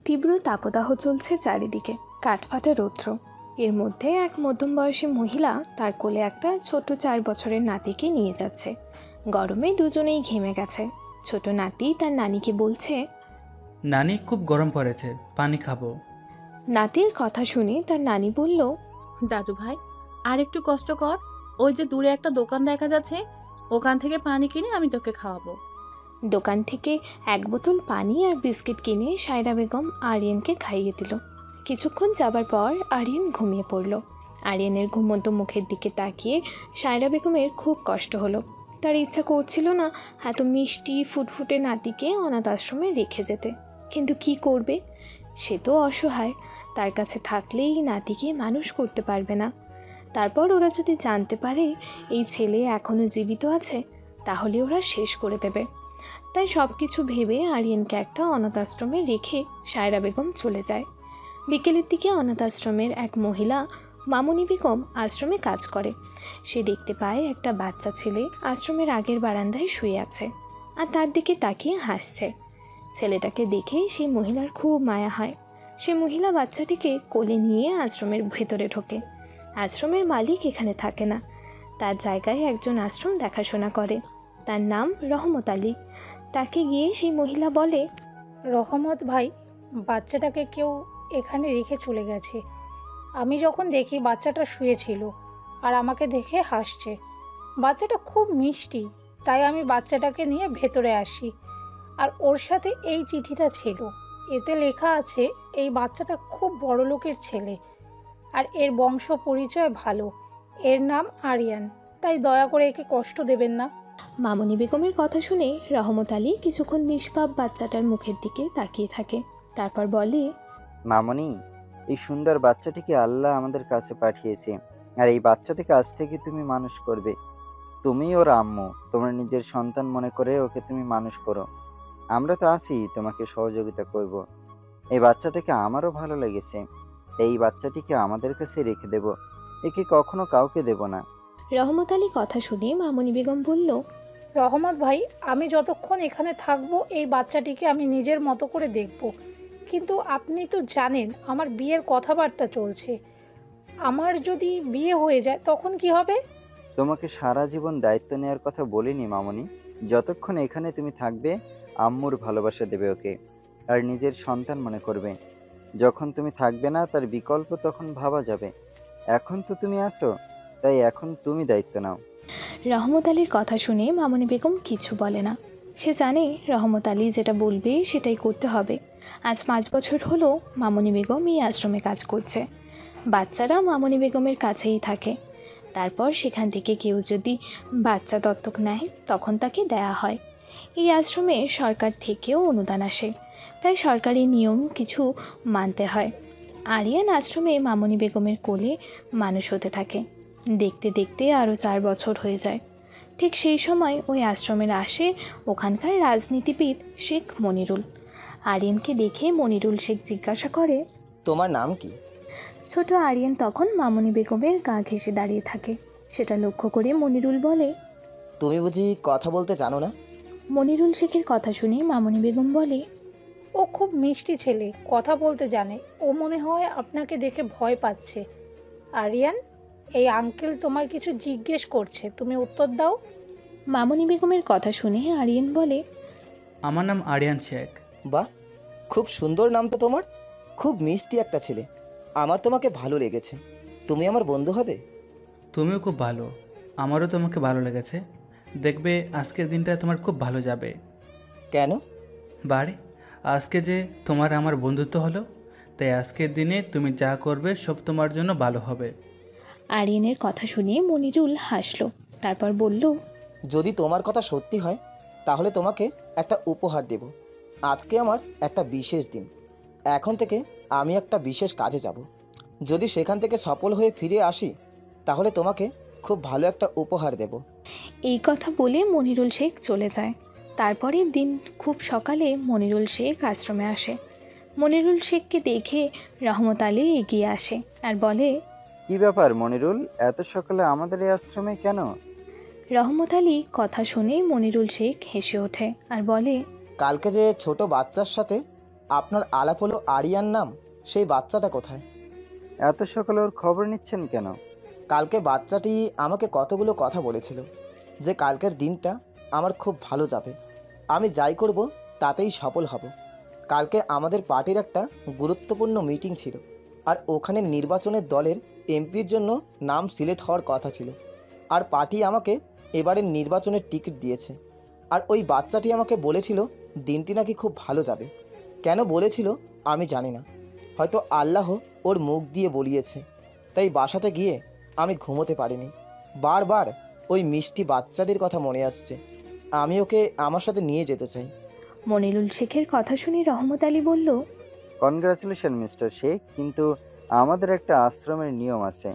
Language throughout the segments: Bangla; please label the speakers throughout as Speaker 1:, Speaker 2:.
Speaker 1: তীব্র তাপদাহ চলছে চারিদিকে, কাঠফাটা রৌদ্র। এর মধ্যে এক মধ্যম বয়সী মহিলা তার কোলে একটা ছোট 4 বছরের নাতিকে নিয়ে যাচ্ছে। গরমে দুজনেই ঘেমে গেছে। ছোট নাতি তার নানিকে বলছে,
Speaker 2: নানি, খুব গরম পড়েছে, পানি খাবো।
Speaker 1: নাতির কথা শুনে তার নানি বলল,
Speaker 3: দাদু ভাই, আর একটু কষ্ট কর। ওই যে দূরে একটা দোকান দেখা যাচ্ছে, ওখান থেকে পানি কিনে আমি তোকে খাওয়াবো।
Speaker 1: দোকান থেকে 1 বোতল পানি আর বিস্কিট কিনে সায়রা বেগম আরিয়ানকে খাইয়ে দিল। কিছুক্ষণ যাবার পর আরিয়ান ঘুমিয়ে পড়ল। আরিয়ানের ঘুমন্ত মুখের দিকে তাকিয়ে সায়রা বেগমের খুব কষ্ট হলো। তার ইচ্ছা করছিল না এত মিষ্টি ফুটফুটে নাতিকে অনাথ আশ্রমে রেখে যেতে, কিন্তু কি করবে? সে তো অসহায়, তার কাছে থাকলেই নাতিকে মানুষ করতে পারবে না। তারপর ওরা যদি জানতে পারে এই ছেলে এখনও জীবিত আছে, তাহলে ওরা শেষ করে দেবে। তাই সব কিছু ভেবে আরিয়ানকে একটা অনাথ আশ্রমে রেখে সায়রা বেগম চলে যায়। বিকেলের দিকে অনাথ আশ্রমের এক মহিলা মামুনি বেগম আশ্রমে কাজ করে। সে দেখতে পায় একটা বাচ্চা ছেলে আশ্রমের আগের বারান্দায় শুয়ে আছে আর তার দিকে তাকিয়ে হাসছে। ছেলেটাকে দেখে সেই মহিলার খুব মায়া হয়। সে মহিলা বাচ্চাটিকে কোলে নিয়ে আশ্রমের ভেতরে ঢোকে। আশ্রমের মালিক এখানে থাকে না, তার জায়গায় একজন আশ্রম দেখাশোনা করে। তার নাম রহমত আলী। তাকে গিয়ে সেই মহিলা বলে,
Speaker 4: রহমত ভাই, বাচ্চাটাকে কেউ এখানে রেখে চলে গেছে। আমি যখন দেখি বাচ্চাটা শুয়েছিল আর আমাকে দেখে হাসছে। বাচ্চাটা খুব মিষ্টি, তাই আমি বাচ্চাটাকে নিয়ে ভেতরে আসি। আর ওর সাথে এই চিঠিটা ছিল। এতে লেখা আছে এই বাচ্চাটা খুব বড় লোকের ছেলে আর এর বংশ পরিচয় ভালো। এর নাম আরিয়ান, তাই দয়া করে একে কষ্ট দেবেন না।
Speaker 1: মামুনি বেগমের কথা শুনে রহমত আলী কিছুক্ষণ নিষ্পাপ বাচ্চাটার মুখের দিকে তাকিয়ে থাকে। তারপর বলে,
Speaker 5: মামনি, এই সুন্দর বাচ্চাটিকে আল্লাহ আমাদের কাছে পাঠিয়েছে, আর এই বাচ্চাটিকে আজ থেকে তুমি মানুষ করবে। তুমি ওর আম্মু, তোমার নিজের সন্তান মনে করে ওকে তুমি মানুষ করো। আমরা তো আছি, তোমাকে সহযোগিতা করব। এই বাচ্চাটাকে আমারও ভালো লেগেছে। এই বাচ্চাটিকে আমাদের কাছে রেখে দেব, একে কখনো কাউকে দেব না।
Speaker 1: রহমত আলী কথা শুনে মামুনি বেগম বলল,
Speaker 4: রহমত ভাই, আমি যতক্ষণ এখানে থাকবো এই বাচ্চাটিকে আমি নিজের মতো করে দেখব। কিন্তু আপনি তো জানেন আমার বিয়ের কথাবার্তা চলছে। আমার যদি বিয়ে হয়ে যায় তখন কি হবে?
Speaker 5: তোমাকে সারা জীবন দায়িত্ব নেওয়ার কথা বলিনি মামনি। যতক্ষণ এখানে তুমি থাকবে আম্মুর ভালোবাসা দেবে ওকে, আর নিজের সন্তান মনে করবে। যখন তুমি থাকবে না তার বিকল্প তখন ভাবা যাবে। এখন তো তুমি আছো, তাই এখন তুমি দায়িত্ব নাও।
Speaker 1: রহমত আলীর কথা শুনে মামুনি বেগম কিছু বলে না। সে জানে রহমত আলী যেটা বলবে সেটাই করতে হবে। আজ 5 বছর হলো মামুনি বেগম এই আশ্রমে কাজ করছে। বাচ্চারা মামুনি বেগমের কাছেই থাকে। তারপর সেখান থেকে কেউ যদি বাচ্চা দত্তক নেয় তখন তাকে দেয়া হয়। এই আশ্রমে সরকার থেকেও অনুদান আসে, তাই সরকারি নিয়ম কিছু মানতে হয়। আরিয়ান আশ্রমে মামুনি বেগমের কোলে মানুষ হতে থাকে। দেখতে দেখতে আরও 4 বছর হয়ে যায়। ঠিক সেই সময় ওই আশ্রমের আসে ওখানকার রাজনীতিবিদ শেখ মনিরুল। আরিয়ানকে দেখে মনিরুল শেখ জিজ্ঞাসা করে,
Speaker 6: তোমার নাম কি?
Speaker 1: ছোট আরিয়ান তখন মামুনি বেগমের গা ঘেঁষে দাঁড়িয়ে থাকে। সেটা লক্ষ্য করে মনিরুল বলে,
Speaker 6: তুমি বুঝি কথা বলতে জানো না?
Speaker 1: মনিরুল শেখের কথা শুনে মামুনি বেগম বলে,
Speaker 4: ও খুব মিষ্টি ছেলে, কথা বলতে জানে। ও মনে হয় আপনাকে দেখে ভয় পাচ্ছে। আরিয়ান, এই আঙ্কেল তোমায় কিছু জিজ্ঞেস করছে, তুমি উত্তর দাও।
Speaker 1: মামুনি বেগমের কথা শুনে আরিয়ান বলে,
Speaker 2: আমার নাম আরিয়ান শেখ।
Speaker 6: বাহ, খুব সুন্দর নাম তো তোমার। খুব মিষ্টি একটা ছেলে। আমার তোমাকে ভালো লেগেছে। তুমি আমার বন্ধু হবে?
Speaker 2: তুমিও খুব ভালো, আমারও তোমাকে ভালো লেগেছে। দেখবে আজকের দিনটা তোমার খুব ভালো যাবে।
Speaker 6: কেন?
Speaker 2: বারে, আজকে যে তোমার আমার বন্ধুত্ব হলো, তাই আজকের দিনে তুমি যা করবে সব তোমার জন্য ভালো হবে।
Speaker 1: আরিয়ানের কথা শুনে মনিরুল হাসল। তারপর বলল,
Speaker 6: যদি তোমার কথা সত্যি হয় তাহলে তোমাকে একটা উপহার দেব। আজকে আমার একটা বিশেষ দিন। এখন থেকে আমি একটা বিশেষ কাজে যাব। যদি সেখান থেকে সফল হয়ে ফিরে আসি তাহলে তোমাকে খুব ভালো একটা উপহার দেব।
Speaker 1: এই কথা বলে মনিরুল শেখ চলে যায়। তারপরের দিন খুব সকালে মনিরুল শেখ আশ্রমে আসে। মনিরুল শেখকে দেখে রহমত আলী এগিয়ে আসে আর বলে,
Speaker 5: কি ব্যাপার মনিরুল, এত সকালে আমাদের এই আশ্রমে কেন?
Speaker 1: রহমত আলী কথা শুনে মনিরুল শেখ হেসে ওঠে আর বলে,
Speaker 6: কালকে যে ছোট বাচ্চার সাথে আপনার আলাপ হলো আরিয়ান নাম, সেই বাচ্চাটা কোথায়?
Speaker 5: এত সকালে ওর খবর নিচ্ছেন কেন?
Speaker 6: কালকে বাচ্চাটি আমাকে কতগুলো কথা বলেছিল যে কালকের দিনটা আমার খুব ভালো যাবে, আমি যাই করব তাতেই সফল হব। কালকে আমাদের পার্টির একটা গুরুত্বপূর্ণ মিটিং ছিল, আর ওখানে নির্বাচনের দলের এমপির জন্য নাম সিলেক্ট হওয়ার কথা ছিল, আর পার্টি আমাকে এবারের নির্বাচনের টিকিট দিয়েছে। আর ওই বাচ্চাটি আমাকে বলেছিল দিনটি নাকি খুব ভালো যাবে। কেন বলেছিল আমি জানি না, হয়তো আল্লাহ ওর মুখ দিয়ে বলিয়েছে। তাই বাসাতে গিয়ে আমি ঘুমোতে পারিনি, বারবার ওই মিষ্টি বাচ্চাদের কথা মনে আসছে। আমি ওকে আমার সাথে নিয়ে যেতে চাই।
Speaker 1: মনিরুল শেখের কথা শুনে রহমত আলী বলল,
Speaker 5: কনগ্রাচুলেশন মিস্টার শেখ, কিন্তু আমাদের একটা আশ্রমের নিয়ম আছে।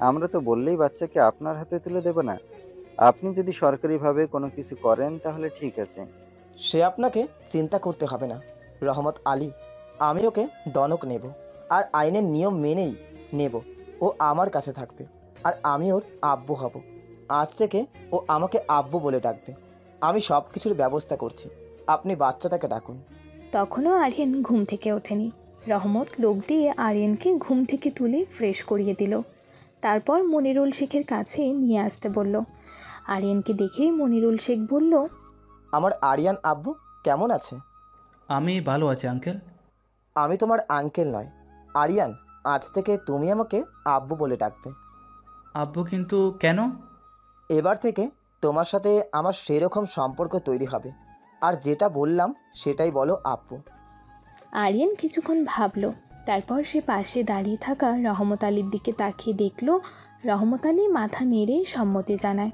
Speaker 5: আমরা তো বললেই বাচ্চাকে আপনার হাতে তুলে দেব না। আপনি যদি সরকারিভাবে কোনো কিছু করেন তাহলে ঠিক আছে।
Speaker 6: সে আপনাকে চিন্তা করতে হবে না রহমত আলী, আমি ওকে দনক নেব, আর আইনের নিয়ম মেনেই নেব। ও আমার কাছে থাকবে, আর আমি ওর আব্বু হব। আজ থেকে ও আমাকে আব্বু বলে ডাকবে। আমি সব কিছুর ব্যবস্থা করছি, আপনি বাচ্চাটাকে ডাকুন।
Speaker 1: তখনও আরিয়ান ঘুম থেকে ওঠেনি। রহমত লোক দিয়ে আরিয়ানকে ঘুম থেকে তুলে ফ্রেশ করিয়ে দিল। তারপর মনিরুল শেখের কাছে নিয়ে আসতে বলল। আরিয়ানকে দেখে মনিরুল শেখ বলল,
Speaker 6: আমার আরিয়ান আব্বু কেমন আছে?
Speaker 2: আমি ভালো আছি আঙ্কেল।
Speaker 6: আমি তোমার আঙ্কেল নয় আরিয়ান, আজ থেকে তুমি আমাকে আব্বু বলে ডাকবে।
Speaker 2: আব্বু কিন্তু কেন?
Speaker 6: এবার থেকে তোমার সাথে আমার সেরকম সম্পর্ক তৈরি হবে, আর যেটা বললাম সেটাই বলো আব্বু।
Speaker 1: আরিয়ান কিছুক্ষণ ভাবল। তারপর সে পাশে দাঁড়িয়ে থাকা রহমত আলীর দিকে তাকিয়ে দেখল রহমত আলী মাথা নেড়ে সম্মতি জানায়।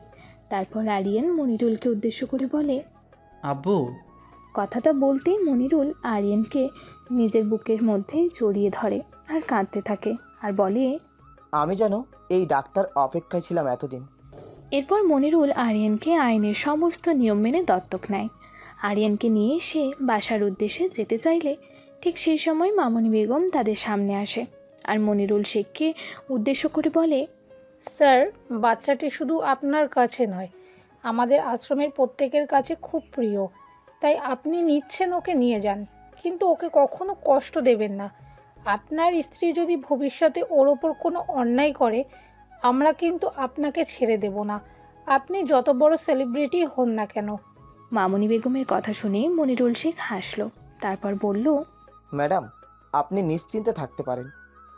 Speaker 1: তারপর আরিয়ান মনিরুলকে উদ্দেশ্য করে বলে,
Speaker 2: আব্বু।
Speaker 1: কথাটা বলতেই মনিরুল আরিয়ানকে নিজের বুকের মধ্যে জড়িয়ে ধরে আর কাঁদতে থাকে আর বলে,
Speaker 6: আমি যেন এই ডাক্তার অপেক্ষায় ছিলাম এতদিন।
Speaker 1: এরপর মনিরুল আরিয়ানকে আইনের সমস্ত নিয়ম মেনে দত্তক নেয়। আরিয়ানকে নিয়ে সে বাসার উদ্দেশ্যে যেতে চাইলে ঠিক সেই সময় মামনি বেগম তাদের সামনে আসে আর মনিরুল শেখকে উদ্দেশ্য করে বলে,
Speaker 4: স্যার, বাচ্চাটি শুধু আপনার কাছে নয়, আমাদের আশ্রমের প্রত্যেকের কাছে খুব প্রিয়। তাই আপনি নিচ্ছেন, ওকে নিয়ে যান, কিন্তু ওকে কখনো কষ্ট দেবেন না। আপনার স্ত্রী যদি ভবিষ্যতে ওর ওপর কোনো অন্যায় করে, আমরা কিন্তু আপনাকে ছেড়ে দেব না, আপনি যত বড় সেলিব্রিটি হন না কেন।
Speaker 1: মামনি বেগমের কথা শুনে মনিরুল শেখ হাসল। তারপর বলল,
Speaker 6: ম্যাডাম, আপনি নিশ্চিন্তে থাকতে পারেন।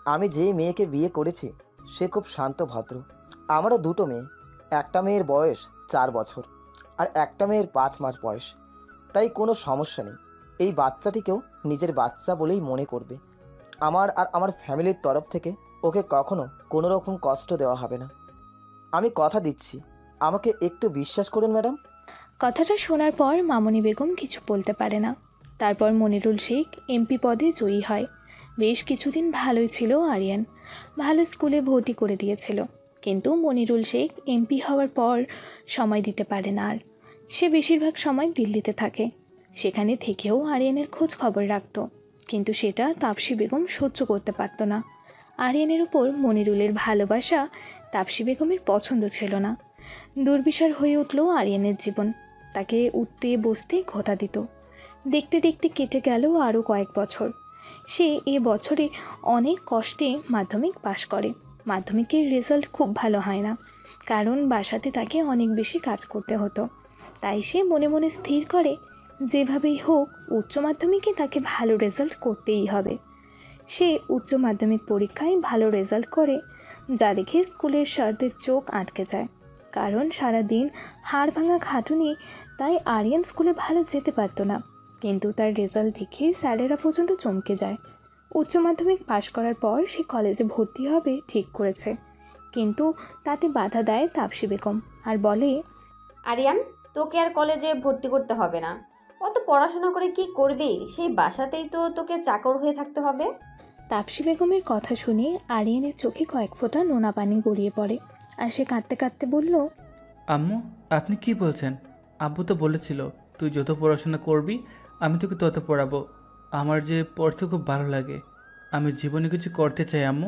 Speaker 6: আমি যেই মেয়েকে বিয়ে করেছি সে খুব শান্ত ভদ্র। আমারও দুটো মেয়ে, একটা মেয়ের বয়স 4 বছর আর একটা মেয়ের 5 মাস বয়স। তাই কোনো সমস্যা নেই। এই বাচ্চাটিকেও নিজের বাচ্চা বলেই মনে করবে। আমার আর আমার ফ্যামিলির তরফ থেকে ওকে কখনো কোনো রকম কষ্ট দেওয়া হবে না। আমি কথা দিচ্ছি, আমাকে একটু বিশ্বাস করুন ম্যাডাম।
Speaker 1: কথাটা শোনার পর মামনি বেগম কিছু বলতে পারে না। তারপর মনিরুল শেখ এমপি পদে জয়ী হয়। বেশ কিছুদিন ভালোই ছিল আরিয়ান, ভালো স্কুলে ভর্তি করে দিয়েছিল। কিন্তু মনিরুল শেখ এমপি হওয়ার পর সময় দিতে পারে না আর। সে বেশিরভাগ সময় দিল্লিতে থাকে। সেখানে থেকেও আরিয়ানের খোঁজ খবর রাখত, কিন্তু সেটা তাপসী বেগম সহ্য করতে পারত না। আরিয়ানের উপর মনিরুলের ভালোবাসা তাপসী বেগমের পছন্দ ছিল না। দুর্বিষার হয়ে উঠল আরিয়ানের জীবন। তাকে উঠতে বসতে ঘটা দিত। দেখতে দেখতে কেটে গেল আরও কয়েক বছর। সে এ বছরে অনেক কষ্টে মাধ্যমিক পাশ করে। মাধ্যমিকের রেজাল্ট খুব ভালো হয় না, কারণ বাসাতে তাকে অনেক বেশি কাজ করতে হতো। তাই সে মনে মনে স্থির করে যেভাবেই হোক উচ্চ মাধ্যমিকে তাকে ভালো রেজাল্ট করতেই হবে। সে উচ্চ মাধ্যমিক পরীক্ষায় ভালো রেজাল্ট করে, যা দেখে স্কুলের স্যারদের চোখ আটকে যায়। কারণ সারাদিন হাড় ভাঙা খাটুনি, তাই আরিয়ান স্কুলে ভালো যেতে পারতো না। কিন্তু তার রেজাল্ট দেখে স্যারেরা পর্যন্ত চমকে যায়। উচ্চ মাধ্যমিক পাশ করার পর সে কলেজে ভর্তি হবে ঠিক করেছে, কিন্তু তাতে বাধা দেয় তাপসী বেগম আর বলে,
Speaker 7: আরিয়ান, তোকে আর কলেজে ভর্তি করতে হবে না। অত পড়াশোনা করে কি করবি? সেই বাসাতেই তো তোকে চাকর হয়ে থাকতে হবে।
Speaker 1: তাপসী বেগমের কথা শুনে আরিয়ানের চোখে কয়েক ফোঁটা নোনা পানি গড়িয়ে পড়ে আর সে কাঁদতে কাঁদতে বলল,
Speaker 2: আম্মু, আপনি কি বলছেন? আব্বু তো বলেছিল তুই যত পড়াশোনা করবি আমি তোকে তত পড়াবো। আমার যে পড়তে খুব ভালো লাগে, আমি জীবনে কিছু করতে চাই আম্মু।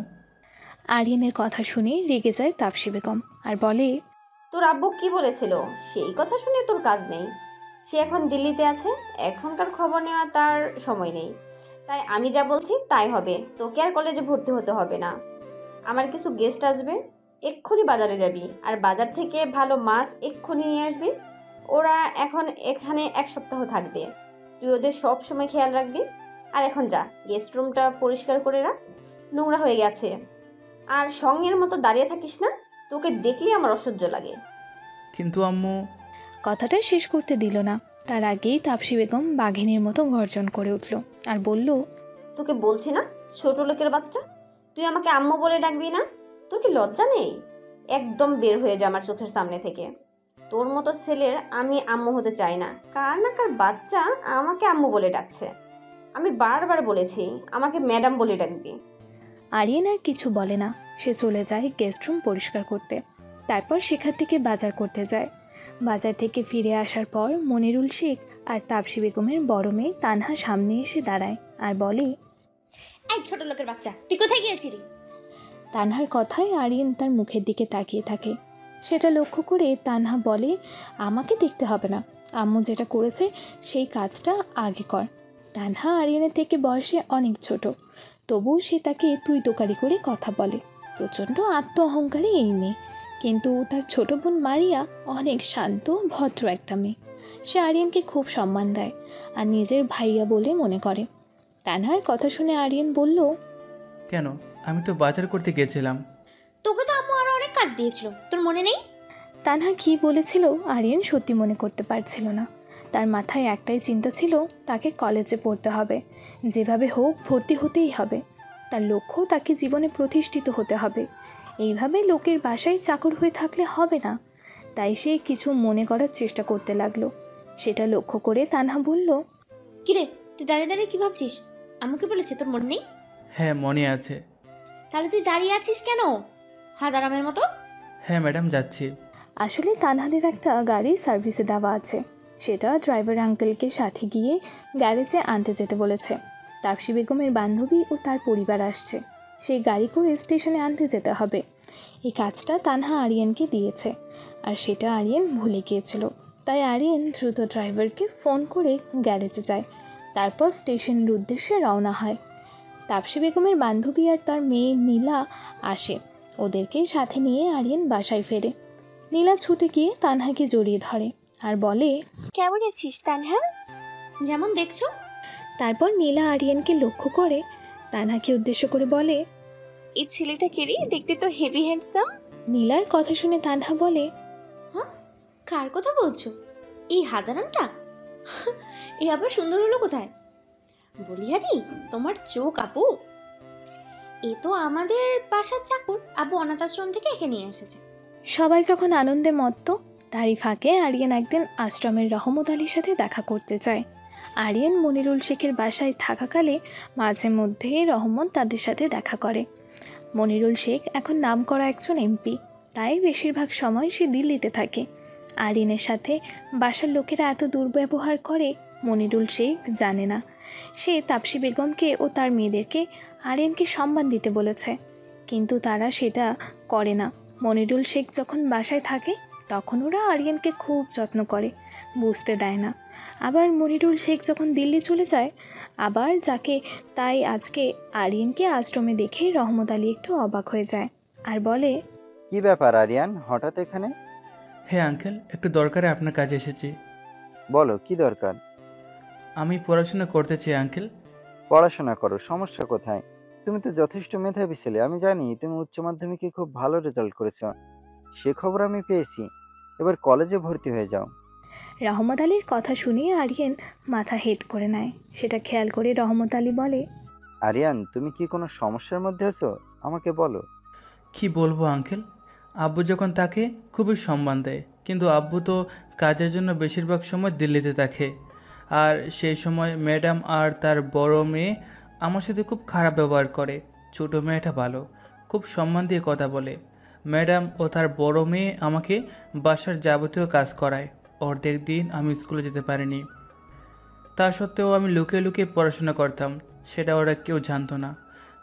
Speaker 1: আরিয়ানের কথা শুনে রেগে যায় তাপসী বেগম আর বলে,
Speaker 7: তোর আব্বু কি বলেছিল সেই কথা শুনে তোর কাজ নেই। সে এখন দিল্লিতে আছে, এখনকার খবর নেওয়া তার সময় নেই। তাই আমি যা বলছি তাই হবে, তোকে আর কলেজে ভর্তি হতে হবে না। আমার কিছু গেস্ট আসবে, এক্ষুনি বাজারে যাবি, আর বাজার থেকে ভালো মাছ এক্ষুনি নিয়ে আসবি। ওরা এখন এখানে 1 সপ্তাহ থাকবে, তুই ওদের সব সময় খেয়াল রাখবি। আর এখন যা, গেস্ট রুমটা পরিষ্কার করে রাখ, নোংরা হয়ে গেছে। আর সঙ্গের মতো দাঁড়িয়ে থাকিস না, তোকে দেখলেই আমার অসহ্য লাগে।
Speaker 2: কিন্তু আম্মু।
Speaker 1: কথাটা শেষ করতে দিল না, তার আগেই তাপসী বেগম বাঘিনীর মতো গর্জন করে উঠল আর বলল,
Speaker 7: তোকে বলছি না, ছোট লোকের বাচ্চা, তুই আমাকে আম্মু বলে ডাকবি না? তোর কি লজ্জা নেই? একদম বের হয়ে যা আমার চোখের সামনে থেকে। তোর মতো ছেলের আমি আম্মু হতে চাই না। কার না কার বাচ্চা আমাকে আম্মু বলে ডাকছে। আমি বারবার বলেছি আমাকে ম্যাডাম বলে ডাকবি।
Speaker 1: আরিয়ান আর কিছু বলে না, সে চলে যায় গেস্ট রুম পরিষ্কার করতে। তারপর সেখান থেকে বাজার করতে যায়। বাজার থেকে ফিরে আসার পর মনিরুল শেখ আর তাপসী বেগমের বড় মেয়ে তানহা সামনে এসে দাঁড়ায় আর বলে,
Speaker 8: এই ছোট লোকের বাচ্চা, তুই কোথায় গিয়েছিলি?
Speaker 1: তানহার কথায় আরিয়ান তার মুখের দিকে তাকিয়ে থাকে। সেটা লক্ষ্য করে তানহা বলে, আমাকে দেখতে হবে না, আম্মু যেটা করেছে সেই কাজটা আগে কর। তানহা আরিয়ানের থেকে বয়সে অনেক ছোট, তবুও সে তাকে তুই তোকারি করে কথা বলে। প্রচণ্ড আত্ম অহংকারী এই মেয়ে, কিন্তু তার ছোট বোন মারিয়া অনেক শান্ত ভদ্র একটা মেয়ে। সে আরিয়ানকে খুব সম্মান দেয় আর নিজের ভাইয়া বলে মনে করে। তানহার কথা শুনে আরিয়ান বলল,
Speaker 2: কেন, আমি তো বাজার করতে গেছিলাম।
Speaker 8: তোকে তো আম্মু আরো অনেক কাজ দিয়েছিল, তোর মনে নেই?
Speaker 1: তানহা কী বলেছিল আরিয়ান সত্যি মনে করতে পারছিল না। তার মাথায় একটাই চিন্তা ছিল, তাকে কলেজে পড়তে হবে, যেভাবে হোক ভর্তি হতেই হবে। তার লক্ষ্য তাকে জীবনে প্রতিষ্ঠিত হতে হবে। এইভাবে লোকের বাসায় চাকর হয়ে থাকলে হবে না। তাই সে কিছু মনে করার চেষ্টা করতে লাগলো। সেটা লক্ষ্য করে তানহা বলল,
Speaker 8: কিরে, তুই দাঁড়িয়ে দাঁড়িয়ে কি ভাবছিস? আম্মুকে বলেছে তোর মনে নেই?
Speaker 2: হ্যাঁ, মনে আছে।
Speaker 8: তাহলে তুই দাঁড়িয়ে আছিস কেন হাজারামের মতো?
Speaker 2: হ্যাঁ ম্যাডাম, যাচ্ছি।
Speaker 1: আসলে তানহাদের একটা গাড়ি সার্ভিসে দেওয়া আছে, সেটা ড্রাইভার আঙ্কেলকে সাথে গিয়ে গ্যারেজে আনতে যেতে বলেছে। তাপসী বেগমের বান্ধবী ও তার পরিবার আসছে, সেই গাড়ি করে স্টেশনে আনতে যেতে হবে। এই কাজটা তানহা আরিয়ানকে দিয়েছে, আর সেটা আরিয়ান ভুলে গিয়েছিল। তাই আরিয়ান দ্রুত ড্রাইভারকে ফোন করে গ্যারেজে যায়, তারপর স্টেশনের উদ্দেশ্যে রওনা হয়। তাপসী বেগমের বান্ধবী আর তার মেয়ে নীলা আসে, ওদেরকে সাথে নিয়ে আরিয়ান বাসায় ফেরে। নীলা ছুটে গিয়ে তানহাকে জড়িয়ে ধরে আর বলে,
Speaker 8: কেমন আছিস তানহা? যেমন দেখছো।
Speaker 1: তারপর নীলা আরিয়ানকে লক্ষ্য করে তানহাকে উদ্দেশ্য করে বলে,
Speaker 8: এই ছেলেটা কে রে? দেখতে তো হেভি হ্যান্ডসাম।
Speaker 1: নীলার কথা শুনে তানহা বলে,
Speaker 8: হ্যাঁ, কার কথা বলছো? এই হাদারামটা? এ আবার সুন্দর হলো কোথায়? বলিহারি, তোমার চোখ আপু। এ তো আমাদের বাসার চাকর, আবু অনাথ আশ্রম থেকে এখানে নিয়ে এসেছে।
Speaker 1: সবাই যখন আনন্দে মত্ত, তারই ফাঁকে আরিয়ান একদিন আশ্রমের রহমত আলীর সাথে দেখা করতে চায়। আরিয়ান মনিরুল শেখের বাসায় থাকাকালে মাঝে মধ্যে রহমত তাদের সাথে দেখা করে। মনিরুল শেখ এখন নামকরা একজন এমপি, তাই বেশিরভাগ সময় সে দিল্লিতে থাকে। আরিয়ানের সাথে বাসার লোকেরা এত দুর্ব্যবহার করে মনিরুল শেখ জানে না। সে তাপসী বেগমকে ও তার মেয়েদেরকে আরিয়ানকে সম্মান দিতে বলেছে, কিন্তু তারা সেটা করে না। মনিরুল শেখ যখন বাসায় থাকে তখন ওরা আরিয়ানকে খুব যত্ন করে, বুঝতে দেয় না। আবার মনিরুল শেখ যখন দিল্লি চলে যায় আবার যাকে, তাই আজকে আরিয়ানকে আশ্রমে দেখে রহমত আলী একটু অবাক হয়ে যায় আর বলে,
Speaker 5: কি ব্যাপার আরিয়ান, হঠাৎ এখানে?
Speaker 2: হ্যাঁ আঙ্কেল, একটু দরকারে আপনার কাছে এসেছি।
Speaker 5: বলো, কি দরকার?
Speaker 2: আমি পড়াশোনা করতে চাই আঙ্কেল।
Speaker 5: পড়াশোনা করো, সমস্যা কোথায়? তুমি তো যথেষ্ট মেধাবী ছেলে, আমি জানি তুমি উচ্চ মাধ্যমিকে খুব ভালো রেজাল্ট করেছ, সে খবর আমি পেয়েছি। এবার কলেজে ভর্তি হয়ে যাও।
Speaker 1: রহমত আলীর কথা শুনে আরিয়ান মাথা হেট করে নেয়। সেটা খেয়াল করে রহমত আলী বলে,
Speaker 5: আরিয়ান, তুমি কি কোনো সমস্যার মধ্যে আছো? আমাকে বলো।
Speaker 2: কি বলবো আঙ্কেল, আব্বু যখন তাকে খুবই সম্মান দেয়, কিন্তু আব্বু তো কাজের জন্য বেশিরভাগ সময় দিল্লিতে থাকে। আর সেই সময় ম্যাডাম আর তার বড় মেয়ে আমার সাথে খুব খারাপ ব্যবহার করে। ছোটো মেয়েটা ভালো, খুব সম্মান দিয়ে কথা বলে। ম্যাডাম ও তার বড় মেয়ে আমাকে বাসার যাবতীয় কাজ করায়। অর্ধেক দিন আমি স্কুলে যেতে পারিনি। তা সত্ত্বেও আমি লুকিয়ে লুকিয়ে পড়াশোনা করতাম, সেটা ওরা কেউ জানতো না।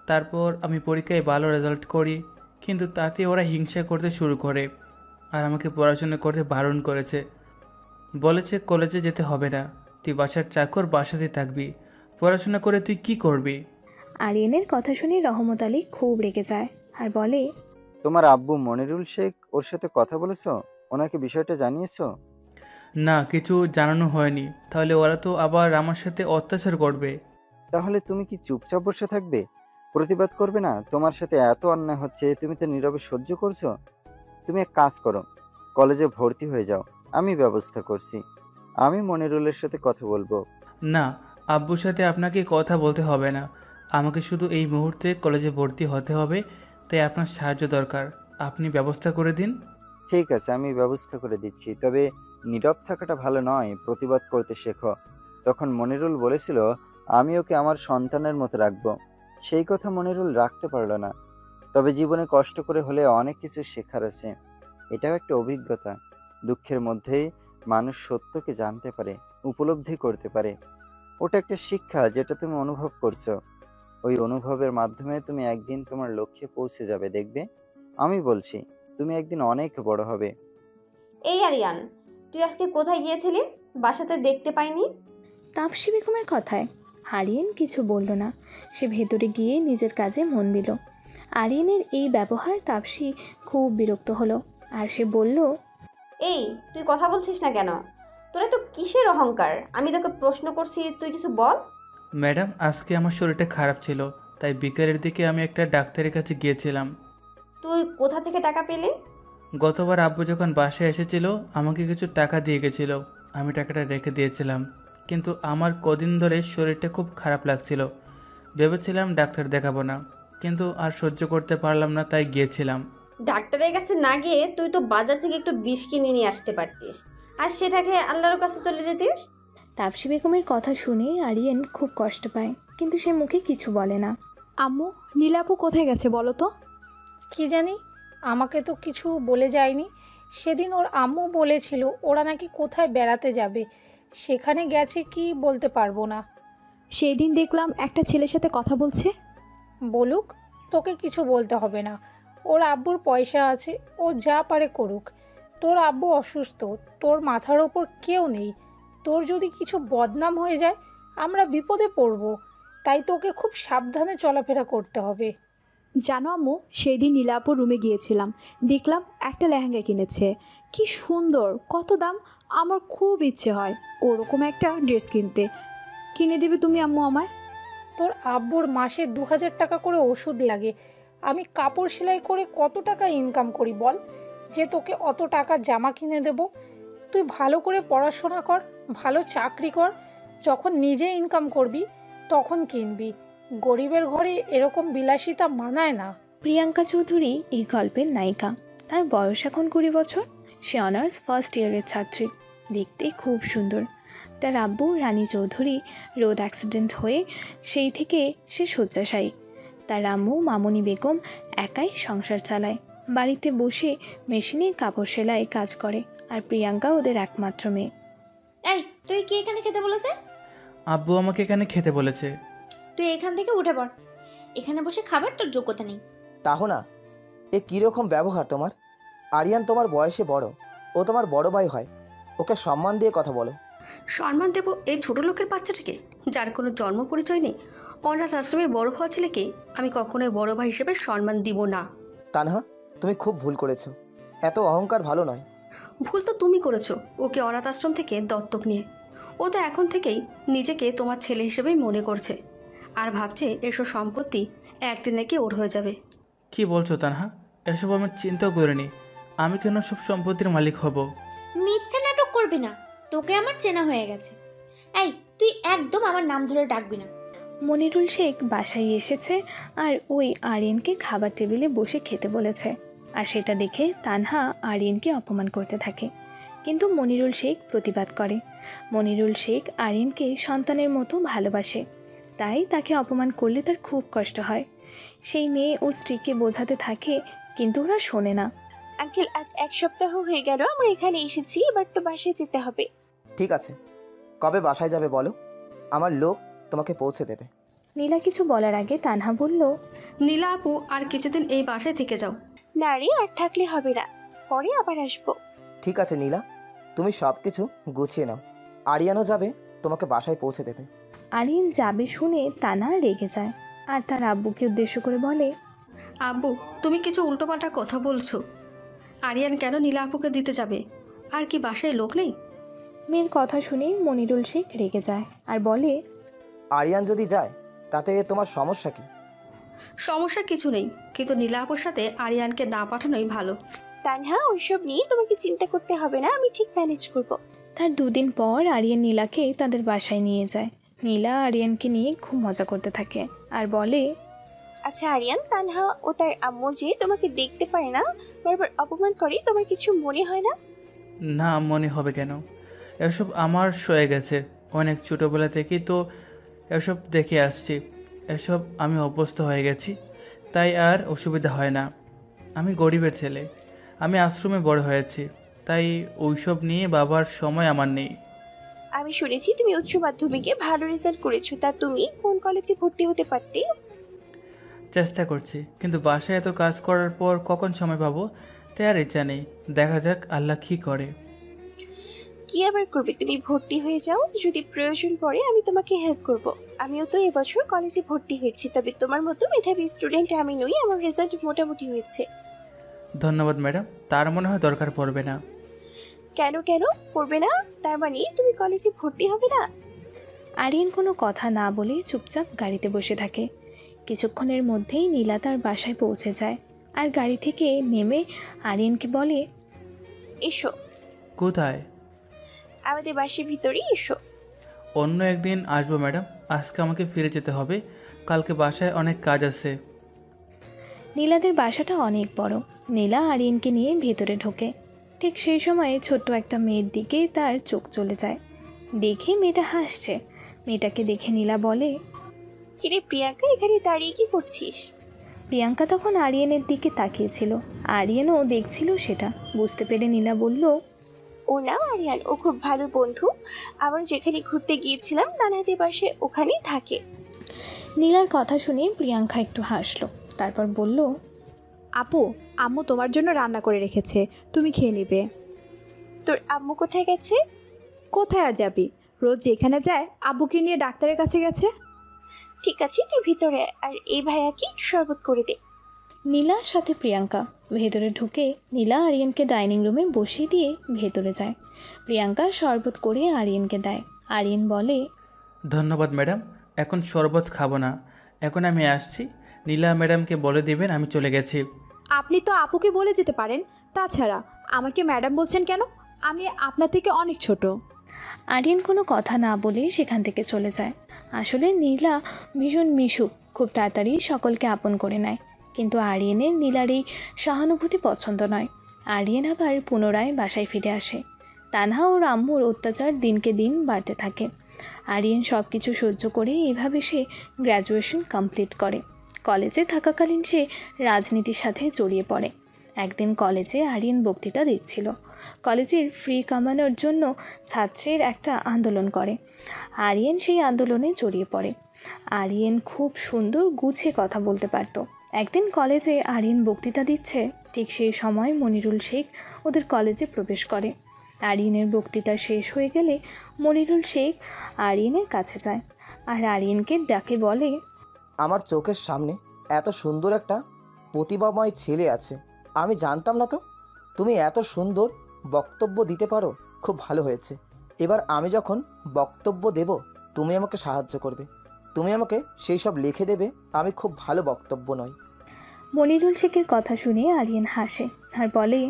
Speaker 2: তারপর আমি পরীক্ষায় ভালো রেজাল্ট করি, কিন্তু তাতে ওরা হিংসা করতে শুরু করে। আর আমাকে পড়াশোনা করতে বারণ করেছে। বলেছে কলেজে যেতে হবে না, তুই বাসার চাকর, বাসাতে থাকবি, পড়াশোনা করে তুই কি করবি?
Speaker 1: আরিয়ানের কথা শুনে রহমত আলী খুব রেগে যায় আর বলে,
Speaker 5: তোমার আব্বু মনিরুল শেখ ওর সাথে কথা বলেছো? ওনাকে বিষয়টা জানিয়েছো?
Speaker 2: না, কিছু জানানো হয়নি। তাহলে ওরা তো আবার আমার সাথে অত্যাচার করবে।
Speaker 5: তাহলে তুমি কি চুপচাপ বসে থাকবে? প্রতিবাদ করবে না? তোমার সাথে এত অন্যায় হচ্ছে, তুমি তো নীরবে সহ্য করছো। তুমি এক কাজ করো, কলেজে ভর্তি হয়ে যাও, আমি ব্যবস্থা করছি। আমি মনিরুলের সাথে কথা বলবো।
Speaker 2: না, আব্বুর সাথে আপনাকে কথা বলতে হবে না। আমাকে শুধু এই মুহূর্তে কলেজে ভর্তি হতে হবে, তাই আপনার সাহায্য দরকার। আপনি ব্যবস্থা করে দিন।
Speaker 5: ঠিক আছে, আমি ব্যবস্থা করে দিচ্ছি, তবে নীরব থাকাটা ভালো নয়, প্রতিবাদ করতে শেখো। তখন মনিরুল বলেছিল আমি ওকে আমার সন্তানের মতো রাখবো। সেই কথা মনিরুল রাখতে পারলো না। তবে জীবনে কষ্ট করে হলে অনেক কিছু শেখার আছে। এটাও একটা অভিজ্ঞতা। দুঃখের মধ্যেই মানুষ সত্যকে জানতে পারে, উপলব্ধি করতে পারে। ওটা একটা শিক্ষা যেটা তুমি অনুভব করছো। ওই অনুভবের মাধ্যমে তুমি একদিন তোমার লক্ষ্যে পৌঁছে যাবে, দেখবে। আমি বলছি, তুমি একদিন অনেক বড় হবে।
Speaker 7: এই আরিয়ান, তুই আজকে কোথায় গিয়েছিলি? বাসাতে দেখতে পাইনি।
Speaker 1: তাপসী বেগমের কথায় আরিয়ান কিছু বলল না। সে ভেতরে গিয়ে নিজের কাজে মন দিল। আরিয়ানের এই ব্যবহার তাপসী খুব বিরক্ত হলো আর সে বলল,
Speaker 7: এই, তুই কথা বলছিস না কেন? তোরা তো কিসের অহংকার? আমি তোকে প্রশ্ন করছি, তুই কিছু বল।
Speaker 2: ম্যাডাম, আজকে আমার শরীরটা খারাপ ছিল, তাই বিকেলের দিকে আমি একটা ডাক্তারের কাছে গিয়েছিলাম।
Speaker 7: তুই কোথা থেকে টাকা পেলি?
Speaker 2: গতবার আব্বু যখন বাসায় এসেছিল আমাকে কিছু টাকা দিয়ে গেছিল, আমি টাকাটা রেখে দিয়েছিলাম। কিন্তু আমার কদিন ধরে শরীরটা খুব খারাপ লাগছিল, ভেবেছিলাম ডাক্তার দেখাবো না, কিন্তু আর সহ্য করতে পারলাম না, তাই গিয়েছিলাম।
Speaker 7: ডাক্তারের কাছে না গিয়ে তুই তো বাজার থেকে একটু বিষ কিনে নিয়ে আসতে পারতিস, আর সেটাকে আল্লাহর কাছে চলে যেতিস।
Speaker 1: তাপসী বেগমের কথা শুনে আরিয়ান খুব কষ্ট পায়, কিন্তু সে মুখে কিছু বলে না।
Speaker 9: আম্মু, নীলাপু কোথায় গেছে বলো তো?
Speaker 4: কি জানি, আমাকে তো কিছু বলে যায়নি। সেদিন ওর আম্মু বলেছিল ওরা নাকি কোথায় বেড়াতে যাবে, সেখানে গেছে কি বলতে পারবো না।
Speaker 9: সেই দিন দেখলাম একটা ছেলের সাথে কথা বলছে।
Speaker 4: বলুক, তোকে কিছু বলতে হবে না। ওর আব্বুর পয়সা আছে, ও যা পারে করুক। তোর আব্বু অসুস্থ, তোর মাথার ওপর কেউ নেই। তোর যদি কিছু বদনাম হয়ে যায় আমরা বিপদে পড়ব, তাই তোকে খুব সাবধানে চলাফেরা করতে হবে।
Speaker 9: জানো আম্মু, সেই দিন নীলাপুর রুমে গিয়েছিলাম, দেখলাম একটা লেহেঙ্গা কিনেছে। কি সুন্দর, কত দাম! আমার খুব ইচ্ছে হয় ওরকম একটা ড্রেস কিনতে। কিনে দেবে তুমি আম্মু আমায়?
Speaker 4: তোর আব্বুর মাসে 2000 টাকা করে ওষুধ লাগে। আমি কাপড় সেলাই করে কত টাকা ইনকাম করি বল, যে তোকে অত টাকা জামা কিনে দেব? তুই ভালো করে পড়াশোনা কর, ভালো চাকরি কর, যখন নিজে ইনকাম করবি তখন কিনবি। গরিবের ঘরে এরকম বিলাসিতা মানায় না।
Speaker 1: প্রিয়াঙ্কা চৌধুরী এই গল্পের নায়িকা। তার বয়স এখন 20 বছর। সে অনার্স ফার্স্ট ইয়ারের ছাত্রী, দেখতে খুব সুন্দর। তার আব্বু রানী চৌধুরী রোড অ্যাক্সিডেন্ট হয়ে সেই থেকে সে শয্যাশায়ী। তার আম্মু মামনি বেগম একাই সংসার চালায়, বাড়িতে বসে মেশিনে কাপড় সেলাই কাজ করে। আর প্রিয়াঙ্কা ওদের একমাত্র মেয়ে।
Speaker 8: এই, তুই কি এখানে খেতে বলেছে?
Speaker 2: আব্বু আমাকে এখানে খেতে বলেছে।
Speaker 8: তুই এখান থেকে উঠে পড়, এখানে বসে খাবার তোর যোগ্যতা নেই।
Speaker 6: তাহো না, এ কীরকম ব্যবহার তোমার? আরিয়ান তোমার বয়সে বড়, ও তোমার বড় ভাই হয়, ওকে সম্মান দিয়ে কথা বলো।
Speaker 10: সম্মান দেব এই ছোট লোকের বাচ্চাটাকে, যার কোনো জন্ম পরিচয় নেই? অনাথ আশ্রমে বড় হওয়া ছেলেকে আমি কখনোই বড় ভাই হিসেবে সম্মান দিব না।
Speaker 6: তানহা, তুমি খুব ভুল করেছো, এত অহংকার ভালো নয়।
Speaker 10: ভুল তো তুমি করেছো ওকে অনাথ আশ্রম থেকে দত্তক নিয়ে। ও তো এখন থেকেই নিজেকে তোমার ছেলে হিসেবেই মনে করছে, আর ভাবছে এসব সম্পত্তি একদিন নাকি ওর হয়ে যাবে।
Speaker 2: কি বলছো তানহা? এসব আমি চিন্তাও করিনি। আমি কেন সব সম্পত্তির মালিক হব?
Speaker 8: মিথ্যে নাটক করবি না, তোকে আমার চেনা হয়ে গেছে। এই, তুই একদম আমার নাম ধরে ডাকবি না।
Speaker 1: মনিরুল শেখ বাসায় এসেছে আর ওই আরিয়ানকে খাবার টেবিলে বসে খেতে বলেছে। আর সেটা দেখে তানহা আরিয়ানকে অপমান করতে থাকে, কিন্তু মনিরুল শেখ প্রতিবাদ করে। মনিরুল শেখ আরিয়ানকে সন্তানের মতো ভালোবাসে, তাই তাকে অপমান করলে তার খুব কষ্ট হয়। সেই মেয়ে ও স্ত্রীকে বোঝাতে থাকে, কিন্তু ওরা শোনে না।
Speaker 11: আঙ্কেল, আজ 1 সপ্তাহ হয়ে গেল আমরা এখানে এসেছি, এবার তো বাসায় যেতে হবে।
Speaker 6: ঠিক আছে, কবে বাসায় যাবে বলো, আমার লোক তোমাকে পৌঁছে দেবে।
Speaker 1: নীলা কিছু বলার আগে তানহা বলল,
Speaker 10: নীলা আপু, আর কিছুদিন এই বাসায় থেকে যাও।
Speaker 11: না রে, আর থাকলে হবে না। পরে আবার আসবো।
Speaker 6: ঠিক আছে নীলা, তুমি সব কিছু গুছিয়ে নাও। আরিয়ানও যাবে, তোমাকে বাসায় পৌঁছে দেবে।
Speaker 1: আরিয়ান যাবে শুনে তানা রেগে যায় আর তার আব্বুকে উদ্দেশ্য করে বলে,
Speaker 10: আব্বু, তুমি কিছু উল্টোপাল্টা কথা বলছো। আরিয়ান কেন নীলা আপুকে দিতে যাবে? আর কি বাসায় লোক নেই?
Speaker 1: মেয়ের কথা শুনে মনিরুল শেখ রেগে যায় আর বলে,
Speaker 6: আরিয়ান যদি যায় তাতে তোমার সমস্যা কি?
Speaker 10: সমস্যা কিছু নেই, কিন্তু নীলা আপুর সাথে আরিয়ানকে না পাঠানোই ভালো।
Speaker 11: তানহা, ওইসব নিয়ে তোমাকে চিন্তা করতে হবে না, আমি ঠিক ম্যানেজ করব।
Speaker 1: তার 2 দিন পর আরিয়ান নীলাকে তাদের বাসায় নিয়ে যায়। নীলা আরিয়ানকে নিয়ে খুব মজা করতে থাকে আর বলে,
Speaker 11: আচ্ছা আরিয়ান, তানহা ও তার আম্মু যে তোমাকে দেখতে পারে না, বারবার অপমান করে, তোমার কিছু মনে হয় না?
Speaker 2: না, মনে হবে কেন? এসব আমার সয়ে গেছে। অনেক ছোটোবেলা থেকেই তো এসব দেখে আসছি। এসব আমি অভ্যস্ত হয়ে গেছি, তাই আর অসুবিধা হয় না। আমি গরিবের ছেলে, আমি আশ্রমে বড় হয়েছি, তাই ওইসব নিয়ে বাবার সময় আমার নেই।
Speaker 11: আমি শুনেছি তুমি উচ্চ মাধ্যমিকে ভালো রেজাল্ট করেছো, তা তুমি কোন কলেজে ভর্তি হতে পারতে?
Speaker 2: চেষ্টা করছি, কিন্তু বাসায় এত কাজ করার পর কখন সময় পাবো তাই আর ইচ্ছা নেই। দেখা যাক আল্লাহ কী করে।
Speaker 11: কি আবার করবে? তুমি ভর্তি হয়ে যাও, যদি প্রয়োজন পড়ে আমি তোমাকে হেল্প করব। আমিও তো এবছর কলেজে ভর্তি হয়েছি, তবে তোমার মতো মেধাবী স্টুডেন্ট আমি নই, আমার রেজাল্ট মোটামুটি হয়েছে।
Speaker 2: ধন্যবাদ ম্যাডাম, তার মনে হয় দরকার পড়বে না।
Speaker 11: কেন কেন পড়বে না? তার মানে তুমি কলেজে ভর্তি হবে না?
Speaker 1: আরিয়ান কোনো কথা না বলে চুপচাপ গাড়িতে বসে থাকে। কিছুক্ষণের মধ্যেই নীলা তার বাসায় পৌঁছে যায় আর গাড়ি থেকে নেমে আরিয়ানকে বলে,
Speaker 11: এসো,
Speaker 2: কোথায়?
Speaker 11: আমাদের বাসের ভিতরেই এসো।
Speaker 2: অন্য একদিন আসবো ম্যাডাম, আজকে আমাকে ফিরে যেতে হবে, কালকে বাসায় অনেক কাজ আছে।
Speaker 1: নীলাদের বাসাটা অনেক বড়। নীলা আরিয়ানকে নিয়ে ভেতরে ঢোকে। ঠিক সেই সময়ে ছোট্ট একটা মেয়ের দিকে তার চোখ চলে যায়। দেখে মেয়েটা হাসছে। মেয়েটাকে দেখে নীলা বলে,
Speaker 11: কিরে প্রিয়াঙ্কা, এখানে দাঁড়িয়ে কি করছিস?
Speaker 1: প্রিয়াঙ্কা তখন আরিয়ানের দিকে তাকিয়েছিল। আরিয়ানও দেখছিল সেটা। বুঝতে পেরে নীলা বলল,
Speaker 11: ও না আরিয়ান, ও খুব ভালো বন্ধু। আবার যেখানে ঘুরতে গিয়েছিলাম নানাদের বাসে ওখানেই থাকে।
Speaker 1: নীলার কথা শুনে প্রিয়াঙ্কা একটু হাসলো, তারপর বলল,
Speaker 9: আপু, আম্মু তোমার জন্য রান্না করে রেখেছে, তুমি খেয়ে নেবে।
Speaker 11: তোর আম্মু কোথায় গেছে?
Speaker 9: কোথায় আর যাবি, রোজ যেখানে যায় আব্বুকে নিয়ে ডাক্তারের কাছে গেছে।
Speaker 11: ঠিক আছে, তুই ভিতরে আয়, আর এই ভাইয়াকে একটু শরবত করে দে।
Speaker 1: নীলার সাথে প্রিয়াঙ্কা ভেতরে ঢুকে নীলা আরিয়ানকে ডাইনিং রুমে বসিয়ে দিয়ে ভেতরে যায়। প্রিয়াঙ্কা শরবত করে আরিয়ানকে দেয়। আরিয়ান বলে,
Speaker 2: ধন্যবাদ ম্যাডাম, এখন শরবত খাবো না, এখন আমি আসছি। নীলা ম্যাডামকে বলে দেবেন আমি চলে গেছি।
Speaker 9: আপনি তো আপুকে বলে যেতে পারেন। তাছাড়া আমাকে ম্যাডাম বলছেন কেন? আমি আপনার থেকে অনেক ছোট।
Speaker 1: আরিয়ান কোনো কথা না বলে সেখান থেকে চলে যায়। আসলে নীলা ভীষণ মিশুক, খুব তাড়াতাড়ি সকলকে আপন করে নেয়। কিন্তু আরিয়ানের নীলার এই সহানুভূতি পছন্দ নয়। আরিয়ান আবার পুনরায় বাসায় ফিরে আসে। তানহা ওর আম্মুর অত্যাচার দিনকে দিন বাড়তে থাকে। আরিয়ান সব কিছু সহ্য করে এভাবে সে গ্র্যাজুয়েশন কমপ্লিট করে। কলেজে থাকাকালীন সে রাজনীতির সাথে জড়িয়ে পড়ে। একদিন কলেজে আরিয়ান বক্তৃতা দিচ্ছিল। কলেজের ফ্রি কামানোর জন্য ছাত্রের একটা আন্দোলন করে। আরিয়ান সেই আন্দোলনে জড়িয়ে পড়ে। আরিয়ান খুব সুন্দর গুছিয়ে কথা বলতে পারত। একদিন কলেজে আরিয়ান বক্তৃতা দিচ্ছে, ঠিক সেই সময় মনিরুল শেখ ওদের কলেজে প্রবেশ করে। আরিয়ানের বক্তৃতা শেষ হয়ে গেলে মনিরুল শেখ আরিয়ানের কাছে যায় আর আরিয়ানকে ডাকে বলে,
Speaker 6: আমার চোখের সামনে এত সুন্দর একটা প্রতিভাময় ছেলে আছে, আমি জানতাম না তো। তুমি এত সুন্দর বক্তব্য দিতে পারো, খুব ভালো হয়েছে। এবার আমি যখন বক্তব্য দেব তুমি আমাকে সাহায্য করবে, তুমি আমাকে সেই সব লিখে দেবে। আমি খুব ভালো বক্তব্য নয়।
Speaker 1: মনিরুল শেখের কথা শুনে আরিয়ান হাসে আর বলে,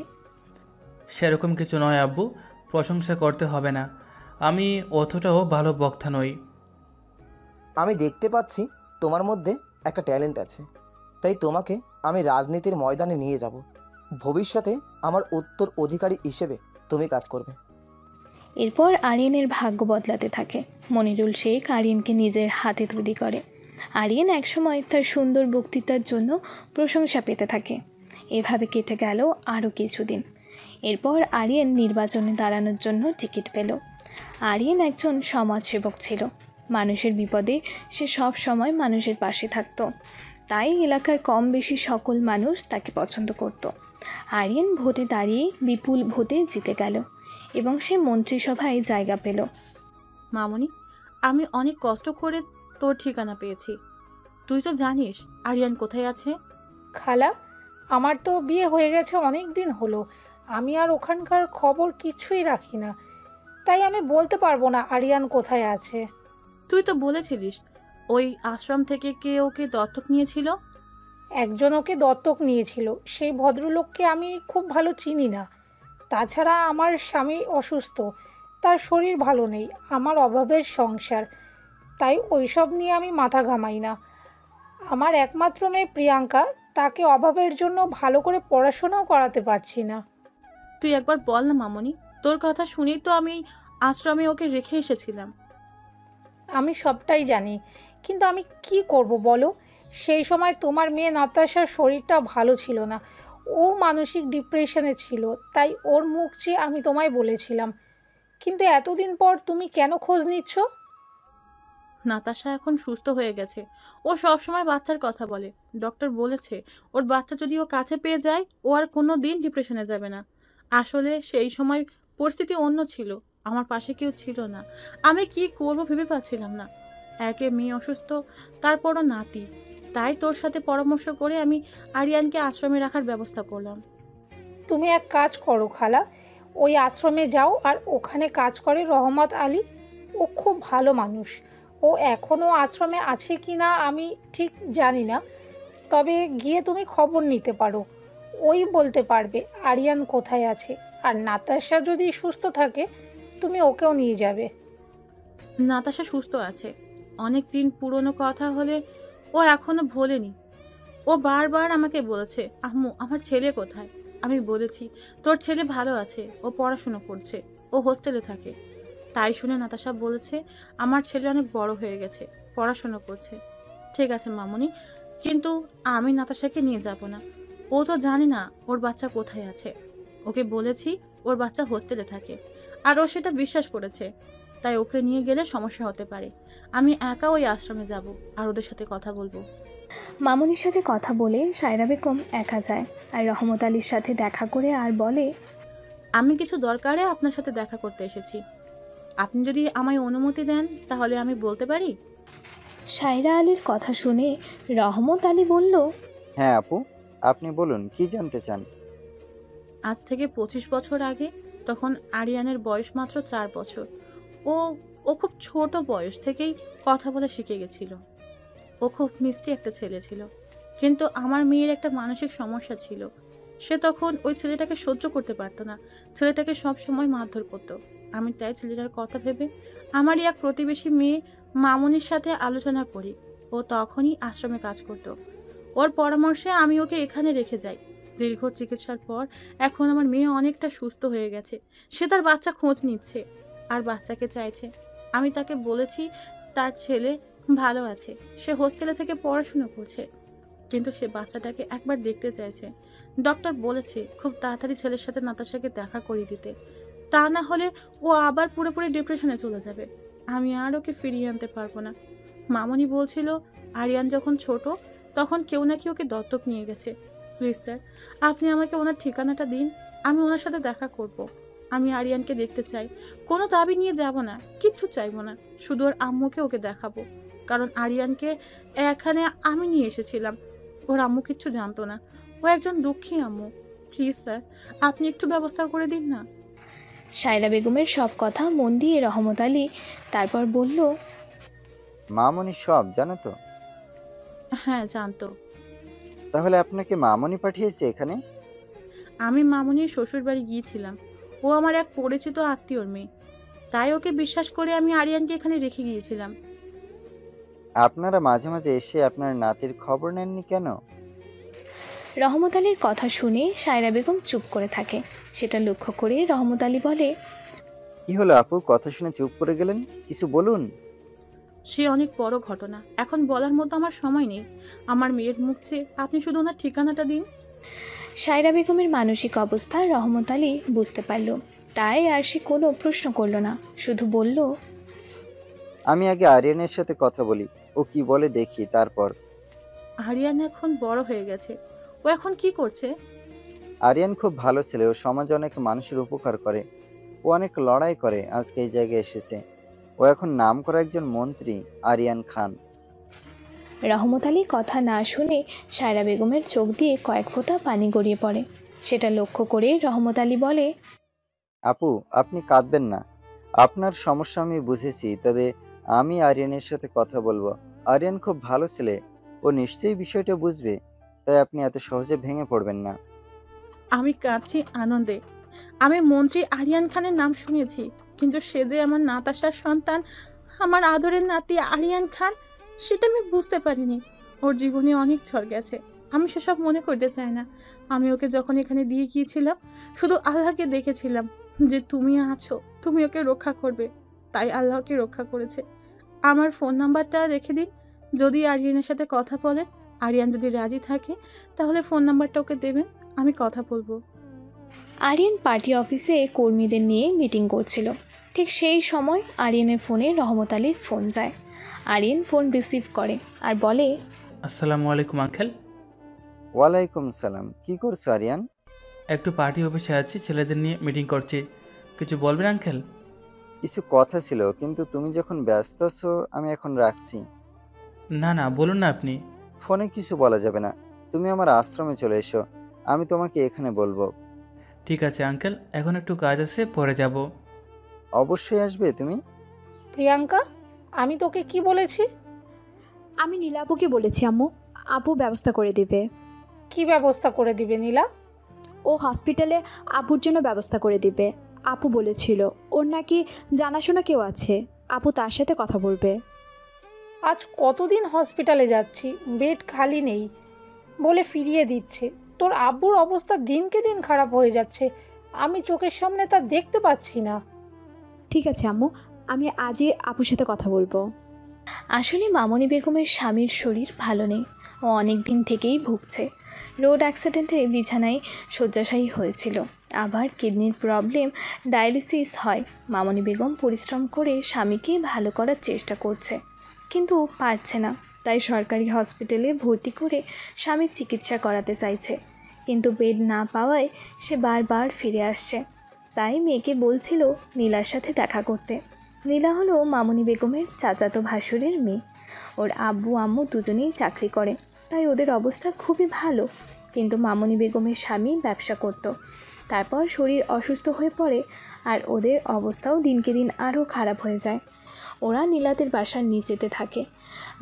Speaker 2: সেরকম কিছু নয় আব্বু, প্রশংসা করতে হবে না, আমি অতটাও ভালো বক্তা নই।
Speaker 6: আমি দেখতে পাচ্ছি তোমার মধ্যে একটা ট্যালেন্ট আছে, তাই তোমাকে আমি রাজনীতির ময়দানে নিয়ে যাব। ভবিষ্যতে আমার উত্তর অধিকারী হিসেবে তুমি কাজ করবে।
Speaker 1: এরপর আরিয়ানের ভাগ্য বদলাতে থাকে। মনিরুল শেখ আরিয়ানকে নিজের হাতে তৈরি করে। আরিয়ান একসময় তার সুন্দর বক্তৃতার জন্য প্রশংসা পেতে থাকে। এভাবে কেটে গেল আরও কিছুদিন। এরপর আরিয়ান নির্বাচনে দাঁড়ানোর জন্য টিকিট পেল। আরিয়ান একজন সমাজসেবক ছিল। মানুষের বিপদে সে সব সময় মানুষের পাশে থাকত। তাই এলাকার কম বেশি সকল মানুষ তাকে পছন্দ করত। আরিয়ান ভোটে দাঁড়িয়ে বিপুল ভোটে জিতে গেল এবং সে মন্ত্রিসভায় জায়গা পেল।
Speaker 3: মামনি, আমি অনেক কষ্ট করে তোর ঠিকানা পেয়েছি। তুই তো জানিস আরিয়ান কোথায় আছে।
Speaker 4: খালা, আমার তো বিয়ে হয়ে গেছে অনেক দিন হলো, আমি আর ওখানকার খবর কিছুই রাখি না, তাই আমি বলতে পারবো না আরিয়ান কোথায় আছে।
Speaker 3: তুই তো বলেছিলিস ওই আশ্রম থেকে কে ওকে দত্তক নিয়েছিল।
Speaker 4: একজন ওকে দত্তক নিয়েছিল, সেই ভদ্রলোককে আমি খুব ভালো চিনি না। তাছাড়া আমার স্বামী অসুস্থ, তার শরীর ভালো নেই, আমার অভাবের সংসার, তাই ওইসব নিয়ে আমি মাথা ঘামাই না। আমার একমাত্র মেয়ে প্রিয়াঙ্কা, তাকে অভাবের জন্য ভালো করে পড়াশোনাও করাতে পারছি না।
Speaker 3: তুই একবার বল না মামনি, তোর কথা শুনেই তো আমি আশ্রমে ওকে রেখে এসেছিলাম।
Speaker 4: আমি সবটাই জানি, কিন্তু আমি কি করব বলো। সেই সময় তোমার মেয়ে নাতাশার শরীরটা ভালো ছিল না, ও মানসিক ডিপ্রেশনে ছিল, তাই ওর মুখ চেয়ে আমি তোমায় বলেছিলাম। কিন্তু এতদিন পর তুমি কেন খোঁজ নিচ্ছ?
Speaker 3: নাতাশা এখন সুস্থ হয়ে গেছে, ও সব সময় বাচ্চার কথা বলে। ডক্টর বলেছে ওর বাচ্চা যদি ও কাছে পেয়ে যায় ও আর কোনো দিন ডিপ্রেশনে যাবে না। আসলে সেই সময় পরিস্থিতি অন্য ছিল, আমার পাশে কেউ ছিল না, আমি কি করব ভেবে পাচ্ছিলাম না। একে মেয়ে অসুস্থ, তারপরও নাতি, তাই তোর সাথে পরামর্শ করে আমি আরিয়ানকে আশ্রমে রাখার ব্যবস্থা করলাম।
Speaker 4: তুমি এক কাজ করো খালা, ওই আশ্রমে যাও আর ওখানে কাজ করে রহমত আলী, ও খুব ভালো মানুষ। ও এখনও আশ্রমে আছে কি না আমি ঠিক জানি না, তবে গিয়ে তুমি খবর নিতে পারো, ওই বলতে পারবে আরিয়ান কোথায় আছে। আর নাতাশা যদি সুস্থ থাকে তুমি ওকেও নিয়ে যাবে।
Speaker 3: নাতাশা সুস্থ আছে, অনেক দিন পুরনো কথা হলে ও এখনো ভোলেনি। ও বারবার আমাকে বলেছে, আম্মু আমার ছেলে কোথায়। আমি বলেছি তোর ছেলে ভালো আছে, ও পড়াশুনো করছে, ও হোস্টেলে থাকে। তাই শুনে নাতাশা বলেছে আমার ছেলে অনেক বড় হয়ে গেছে, পড়াশুনো করছে। ঠিক আছে মামুনি, কিন্তু আমি নাতাশাকে নিয়ে যাব না, ও তো জানে না ওর বাচ্চা কোথায় আছে। ওকে বলেছি ওর বাচ্চা হোস্টেলে থাকে, আর ও সেটা বিশ্বাস করেছে, তাই ওকে নিয়ে গেলে সমস্যা হতে পারে। আমি একা ওই আশ্রমে যাব আর ওদের সাথে কথা বলবো।
Speaker 1: মামুনির সাথে কথা বলে সায়রা বেগম একা যায় আর রহমত আলীর সাথে দেখা করে আর বলে,
Speaker 3: আমি কিছু দরকারে আপনার সাথে দেখা করতে এসেছি, আপনি যদি আমায় অনুমতি দেন তাহলে আমি বলতে পারি।
Speaker 1: সায়রা আলীর কথা শুনে রহমত আলী বলল,
Speaker 5: হ্যাঁ আপু, আপনি বলুন কি জানতে চান।
Speaker 3: আজ থেকে 25 বছর আগে, তখন আরিয়ানের বয়স মাত্র 4 বছর। ও ও খুব ছোট বয়স থেকেই কথা বলা শিখে গেছিল। ও খুব মিষ্টি একটা ছেলে ছিল, কিন্তু আমার মেয়ের একটা মানসিক সমস্যা ছিল। সে তখন ওই ছেলেটাকে সহ্য করতে পারতো না, ছেলেটাকে সব সময় মারধর করতো। আমি তাই ছেলেটার কথা ভেবে আমারই এক প্রতিবেশী মেয়ে মামুনির সাথে আলোচনা করি। ও তখনই আশ্রমে কাজ করতো। ওর পরামর্শে আমি ওকে এখানে রেখে যাই। দীর্ঘ চিকিৎসার পর এখন আমার মেয়ে অনেকটা সুস্থ হয়ে গেছে। সে তার বাচ্চা খোঁজ নিচ্ছে আর বাচ্চাকে চাইছে। আমি তাকে বলেছি তার ছেলে ভালো আছে, সে হোস্টেলে থেকে পড়াশুনো করছে, কিন্তু সে বাচ্চাটাকে একবার দেখতে চাইছে। ডক্টর বলেছে খুব তাড়াতাড়ি ছেলের সাথে নাতাশাকে দেখা করিয়ে দিতে, তা না হলে ও আবার পুরোপুরি ডিপ্রেশনে চলে যাবে। আমি আর ওকে ফিরিয়ে আনতে পারবো না। মামনি বলছিল আরিয়ান যখন ছোট তখন কেউ নাকি ওকে দত্তক নিয়ে গেছে। প্লিজ স্যার, আপনি আমাকে ওনার ঠিকানাটা দিন, আমি ওনার সাথে দেখা করব। আমি আরিয়ানকে দেখতে চাই, কোনো দাবি নিয়ে যাব না, কিচ্ছু চাইবো না, শুধু ওর আম্মুকে ওকে দেখাবো। কারণ আরিয়ানকে এখানে আমি নিয়ে এসেছিলাম, ওর আম্মু কিচ্ছু জানতো না, ও একজন দুঃখী আম্মু। প্লিজ স্যার, আপনি একটু ব্যবস্থা করে দিন না।
Speaker 1: সায়রা বেগমের সব কথা মন দিয়ে রহমত আলী তারপর বলল,
Speaker 5: মামনি সব জানো তো?
Speaker 3: হ্যাঁ জানতো।
Speaker 5: তাহলে আপনাকে মামনি পাঠিয়েছে এখানে?
Speaker 3: আমি মামনির শ্বশুর বাড়ি গিয়েছিলাম, ও আমার এক পরিচিত আত্মীয়র মেয়ে, তাই ওকে বিশ্বাস করে আমি আরিয়ানকে এখানে রেখে গিয়েছিলাম।
Speaker 5: আপনারা মাঝে মাঝে এসে আপনার নাতির খবর নেননি কেন?
Speaker 1: রহমত আলীর কথা শুনে সায়রা বেগম চুপ করে থাকে। সেটা লক্ষ্য করে রহমত আলী বলে,
Speaker 5: কি হলো আপু, কথা শুনে চুপ করে গেলেন, কিছু বলুন।
Speaker 3: সে অনেক বড় ঘটনা, এখন বলার মতো আমার সময় নেই। আমার মেয়ের মুখ চেয়ে আপনি শুধু ওনার ঠিকানাটা দিন।
Speaker 1: সায়রা বেগমের মানসিক অবস্থা রহমত আলী বুঝতে পারল, তাই আর সে কোনো প্রশ্ন করল না, শুধু বলল,
Speaker 5: আমি আগে আরিয়ানের সাথে কথা বলি, ও কি বলে দেখি তারপর।
Speaker 3: আরিয়ান এখন বড় হয়ে গেছে, ও এখন কি করছে?
Speaker 5: আরিয়ান খুব ভালো ছেলে, ও সমাজে অনেক মানুষের উপকার করে, ও অনেক লড়াই করে আজকে এই জায়গায় এসেছে। ও এখন নাম করা একজন মন্ত্রী, আরিয়ান খান।
Speaker 1: রহমত আলী কথা না শুনে সায়রা বেগমের চোখ দিয়ে কয়েক ফোঁটা পানি গড়িয়ে পড়ে। সেটা লক্ষ্য করে রহমত আলী বলে,
Speaker 5: আপু, আপনি কাঁদবেন না। আপনার সমস্যা আমি বুঝেছি, তবে আমি আরিয়ানের সাথে কথা বলবো। আরিয়ান খুব ভালো ছেলে, ও নিশ্চয়ই বিষয়টা বুঝবে, তাই আপনি এত সহজে ভেঙে পড়বেন না।
Speaker 3: আমি কাঁদছি আনন্দে। আমি মন্ত্রী আরিয়ান খানের নাম শুনেছি, কিন্তু সে যে আমার নাতাশার সন্তান, আমার আদরের নাতি আরিয়ান খান, সেটা আমি বুঝতে পারিনি। ওর জীবনে অনেক ঝড় গেছে, আমি সেসব মনে করতে চাই না। আমি ওকে যখন এখানে দিয়ে গিয়েছিলাম, শুধু আল্লাহকে দেখেছিলাম যে তুমি আছো, তুমি ওকে রক্ষা করবে, তাই আল্লাহকে রক্ষা করেছে। আমার ফোন নাম্বারটা রেখে দিন, যদি আরিয়ানের সাথে কথা বলেন, আরিয়ান যদি রাজি থাকে তাহলে ফোন নাম্বারটা ওকে দেবেন, আমি কথা বলবো।
Speaker 1: আরিয়ান পার্টি অফিসে কর্মীদের নিয়ে মিটিং করছিল। ঠিক সেই সময় আরিয়ানের ফোনে রহমত আলীর ফোন যায়। আরিয়ান ফোন রিসিভ করে আর বলে,
Speaker 2: আসসালামু আলাইকুম আঙ্কেল।
Speaker 5: ওয়ালাইকুম সালাম। কি করছো আরিয়ান?
Speaker 2: একটু পার্টি অফিসে আছি, ছেলেদের নিয়ে মিটিং করছি। কিছু বলবেন আঙ্কেল?
Speaker 5: কিছু কথা ছিল, কিন্তু তুমি যখন ব্যস্ত আছো আমি এখন রাখছি।
Speaker 2: না না, বলুন না আপনি।
Speaker 5: ফোনে কিছু বলা যাবে না, তুমি আমার আশ্রমে চলে এসো, আমি তোমাকে এখানে বলবো।
Speaker 2: ঠিক আছে আঙ্কেল, এখন একটু কাজ আছে, পরে যাব।
Speaker 5: অবশ্যই আসবে তুমি।
Speaker 4: প্রিয়াঙ্কা, আমি তোকে কি বলেছি?
Speaker 9: আমি নীলা আপুকে বলেছি আম্মু, আপু ব্যবস্থা করে দেবে।
Speaker 4: কি ব্যবস্থা করে দিবে নীলা?
Speaker 9: ও হসপিটালে আপুর জন্য ব্যবস্থা করে দিবে। আপু বলেছিল ওর নাকি জানাশোনা কেউ আছে, আপু তার সাথে কথা বলবে।
Speaker 4: আজ কতদিন হসপিটালে যাচ্ছি, বেড খালি নেই বলে ফিরিয়ে দিচ্ছে। তোর আব্বুর অবস্থা দিনকে দিন খারাপ হয়ে যাচ্ছে, আমি চোখের সামনে তা দেখতে পাচ্ছি না।
Speaker 9: ঠিক আছে আম্মু, আমি আজই আপুর সাথে কথা বলবো।
Speaker 1: আসলে মামনি বেগমের স্বামীর শরীর ভালো নেই, ও অনেক দিন থেকেই ভুগছে। রোড অ্যাক্সিডেন্টে বিছানায় শয্যাশায়ী হয়েছিল, আবার কিডনির প্রবলেম, ডায়ালিসিস হয়। মামনি বেগম পরিশ্রম করে স্বামীকে ভালো করার চেষ্টা করছে, কিন্তু পারছে না। তাই সরকারি হসপিটালে ভর্তি করে স্বামীর চিকিৎসা করাতে চাইছে, কিন্তু বেড না পাওয়ায় সে বারবার ফিরে আসছে। তাই মেয়েকে বলছিল নীলার সাথে দেখা করতে। নীলা হলো মামনি বেগমের চাচাতো ভাসুরের মেয়ে। ওর আব্বু আম্মু দুজনেই চাকরি করে, তাই ওদের অবস্থা খুবই ভালো। কিন্তু মামনি বেগমের স্বামী ব্যবসা করত, তারপর শরীর অসুস্থ হয়ে পড়ে, আর ওদের অবস্থাও দিনকে দিন আরও খারাপ হয়ে যায়। ওরা নীলাদের বাসার নিচেতে থাকে।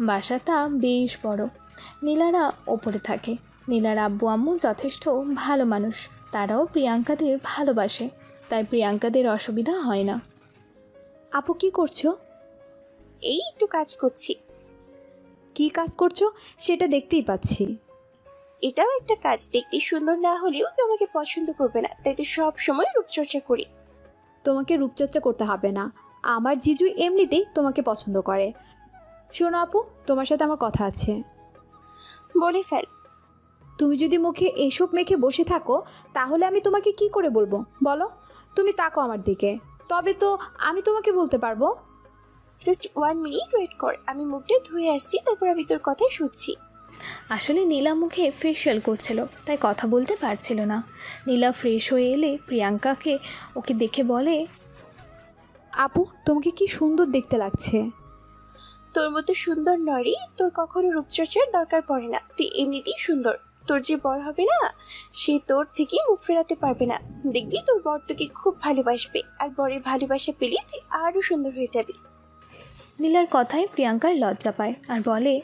Speaker 1: বাসাটা বেশ বড়। নীলারা ওপরে থাকে। নীলার আব্বু আম্মু যথেষ্ট ভালো মানুষ, তারাও প্রিয়াঙ্কাদের ভালোবাসে, তাই প্রিয়াঙ্কাদের অসুবিধা হয় না।
Speaker 9: আপু কি করছো?
Speaker 11: এই একটু কাজ করছি।
Speaker 9: কি কাজ করছো সেটা দেখতেই পাচ্ছি।
Speaker 11: এটাও একটা কাজ, দেখতে সুন্দর না হলেও কেউ আমাকে পছন্দ করবে না, তাই তো সব সময় রূপচর্চা করি।
Speaker 9: তোমাকে রূপচর্চা করতে হবে না, আমার জিজু এমনিতেই তোমাকে পছন্দ করে। শোনো আপু, তোমার সাথে আমার কথা আছে।
Speaker 11: বলে ফেল।
Speaker 9: তুমি যদি মুখে এইসব মেখে বসে থাকো তাহলে আমি তোমাকে কি করে বলবো বলো? তুমি তাকো আমার দিকে, তবে তো আমি তোমাকে বলতে পারবো।
Speaker 11: জাস্ট 1 মিনিট ওয়েট কর, আমি মুখটা ধুয়ে আসছি, তারপর আমি তোর কথা শুনছি।
Speaker 1: আসলে নীলা মুখে ফেশিয়াল করছিল, তাই কথা বলতে পারছিল না। নীলা ফ্রেশ হয়ে এলে প্রিয়াঙ্কাকে ওকে দেখে বলে,
Speaker 9: আপু তোমাকে কি সুন্দর দেখতে লাগছে।
Speaker 11: তোর মতো সুন্দর নরি, তোর কখনো রূপচর্চার দরকার পড়ে না, তুই এমনিতেই সুন্দর। তোর যে বর হবে না, সে তোর থেকে মুখ ফেরাতে পারবে না। দেখবি তোর বর তোকে খুব ভালোবাসবে, আর বরের ভালোবাসা পেলে তুই আরো সুন্দর হয়ে যাবি।
Speaker 1: নীলার কথায় প্রিয়াঙ্কার লজ্জা পায় আর বলে,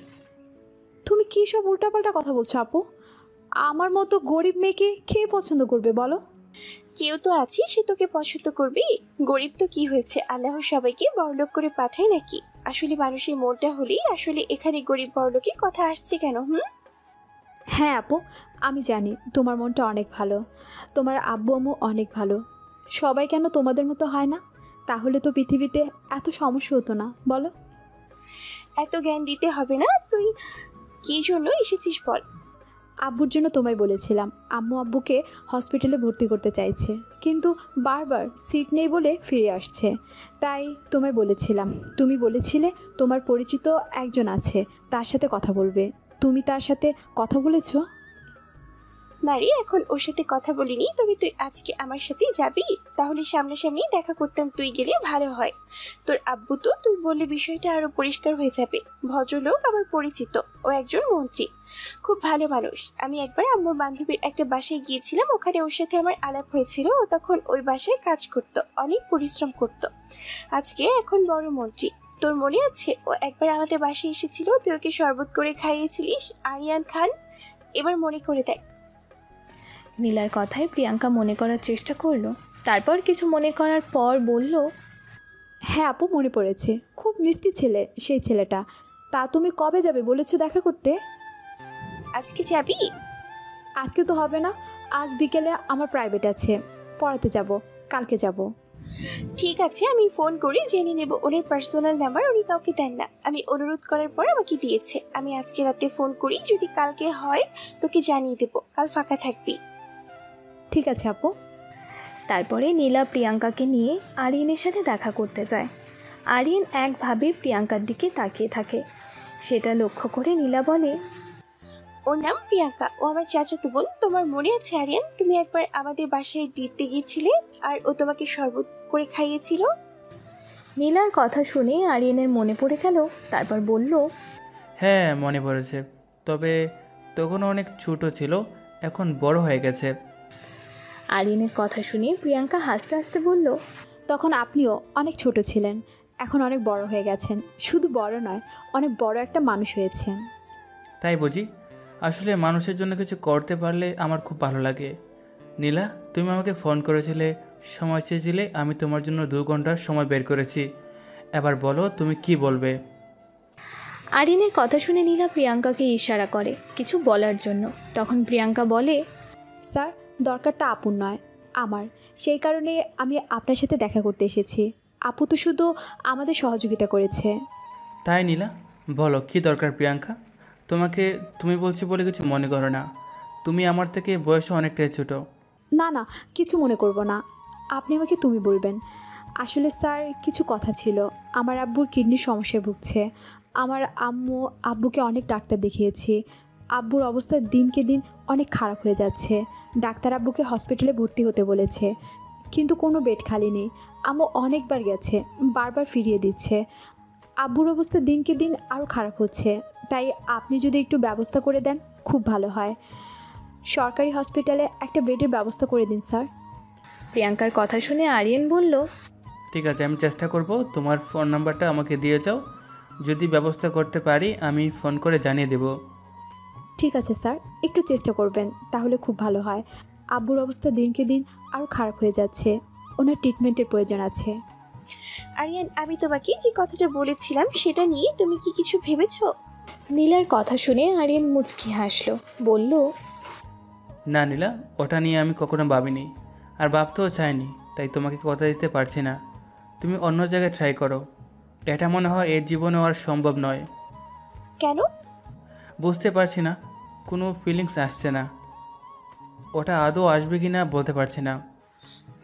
Speaker 9: তুমি কী সব উল্টাপাল্টা কথা বলছো আপু? আমার মতো গরিব মেয়েকে কে পছন্দ করবে বলো?
Speaker 11: কেউ তো আছে, সে তোকে পছন্দ করবি। গরিব তো কি হয়েছে, আল্লাহ সবাইকে বড়লোক করে পাঠায় নাকি? আসলে মানুষের মনটা হলেই আসলে এখানে গরিব বড়লোকের কথা আসছে কেন?
Speaker 9: হ্যাঁ আপু, আমি জানি তোমার মনটা অনেক ভালো, তোমার আব্বু আম্মু অনেক ভালো। সবাই কেন তোমাদের মতো হয় না? তাহলে তো পৃথিবীতে এত সমস্যা হতো না, বলো?
Speaker 11: এত জ্ঞান দিতে হবে না, তুই কি জন্য এসেছিস বল।
Speaker 9: আব্বুর জন্য তোমায় বলেছিলাম, আম্মু আব্বুকে হসপিটালে ভর্তি করতে চাইছে, কিন্তু বারবার সিট নেই বলে ফিরে আসছে। তাই তোমায় বলেছিলাম, তুমি বলেছিলে তোমার পরিচিত একজন আছে, তার সাথে কথা বলবে। তুমি তার সাথে কথা বলেছো?
Speaker 11: না রে, এখন ওর সাথে কথা বলিনি, তবে তুই আজকে আমার সাথে যাবি? তাহলে সামনাসামনি দেখা করতাম, তুই গেলে ভালো হয়। তোর আব্বু তো তুই বললে বিষয়টা আরো পরিষ্কার হয়ে যাবে। ভদ্রলোক আমার পরিচিত, ও একজন মন্ত্রী, খুব ভালো মানুষ। আমি একবার আম্মুর বান্ধবীর একটা বাসায় গিয়েছিলাম, ওখানে ওর সাথে আমার আলাপ হয়েছিল। ও তখন ওই বাসায় কাজ করত, অনেক পরিশ্রম করত। আজকে এখন বড় মন্ত্রী। তোর মনে আছে ও একবার আমাদের বাসায় এসেছিল, তুই ওকে শরবত করে খাইয়েছিলিস, আরিয়ান খান? এবার মনে করে দেখ।
Speaker 1: নীলার কথায় প্রিয়াঙ্কা মনে করার চেষ্টা করলো, তারপর কিছু মনে করার পর বলল,
Speaker 9: হ্যাঁ আপু, মনে পড়েছে। খুব মিষ্টি ছেলে সেই ছেলেটা। তা তুমি কবে যাবে বলেছো দেখা করতে?
Speaker 11: আজকে যাবি?
Speaker 9: আজকে তো হবে না, আজ বিকেলে আমার প্রাইভেট আছে, পড়াতে যাব, কালকে যাব।
Speaker 11: ঠিক আছে, আমি ফোন করে জেনে নেব ওনার পার্সোনাল নাম্বার। উনি কাউকে দেন না, আমি অনুরোধ করার পর আমাকে দিয়েছে। আমি আজকে রাতে ফোন করি, যদি কালকে হয় তোকে জানিয়ে দেব। কাল ফাঁকা থাকবি?
Speaker 9: ঠিক আছে আপু।
Speaker 1: তারপরে নীলা প্রিয়াঙ্কাকে নিয়ে আরিয়ানের সাথে দেখা করতে যায়। আরিয়ান একভাবে প্রিয়াঙ্কার দিকে তাকিয়ে থাকে। সেটা লক্ষ্য করে নীলা বলে,
Speaker 11: ওর নাম প্রিয়াঙ্কা, ও আমার চাচাতো বোন। তোমার মনে আছে আরিয়ান, তুমি একবার আমাদের বাসায় দিতে গিয়েছিলে আর ও তোমাকে শরবত করে খাইয়েছিল?
Speaker 1: নীলার কথা শুনে আরিয়ানের মনে পড়ে গেল। তারপর বলল,
Speaker 2: হ্যাঁ মনে পড়েছে, তবে তখন অনেক ছোট ছিল, এখন বড় হয়ে গেছে।
Speaker 1: আরিয়ানের কথা শুনে প্রিয়াঙ্কা হাসতে হাসতে বলল,
Speaker 9: তখন আপনিও অনেক ছোট ছিলেন, এখন অনেক বড় হয়ে গেছেন। শুধু বড় নয়, অনেক বড় একটা মানুষ হয়েছেন।
Speaker 2: তাই বুঝি? আসলে মানুষের জন্য কিছু করতে পারলে আমার খুব ভালো লাগে। নীলা, তুমি আমাকে ফোন করেছিলে, সময় চেয়েছিলে, আমি তোমার জন্য 2 ঘন্টার সময় বের করেছি। এবার বলো তুমি কি বলবে?
Speaker 1: আরিয়ানের কথা শুনে নীলা প্রিয়াঙ্কাকে ইশারা করে কিছু বলার জন্য। তখন প্রিয়াঙ্কা বলে,
Speaker 9: স্যার, দরকারটা আপুর নয়, আমার। সেই কারণে আমি আপনার সাথে দেখা করতে এসেছি। আপু তো শুধু আমাদের সহযোগিতা করেছে।
Speaker 2: তাই নীলা, বলো কি দরকার? প্রিয়াঙ্কা, তোমাকে তুমি বলছি বলে কিছু মনে করো না, তুমি আমার থেকে বয়সে অনেকটাই ছোট।
Speaker 9: না না, কিছু মনে করব না, আপনি আমাকে তুমি বলবেন। আসলে স্যার, কিছু কথা ছিল। আমার আব্বুর কিডনির সমস্যায় ভুগছে। আমার আব্বুকে অনেক ডাক্তার দেখিয়েছি। আব্বুর অবস্থা দিনকে দিন অনেক খারাপ হয়ে যাচ্ছে। ডাক্তার আব্বুকে হসপিটালে ভর্তি হতে বলেছে, কিন্তু কোনো বেড খালি নেই। আম্মু অনেকবার গেছে, বারবার ফিরিয়ে দিচ্ছে। আব্বুর অবস্থা দিনকে দিন আরও খারাপ হচ্ছে। তাই আপনি যদি একটু ব্যবস্থা করে দেন খুব ভালো হয়। সরকারি হসপিটালে একটা বেডের ব্যবস্থা করে দিন স্যার।
Speaker 1: প্রিয়াঙ্কার কথা শুনে আরিয়ান বলল,
Speaker 2: ঠিক আছে, আমি চেষ্টা করব। তোমার ফোন নাম্বারটা আমাকে দিয়ে যাও, যদি ব্যবস্থা করতে পারি আমি ফোন করে জানিয়ে দেব।
Speaker 9: ঠিক আছে স্যার, একটু চেষ্টা করবেন, তাহলে খুব ভালো হয়। আব্বুর অবস্থা দিনকে দিন আরও খারাপ হয়ে যাচ্ছে, ওনার ট্রিটমেন্টের প্রয়োজন আছে।
Speaker 11: আরিয়ান, আমি তোমাকে যে কথাটা বলেছিলাম সেটা নিয়ে তুমি কি কিছু ভেবেছো?
Speaker 1: নীলার কথা শুনে আরিয়ান মুচকি হাসলো, বলল,
Speaker 2: না নীলা, ওটা নিয়ে আমি কখনো ভাবিনি, আর ভাবতেও চাইনি, তাই তোমাকে কথা দিতে পারছি না। তুমি অন্য জায়গায় ট্রাই করো। এটা মনে হয় এর জীবনে আর সম্ভব নয়।
Speaker 11: কেন?
Speaker 2: বুঝতে পারছি না, কোনো ফিলিংস আসছে না। ওটা আদৌ আসবে কি না বলতে পারছি না।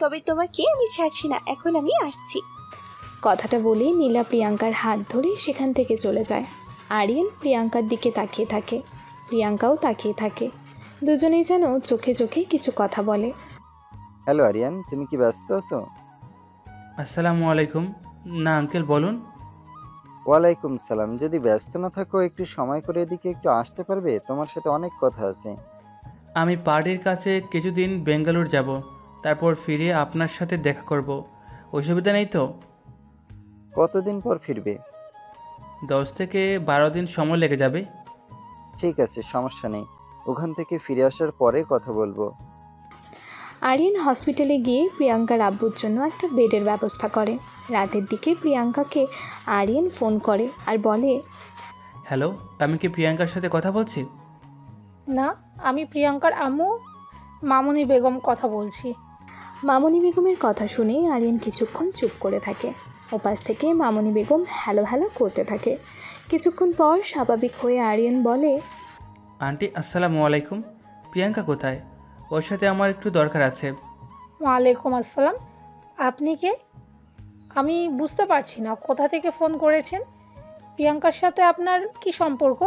Speaker 11: তবে তোমাকে আমি ছাড়ছি না, এখন আমি আসছি।
Speaker 1: কথাটা বলেই নীলা প্রিয়াঙ্কার হাত ধরে সেখান থেকে চলে যায়। আরিয়ান প্রিয়াঙ্কার দিকে তাকিয়ে থাকে, প্রিয়াঙ্কাও তাকিয়ে থাকে। দুজনেই যেন চোখে চোখে কিছু কথা বলে।
Speaker 5: হ্যালো আরিয়ান, তুমি কি ব্যস্ত আছো?
Speaker 2: আসসালামু আলাইকুম। না আঙ্কেল, বলুন।
Speaker 5: ওয়ালাইকুম সালাম। যদি ব্যস্ত না থাকো একটু সময় করে এদিকে একটু আসতে পারবে? তোমার সাথে অনেক কথা আছে।
Speaker 2: আমি পার্টির কাছে কিছুদিন বেঙ্গালুরু যাব, তারপর ফিরে আপনার সাথে দেখা করব। অসুবিধা নেই তো?
Speaker 5: কতদিন পর ফিরবে?
Speaker 2: 10 থেকে 12 দিন সময় লেগে যাবে।
Speaker 5: ঠিক আছে, সমস্যা নেই। ওখান থেকে ফিরে আসার পরে কথা বলবো।
Speaker 1: আরিয়ান হসপিটালে গিয়ে প্রিয়াঙ্কার আব্বুর জন্য একটা বেডের ব্যবস্থা করে। রাতের দিকে প্রিয়াঙ্কাকে আরিয়ান ফোন করে আর বলে,
Speaker 2: হ্যালো, আমি কি প্রিয়াঙ্কার সাথে কথা বলছি?
Speaker 4: না, আমি প্রিয়াঙ্কার আম্মু মামুনি বেগম কথা বলছি।
Speaker 1: মামনি বেগমের কথা শুনে আরিয়ান কিছুক্ষণ চুপ করে থাকে। ওপাশ থেকে মামনি বেগম হ্যালো হ্যালো করতে থাকে। কিছুক্ষণ পর স্বাভাবিক হয়ে আরিয়ান বলে,
Speaker 2: আন্টি আসসালামু আলাইকুম। প্রিয়াঙ্কা কোথায়? ওর সাথে আমার একটু দরকার আছে।
Speaker 4: ওয়ালাইকুম আসসালাম। আপনি কে? আমি বুঝতে পারছি না, কোথা থেকে ফোন করেছেন? প্রিয়াঙ্কার সাথে আপনার কি সম্পর্ক?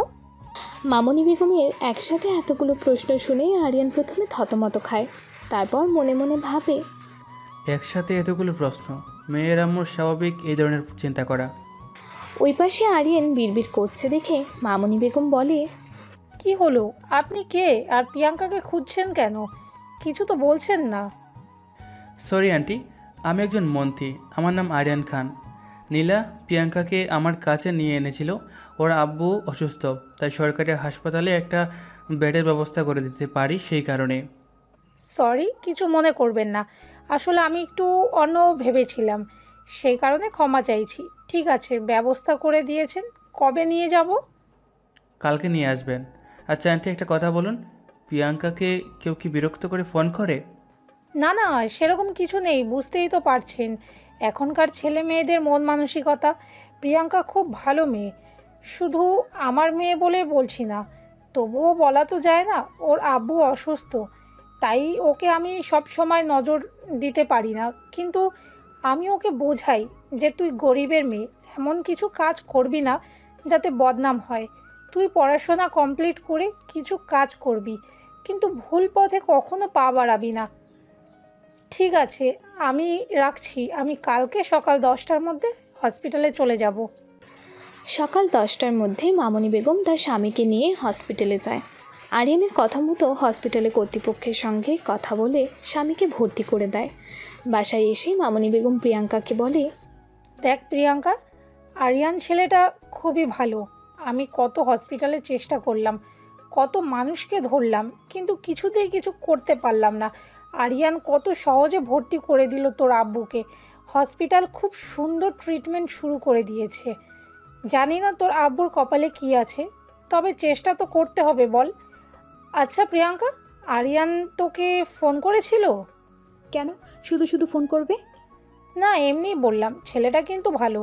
Speaker 1: মামনি বেগমের একসাথে এতগুলো প্রশ্ন শুনে আরিয়ান প্রথমে থতমত খায়, তারপর মনে মনে ভাবে,
Speaker 2: একসাথে এতগুলো প্রশ্ন, মেয়ের আম্মুর স্বাভাবিক এই ধরনের চিন্তা করা।
Speaker 1: ওই পাশে আরিয়ান বিড়বিড় করছে দেখে মামনি বেগম বলে,
Speaker 4: কি হলো, আপনি কে আর প্রিয়াঙ্কাকে খুঁজছেন কেন? কিছু তো বলছেন না।
Speaker 2: সরি আন্টি, আমি একজন মন্ত্রী, আমার নাম আরিয়ান খান। নীলা প্রিয়াঙ্কাকে আমার কাছে নিয়ে এনেছিল। ওর আব্বু অসুস্থ, তাই সরকারি হাসপাতালে একটা বেডের ব্যবস্থা করে দিতে পারি, সেই কারণে।
Speaker 4: সরি, কিছু মনে করবেন না। আসলে আমি একটু অন্য ভেবেছিলাম, সেই কারণে ক্ষমা চাইছি। ঠিক আছে, ব্যবস্থা করে দিয়েছেন, কবে নিয়ে যাব?
Speaker 2: কালকে নিয়ে আসবেন। আচ্ছা আন্টি, একটা কথা বলুন, প্রিয়াঙ্কাকে কেউ কি বিরক্ত করে ফোন করে?
Speaker 4: না না, সেরকম কিছু নেই, বুঝতেই তো পারছেন এখনকার ছেলে মেয়েদের মন মানসিকতা। প্রিয়াঙ্কা খুব ভালো মেয়ে, শুধু আমার মেয়ে বলে বলছি না, তবুও বলা তো যায় না, ওর আব্বু অসুস্থ, তাই ওকে আমি সব সময় নজর দিতে পারি না। কিন্তু আমি ওকে বোঝাই যে তুই গরিবের মেয়ে, এমন কিছু কাজ করবি না যাতে বদনাম হয়। তুই পড়াশোনা কমপ্লিট করে কিছু কাজ করবি, কিন্তু ভুল পথে কখনো পা বাড়াবি না। ঠিক আছে, আমি রাখছি। আমি কালকে সকাল 10টার মধ্যে হসপিটালে চলে যাব।
Speaker 1: সকাল 10টার মধ্যে মামনি বেগম তার স্বামীকে নিয়ে হসপিটালে যায়। আরিয়ানের কথা মতো হসপিটালে কর্তৃপক্ষের সঙ্গে কথা বলে স্বামীকে ভর্তি করে দেয়। বাসায় এসে মামনি বেগম প্রিয়াঙ্কাকে বলে,
Speaker 4: দেখ প্রিয়াঙ্কা, আরিয়ান ছেলেটা খুবই ভালো। আমি কত হসপিটালে চেষ্টা করলাম, কত মানুষকে ধরলাম, কিন্তু কিছুতেই কিছু করতে পারলাম না। আরিয়ান কত সহজে ভর্তি করে দিল তোর আব্বুকে। হসপিটাল খুব সুন্দর ট্রিটমেন্ট শুরু করে দিয়েছে। জানি না তোর আব্বুর কপালে কি আছে, তবে চেষ্টা তো করতে হবে, বল। আচ্ছা প্রিয়াঙ্কা, আরিয়ান তোকে ফোন করেছিল?
Speaker 9: কেন শুধু শুধু ফোন করবে?
Speaker 4: না, এমনিই বললাম, ছেলেটা কিন্তু ভালো,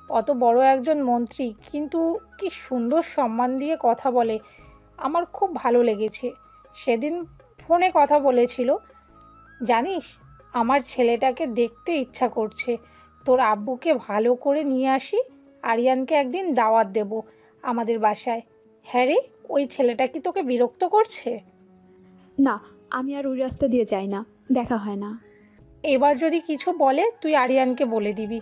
Speaker 4: অত বড় একজন মন্ত্রী, কিন্তু কি সুন্দর সম্মান দিয়ে কথা বলে, আমার খুব ভালো লেগেছে। সেদিন ফোনে কথা বলেছিল। জানিস, আমার ছেলেটাকে দেখতে ইচ্ছা করছে। তোর আব্বুকে ভালো করে নিয়ে আসি, আরিয়ানকে একদিন দাওয়াত দেব আমাদের বাসায়। হ্যাঁ রে, ওই ছেলেটা কি তোকে বিরক্ত করছে?
Speaker 9: না, আমি আর ওই রাস্তা দিয়ে যাই না, দেখা হয় না।
Speaker 4: এবার যদি কিছু বলে তুই আরিয়ানকে বলে দিবি।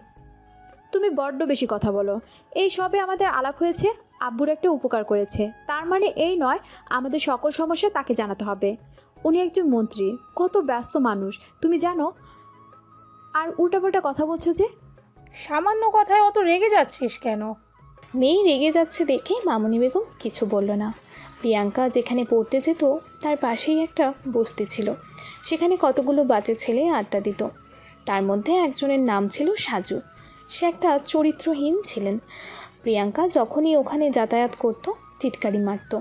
Speaker 9: তুমি বড্ড বেশি কথা বলো। এই সবে আমাদের আলাপ হয়েছে, আব্বুর একটা উপকার করেছে, তার মানে এই নয় আমাদের সকল সমস্যা তাকে জানাতে হবে। উনি একজন মন্ত্রী, কত ব্যস্ত মানুষ তুমি জানো, আর উল্টাপাল্টা কথা বলছো যে।
Speaker 4: সামান্য কথায় অত রেগে যাচ্ছিস কেন?
Speaker 1: মেয়ে রেগে যাচ্ছে দেখে মামনি বেগম কিছু বলল না। প্রিয়াঙ্কা যেখানে পড়তে যেত তার পাশেই একটা বস্তি ছিল, সেখানে কতগুলো বাচ্চা ছেলে আড্ডা দিত। তার মধ্যে একজনের নাম ছিল সাজু। সে একটা চরিত্রহীন ছিলেন। প্রিয়াঙ্কা যখনই ওখানে যাতায়াত করত টিটকারি মারত।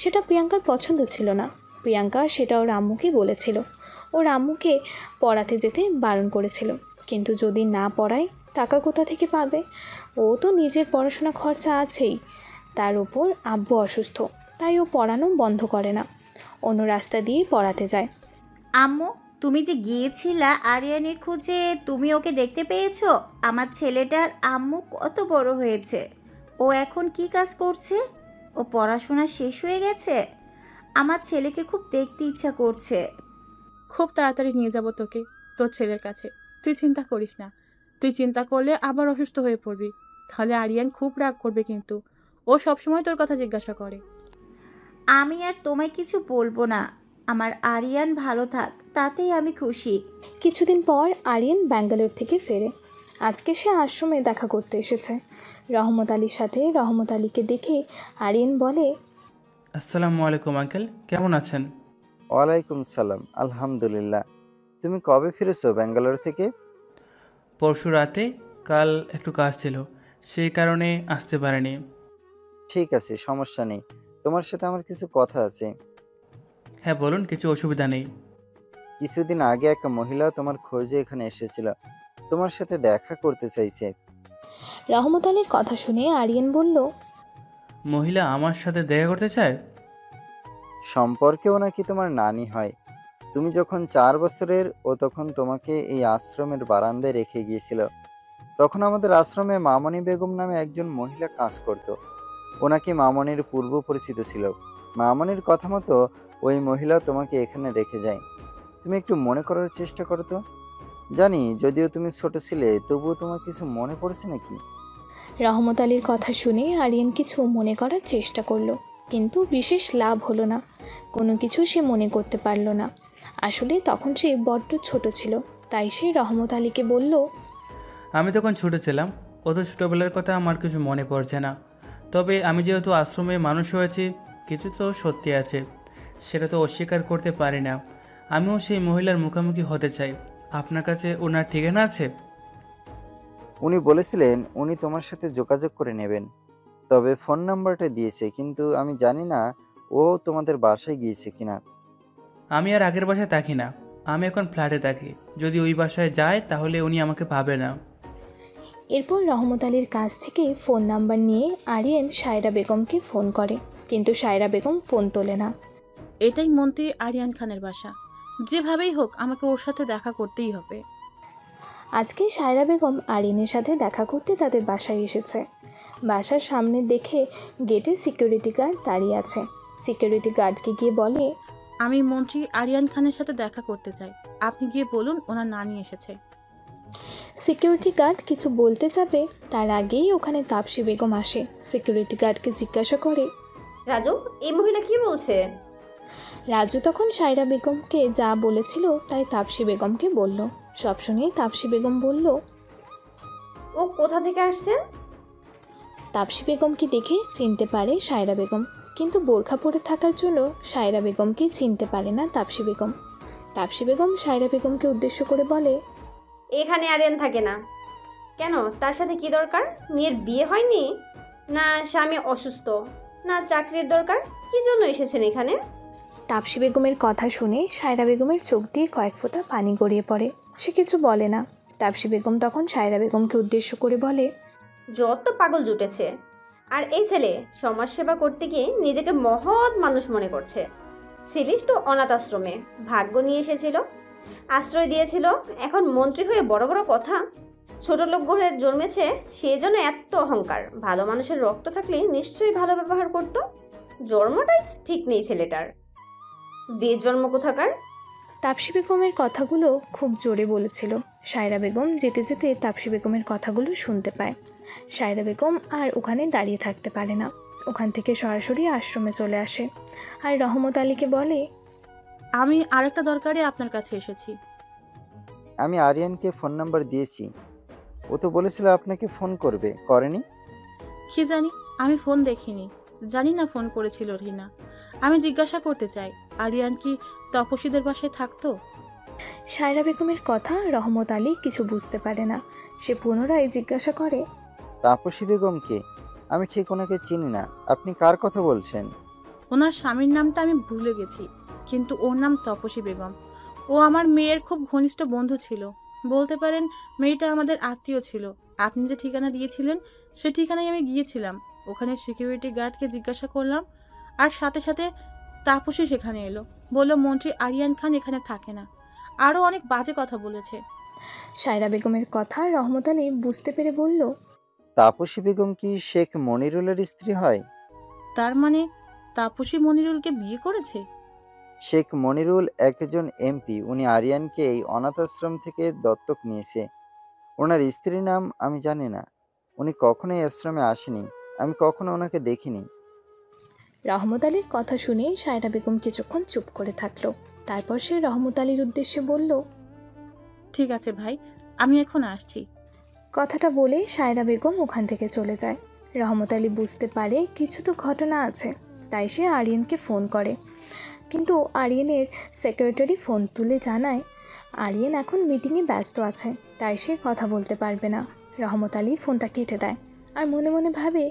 Speaker 1: সেটা প্রিয়াঙ্কার পছন্দ ছিল না। প্রিয়াঙ্কা সেটা ওর আম্মুকে বলেছিল। ওর আম্মুকে পড়াতে যেতে বারণ করেছিল, কিন্তু যদি না পড়ায় টাকা কোথা থেকে পাবে? ও তো নিজের পড়াশোনা খরচা আছেই, তার উপর আব্বু অসুস্থ, তাই ও পড়ানো বন্ধ করে না, অন্য রাস্তা দিয়ে পড়াতে যায়।
Speaker 12: আম্মু, তুমি যে গিয়েছিলা আরিয়ানের খোঁজে, তুমি ওকে দেখতে পেয়েছো? আমার ছেলেটার আম্মু কত বড় হয়েছে, ও এখন কি কাজ করছে? ও পড়াশোনা শেষ হয়ে গেছে? আমার ছেলেকে খুব দেখতে ইচ্ছা করছে।
Speaker 3: খুব তাড়াতাড়ি নিয়ে যাব তোকে তোর ছেলের কাছে, তুই চিন্তা করিস না। তুই চিন্তা করলে আবার অসুস্থ হয়ে পড়বি, তাহলে আরিয়ান খুব রাগ করবে, কিন্তু ও সবসময় তোর কথা জিজ্ঞাসা করে।
Speaker 12: আমি আর তোমায় কিছু বলবো না, আমার আরিয়ান ভালো থাক, তাতেই আমি খুশি।
Speaker 1: কিছুদিন পর আরিয়ান ব্যাঙ্গালোর থেকে ফেরে। আজকে সে আশ্রমে দেখা করতে এসেছে রহমত আলীর সাথে। রহমত আলীকে দেখে আরিয়ান বলে,
Speaker 2: আসসালামু আলাইকুম আঙ্কেল, কেমন আছেন?
Speaker 5: ওয়ালাইকুম সালাম, আলহামদুলিল্লাহ। তুমি কবে ফিরেছো ব্যাঙ্গালোর থেকে?
Speaker 2: পরশু রাতে। কাল একটু কাজ ছিল, সেই কারণে আসতে পারেনি।
Speaker 5: ঠিক আছে, সমস্যা নেই। তোমার সাথে আমার কিছু কথা আছে।
Speaker 2: হ্যাঁ বলুন, কিছু অসুবিধা নেই।
Speaker 5: কিছুদিন আগে একটা মহিলা তোমার খোঁজে এখানে এসেছিল, তোমার সাথে দেখা করতে চাইছে।
Speaker 1: রহমত আলীর কথা শুনে আরিয়ান বলল,
Speaker 2: মহিলা আমার সাথে দেখা করতে চায়?
Speaker 5: সম্পর্কেও নাকি তোমার নানি হয়। তুমি যখন 4 বছরের, ও তখন তোমাকে এই আশ্রমের বারান্দায় রেখে গিয়েছিল। তখন আমাদের আশ্রমে মামনি বেগম নামে একজন মহিলা কাজ করত। ওনাকে মামনির পূর্ব পরিচিত ছিল। মামনির কথা মতো ওই মহিলা তোমাকে এখানে রেখে যায়। তুমি একটু মনে করার চেষ্টা করো তো। জানি যদিও তুমি ছোট ছিলে, তবুও তোমার কিছু মনে পড়েছে নাকি?
Speaker 1: রহমত আলীর কথা শুনে আরিয়ান কিছু মনে করার চেষ্টা করলো, কিন্তু বিশেষ লাভ হলো না। কোনো কিছু সে মনে করতে পারল না। আসলে তখন সে বড্ড ছোট ছিল, তাই সে রহমত আলীকে বলল,
Speaker 2: আমি তখন ছোটো ছিলাম, অত ছোটোবেলার কথা আমার কিছু মনে পড়ছে না। তবে আমি যেহেতু আশ্রমে মানুষ হয়েছি, কিছু তো সত্যি আছে, সেটা তো অস্বীকার করতে পারি না। আমিও সেই মহিলার মুখোমুখি হতে চাই। আপনার কাছে ওনার ঠিকানা আছে?
Speaker 5: উনি বলেছিলেন উনি তোমার সাথে যোগাযোগ করে নেবেন, তবে ফোন নাম্বারটা দিয়েছে, কিন্তু আমি জানি না ও তোমাদের বাসায় গিয়েছে কিনা।
Speaker 2: আমি আর আগের বাসায় থাকি না, আমি এখন ফ্ল্যাটে থাকি। যদি ওই বাসায় যায় তাহলে উনি আমাকে পাবে না।
Speaker 1: এরপর রহমত আলীর কাছ থেকে ফোন নাম্বার নিয়ে আরিয়ান সায়রা বেগমকে ফোন করে, কিন্তু সায়রা বেগম ফোন তোলে না।
Speaker 3: এটাই মন্ত্রী আরিয়ান খানের বাসা। যেভাবেই হোক আমাকে ওর সাথে দেখা করতেই হবে।
Speaker 1: আজকে সায়রা বেগম আরিয়ানের সাথে দেখা করতে তাদের বাসায় এসেছে। বাসার সামনে দেখে গেটে সিকিউরিটি গার্ড দাঁড়িয়ে আছে। সিকিউরিটি গার্ডকে গিয়ে বলে,
Speaker 3: আমি মন্ত্রী আরিয়ান খানের সাথে দেখা করতে চাই, আপনি গিয়ে বলুন ওনার নানি এসেছে।
Speaker 1: সিকিউরিটি গার্ড কিছু বলতে যাবে, তার আগেই ওখানে তাপসী বেগম আসে। সিকিউরিটি গার্ডকে জিজ্ঞাসা করে,
Speaker 7: রাজু, এই মহিলা কি বলছে?
Speaker 1: রাজু তখন সায়রা বেগমকে যা বলেছিল তাই তাপসী বেগমকে বলল। সব শুনে তাপসী বেগম বলল,
Speaker 7: ও কোথা থেকে আসছে?
Speaker 1: তাপসী বেগমকে দেখে চিনতে পারে সায়রা বেগম, কিন্তু বোরখা পরে থাকার জন্য সায়রা বেগমকে চিনতে পারে না তাপসী বেগম। তাপসী বেগম সায়রা বেগমকে উদ্দেশ্য করে বলে,
Speaker 7: এখানে আরিয়ান থাকে না। কেন, তার সাথে কি দরকার? মেয়ের বিয়ে হয়নি, না স্বামী অসুস্থ, না চাকরির দরকার? কি জন্য এসেছেন এখানে?
Speaker 1: তাপসী বেগমের কথা শুনে সায়রা বেগমের চোখ দিয়ে কয়েক ফোঁটা পানি গড়িয়ে পড়ে। সে কিছু বলে না। তাপসী বেগম তখন সায়রা বেগমকে উদ্দেশ্য করে বলে,
Speaker 7: যত পাগল জুটেছে, আর এই ছেলে সমাজসেবা করতে গিয়ে নিজেকে মহৎ মানুষ মনে করছে। ছিলিস তো অনাথ আশ্রমে, ভাগ্য নিয়ে এসেছিল, আশ্রয় দিয়েছিল, এখন মন্ত্রী হয়ে বড় বড় কথা। ছোট লোক ঘরে জন্মেছে, সেই জন্য এত অহংকার। ভালো মানুষের রক্ত থাকলে নিশ্চয়ই ভালো ব্যবহার করতো। জন্মটাই ঠিক নেই ছেলেটার, বেজন্ম কোথাকার।
Speaker 1: তাপসী বেগমের কথাগুলো খুব জোরে বলেছিল। সায়রা বেগম যেতে যেতে তাপসী বেগমের কথাগুলো শুনতে পায়। সায়রা বেগম আর ওখানে দাঁড়িয়ে থাকতে পারে না, ওখান থেকে সরাসরি আশ্রমে চলে আসে আর রহমত আলীকে বলে,
Speaker 3: আমি আরেকটা দরকারে আপনার কাছে এসেছি।
Speaker 5: আমি আরিয়ানকে ফোন নাম্বার দিয়েছি, ও তো বলেছিল আপনাকে ফোন করবে, করেনি?
Speaker 3: কি জানি, আমি ফোন দেখিনি, জানি না ফোন করেছিল রিনা। আমি জিজ্ঞাসা করতে চাই, আরিয়ান কি তপসীদের বাসায় থাকতো?
Speaker 1: সায়রা বেগমের কথা রহমত আলী কিছু বুঝতে পারে না। সে পুনরায় জিজ্ঞাসা করে,
Speaker 5: তাপসী বেগমকে? আমি ঠিক ওনাকে চিনি না, আপনি কার কথা বলছেন?
Speaker 3: ওনার স্বামীর নামটা আমি ভুলে গেছি, কিন্তু ওর নাম তপসী বেগম। ও আমার মেয়ের খুব ঘনিষ্ঠ বন্ধু ছিল, বলতে পারেন মেয়েটা আমাদের আত্মীয় ছিল। আপনি যে ঠিকানা দিয়েছিলেন সে ঠিকানায় আমি গিয়েছিলাম। ওখানে সিকিউরিটি গার্ডকে জিজ্ঞাসা করলাম, আর সাথে সাথে তাপসী সেখানে এলো, বলল মন্ত্রী আরিয়ান খান এখানে থাকে না, আরও অনেক বাজে কথা বলেছে।
Speaker 1: সায়রা বেগমের কথা রহমত আলী বুঝতে পেরে বলল,
Speaker 5: তাপসী বেগম কি শেখ মনিরুলের স্ত্রী হয়?
Speaker 3: তার মানে তাপসী মনিরুলকে বিয়ে করেছে?
Speaker 5: শেখ মনিরুল একজন এমপি, উনি আরিয়ানকে এই অনাথ আশ্রম থেকে দত্তক নিয়েছে। ওনার স্ত্রীর নাম আমি জানি না, উনি কখনো এই আশ্রমে আসেনি, আমি কখনো ওনাকে দেখিনি।
Speaker 1: রহমত আলীর কথা শুনে সায়রা বেগম কিছুক্ষণ চুপ করে থাকলো। তারপর সে রহমত আলীর উদ্দেশ্যে বলল,
Speaker 3: ঠিক আছে ভাই, আমি এখন আসছি।
Speaker 1: কথাটা বলে সায়রা বেগম ওখান থেকে চলে যায়। রহমত আলী বুঝতে পারে কিছু তো ঘটনা আছে, তাই সে আরিয়ানকে ফোন করে, কিন্তু আরিয়ানের সেক্রেটারি ফোন তুলে জানায় আরিয়ান এখন মিটিংয়ে ব্যস্ত আছে, তাই সে কথা বলতে পারবে না। রহমত আলী ফোনটা কেটে দেয় আর মনে মনে ভাবে,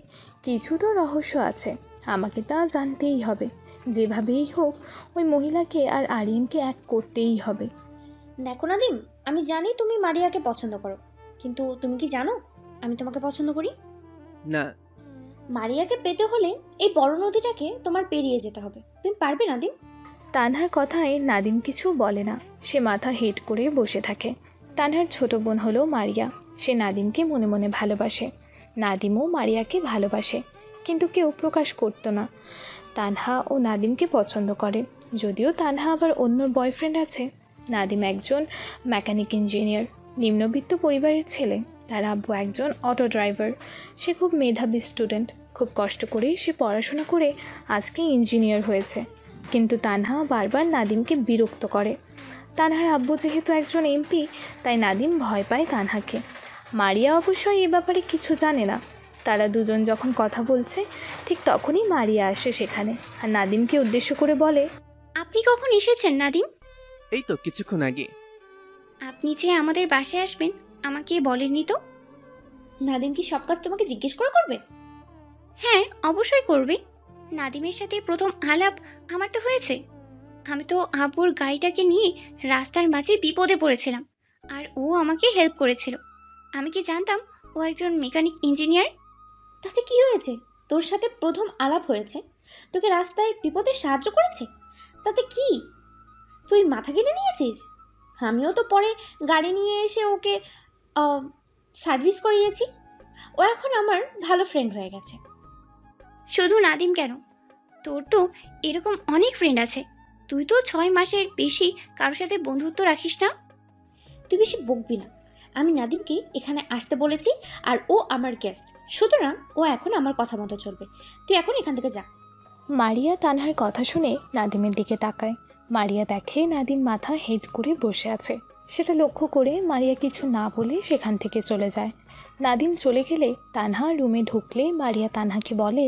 Speaker 1: কিছু তো রহস্য আছে, আমাকে তা জানতেই হবে। যেভাবেই হোক ওই মহিলাকে আর আরিয়ানকে এক করতেই হবে।
Speaker 8: দেখো নাদিম, আমি জানি তুমি মারিয়াকে পছন্দ করো, কিন্তু তুমি কি জানো আমি তোমাকে পছন্দ করি?
Speaker 13: না।
Speaker 8: মারিয়াকে পেতে হলে এই বড় নদীটাকে তোমার পেরিয়ে যেতে হবে। তুমি পারবে নাদিম?
Speaker 1: তানহার কথায় নাদিম কিছু বলে না, সে মাথা হেঁট করে বসে থাকে। তানহার ছোট বোন হলো মারিয়া, সে নাদিমকে মনে মনে ভালোবাসে। নাদিমও মারিয়াকে ভালোবাসে, কিন্তু কেউ প্রকাশ করতো না। তানহা ও নাদিমকে পছন্দ করে, যদিও তানহা আবার অন্যর বয়ফ্রেন্ড আছে। নাদিম একজন মেকানিক ইঞ্জিনিয়ার, নিম্নবিত্ত পরিবারের ছেলে। তার আব্বু একজন অটো ড্রাইভার। সে খুব মেধাবী স্টুডেন্ট, খুব কষ্ট করেই সে পড়াশোনা করে আজকে ইঞ্জিনিয়ার হয়েছে। কিন্তু তানহা বারবার নাদিমকে বিরক্ত করে। তানহার আব্বু যেহেতু একজন এমপি, তাই নাদিম ভয় পায় তানহাকে। মারিয়া অবশ্যই এ ব্যাপারে কিছু জানে না। তারা দুজন যখন কথা বলছে ঠিক তখনই মারিয়া আসে সেখানে, আর নাদিমকে উদ্দেশ্য করে বলে,
Speaker 8: আপনি কখন এসেছেন নাদিম?
Speaker 13: এই তো কিছুক্ষণ আগে।
Speaker 8: আপনি যে আমাদের বাসায় আসবেন আমাকে বলেননি তো। নাদিম কি সব কাজ তোমাকে জিজ্ঞেস করে করবে? হ্যাঁ, অবশ্যই করবে। নাদিমের সাথে প্রথম আলাপ আমার তো হয়েছে। আমি তো আব্বুর গাড়িটাকে নিয়ে রাস্তার মাঝে বিপদে পড়েছিলাম, আর ও আমাকে হেল্প করেছিল। আমি কি জানতাম ও একজন মেকানিক ইঞ্জিনিয়ার? তাতে কি হয়েছে? তোর সাথে প্রথম আলাপ হয়েছে, তোকে রাস্তায় বিপদে সাহায্য করেছে, তাতে কি? তুই মাথা কিনে নিয়েছিস? আমিও তো পরে গাড়ি নিয়ে এসে ওকে সার্ভিস করিয়েছি। ও এখন আমার ভালো ফ্রেন্ড হয়ে গেছে। শুধু নাদিম কেন, তোর তো এরকম অনেক ফ্রেন্ড আছে। তুই তো 6 মাসের বেশি কারোর সাথে বন্ধুত্ব রাখিস না। তুই বেশি বকবি না। আমি নাদিমকে এখানে আসতে বলেছি, আর ও আমার গেস্ট, সুতরাং ও এখন আমার কথা মতো চলবে। তুই এখন এখান থেকে যা।
Speaker 1: মারিয়া তানহার কথা শুনে নাদিমের দিকে তাকায়। মারিয়া দেখে নাদিম মাথা হেড করে বসে আছে। সেটা লক্ষ্য করে মারিয়া কিছু না বলে সেখান থেকে চলে যায়। নাদিম চলে গেলে তানহা রুমে ঢুকলে মারিয়া তানহাকে বলে,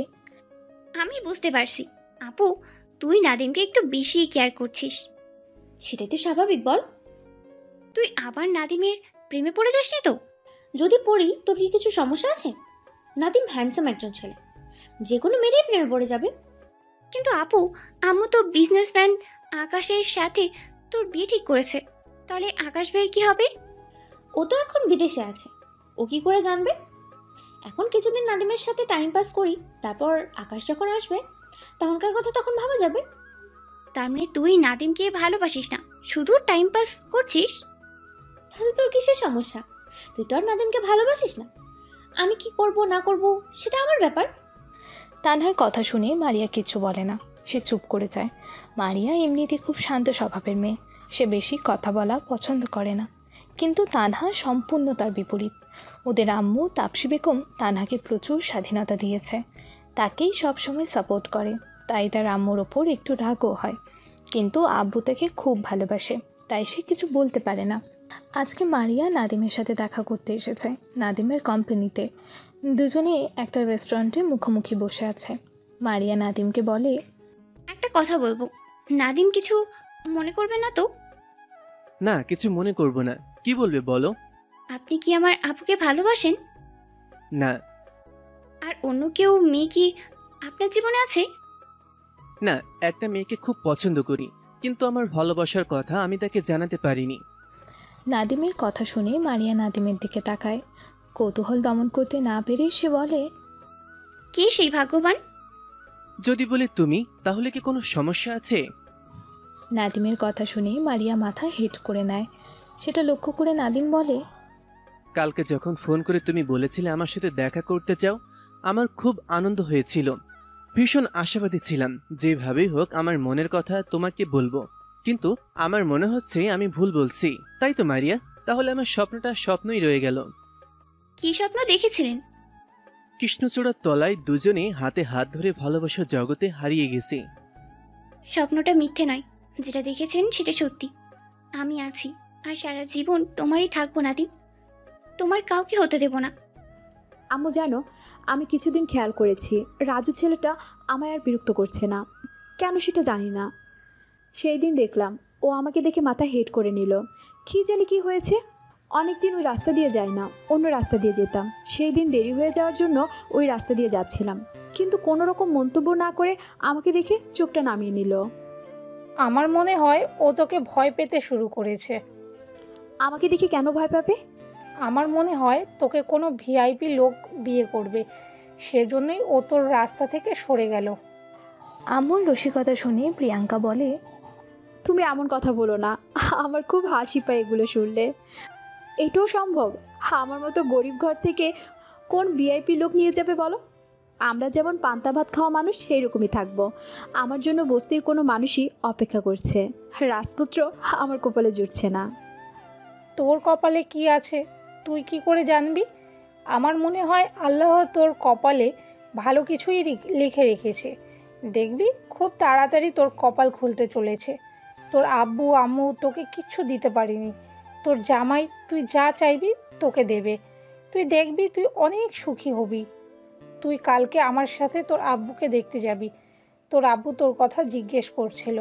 Speaker 8: আমি বুঝতে পারছি আপু, তুই নাদিমকে একটু বেশি কেয়ার করছিস। সেটাই তো স্বাভাবিক, বল। তুই আবার নাদিমের প্রেমে পড়ে যাসনি তো? যদি পড়ি তোর কি কিছু সমস্যা আছে? নাদিম হ্যান্ডসাম একজন ছেলে, যে কোনো মেয়েরই প্রেমে পড়ে যাবে। কিন্তু আপু, আম্মু তো বিজনেসম্যান আকাশের সাথে তোর বিয়ে ঠিক করেছে। তাহলে আকাশ ভাইয়ের কি হবে? ও তো এখন বিদেশে আছে, ও কি করে জানবে? এখন কিছুদিন নাদিমের সাথে টাইম পাস করি, তারপর আকাশ যখন আসবে তখনকার কথা তখন ভাবা যাবে। তার মানে তুই নাদিমকে ভালোবাসিস না, শুধু টাইম পাস করছিস? তাহলে তোর কিসের সমস্যা? তুই তো আর নাদিমকে ভালোবাসিস না। আমি কি করব না করব সেটা আমার ব্যাপার।
Speaker 1: তানহার কথা শুনে মারিয়া কিছু বলে না, সে চুপ করে যায়। মারিয়া এমনিতে খুব শান্ত স্বভাবের মেয়ে, সে বেশি কথা বলা পছন্দ করে না। কিন্তু তানহা সম্পূর্ণ তার বিপরীত। ওদের আম্মু তাপসী বেগম তানহাকে প্রচুর স্বাধীনতা দিয়েছে, তাকেই সবসময় সাপোর্ট করে। তাই তার আম্মুর ওপর একটু রাগও হয়, কিন্তু আব্বু তাকে খুব ভালোবাসে, তাই সে কিছু বলতে পারে না। আজকে মারিয়া নাদিমের সাথে দেখা করতে এসেছে নাদিমের কোম্পানিতে। দুজনে একটা রেস্টুরেন্টে মুখোমুখি বসে আছে। মারিয়া নাদিমকে বলে,
Speaker 8: একটা কথা বলবো, নাদিম কিছু মনে করবে না তো?
Speaker 13: না, কিছু মনে করব না। কি বলবে বলো?
Speaker 8: আপনি কি আমার আপুকে ভালোবাসেন?
Speaker 13: না।
Speaker 8: আর অন্য কেউ মেয়ে কি আপনার জীবনে আছে?
Speaker 13: না, একটা মেয়েকে খুব পছন্দ করি, কিন্তু আমার ভালোবাসার কথা আমি তাকে জানাতে পারিনি।
Speaker 1: নাদিমের কথা শুনে মারিয়া নাদিমের দিকে তাকায়। কৌতূহল দমন করতে না পেরে সে বলে,
Speaker 8: কে সেই ভাগ্যবান?
Speaker 13: যদি বলি তুমি, তাহলে কি কোনো সমস্যা আছে?
Speaker 1: নাদিমের কথা শুনে মারিয়া মাথা হেট করে নেয়। সেটা লক্ষ্য করে নাদিম বলে,
Speaker 13: কালকে যখন ফোন করে তুমি বলেছিলে আমার সাথে দেখা করতে চাও, আমার খুব আনন্দ হয়েছিল। ভীষণ আশাবাদী ছিলাম যেভাবেই হোক আমার মনের কথা তোমাকে বলবো, কিন্তু আমার মনে হচ্ছে আমি ভুল বলছি। তাই তো মারিয়া, তাহলে আমার স্বপ্নটা স্বপ্নই রয়ে গেল।
Speaker 8: কি স্বপ্ন দেখেছিলেন?
Speaker 13: কৃষ্ণচূড়ার তলায় দুজনে হাতে হাত ধরে ভালোবাসার জগতে হারিয়ে গেছি।
Speaker 8: স্বপ্নটা মিথ্যে নয়, যেটা দেখেছেন সেটা সত্যি। আমি আছি, আর সারা জীবন তোমারই থাকবো নাদিম, তোমার কাউকে হতে দেব না।
Speaker 9: আম্মু জানো, আমি কিছুদিন খেয়াল করেছি রাজু ছেলেটা আমায় আর বিরক্ত করছে না, কেন সেটা জানি না। সেই দিন দেখলাম ও আমাকে দেখে মাথা হেট করে নিল। কী জানি কি হয়েছে। অনেক দিন ওই রাস্তা দিয়ে যাই না, অন্য রাস্তা দিয়ে যেতাম। সেই দিন দেরি হয়ে যাওয়ার জন্য ওই রাস্তা দিয়ে যাচ্ছিলাম, কিন্তু কোনো রকম মন্তব্য না করে আমাকে দেখে চোখটা নামিয়ে নিল।
Speaker 4: আমার মনে হয় ও তোকে ভয় পেতে শুরু করেছে।
Speaker 9: আমাকে দেখে কেন ভয় পাবে?
Speaker 4: আমার মনে হয় তোকে কোনো ভিআইপি লোক বিয়ে করবে, সেজন্যই ও তোর রাস্তা থেকে সরে গেল।
Speaker 1: আম্মুর রসিকতা শুনে প্রিয়াঙ্কা বলে,
Speaker 9: তুমি এমন কথা বলো না, আমার খুব হাসি পায় এগুলো শুনলে। এটাও সম্ভব? আমার মতো গরিব ঘর থেকে কোন ভিআইপি লোক নিয়ে যাবে বলো? আমরা যেমন পান্তা ভাত খাওয়া মানুষ সেই রকমই থাকবো। আমার জন্য বস্তির কোনো মানুষই অপেক্ষা করছে। রাজপুত্র আমার কপালে জুটছে না।
Speaker 4: তোর কপালে কি আছে তুই কি করে জানবি? আমার মনে হয় আল্লাহ তোর কপালে ভালো কিছুই লিখে রেখেছে। দেখবি খুব তাড়াতাড়ি তোর কপাল খুলতে চলেছে। তোর আব্বু আম্মু তোকে কিচ্ছু দিতে পারেনি। তোর জামাই তুই যা চাইবি তোকে দেবে। তুই দেখবি তুই অনেক সুখী হবি। তুই কালকে আমার সাথে তোর আব্বুকে দেখতে যাবি। তোর আব্বু তোর কথা জিজ্ঞেস করছিল।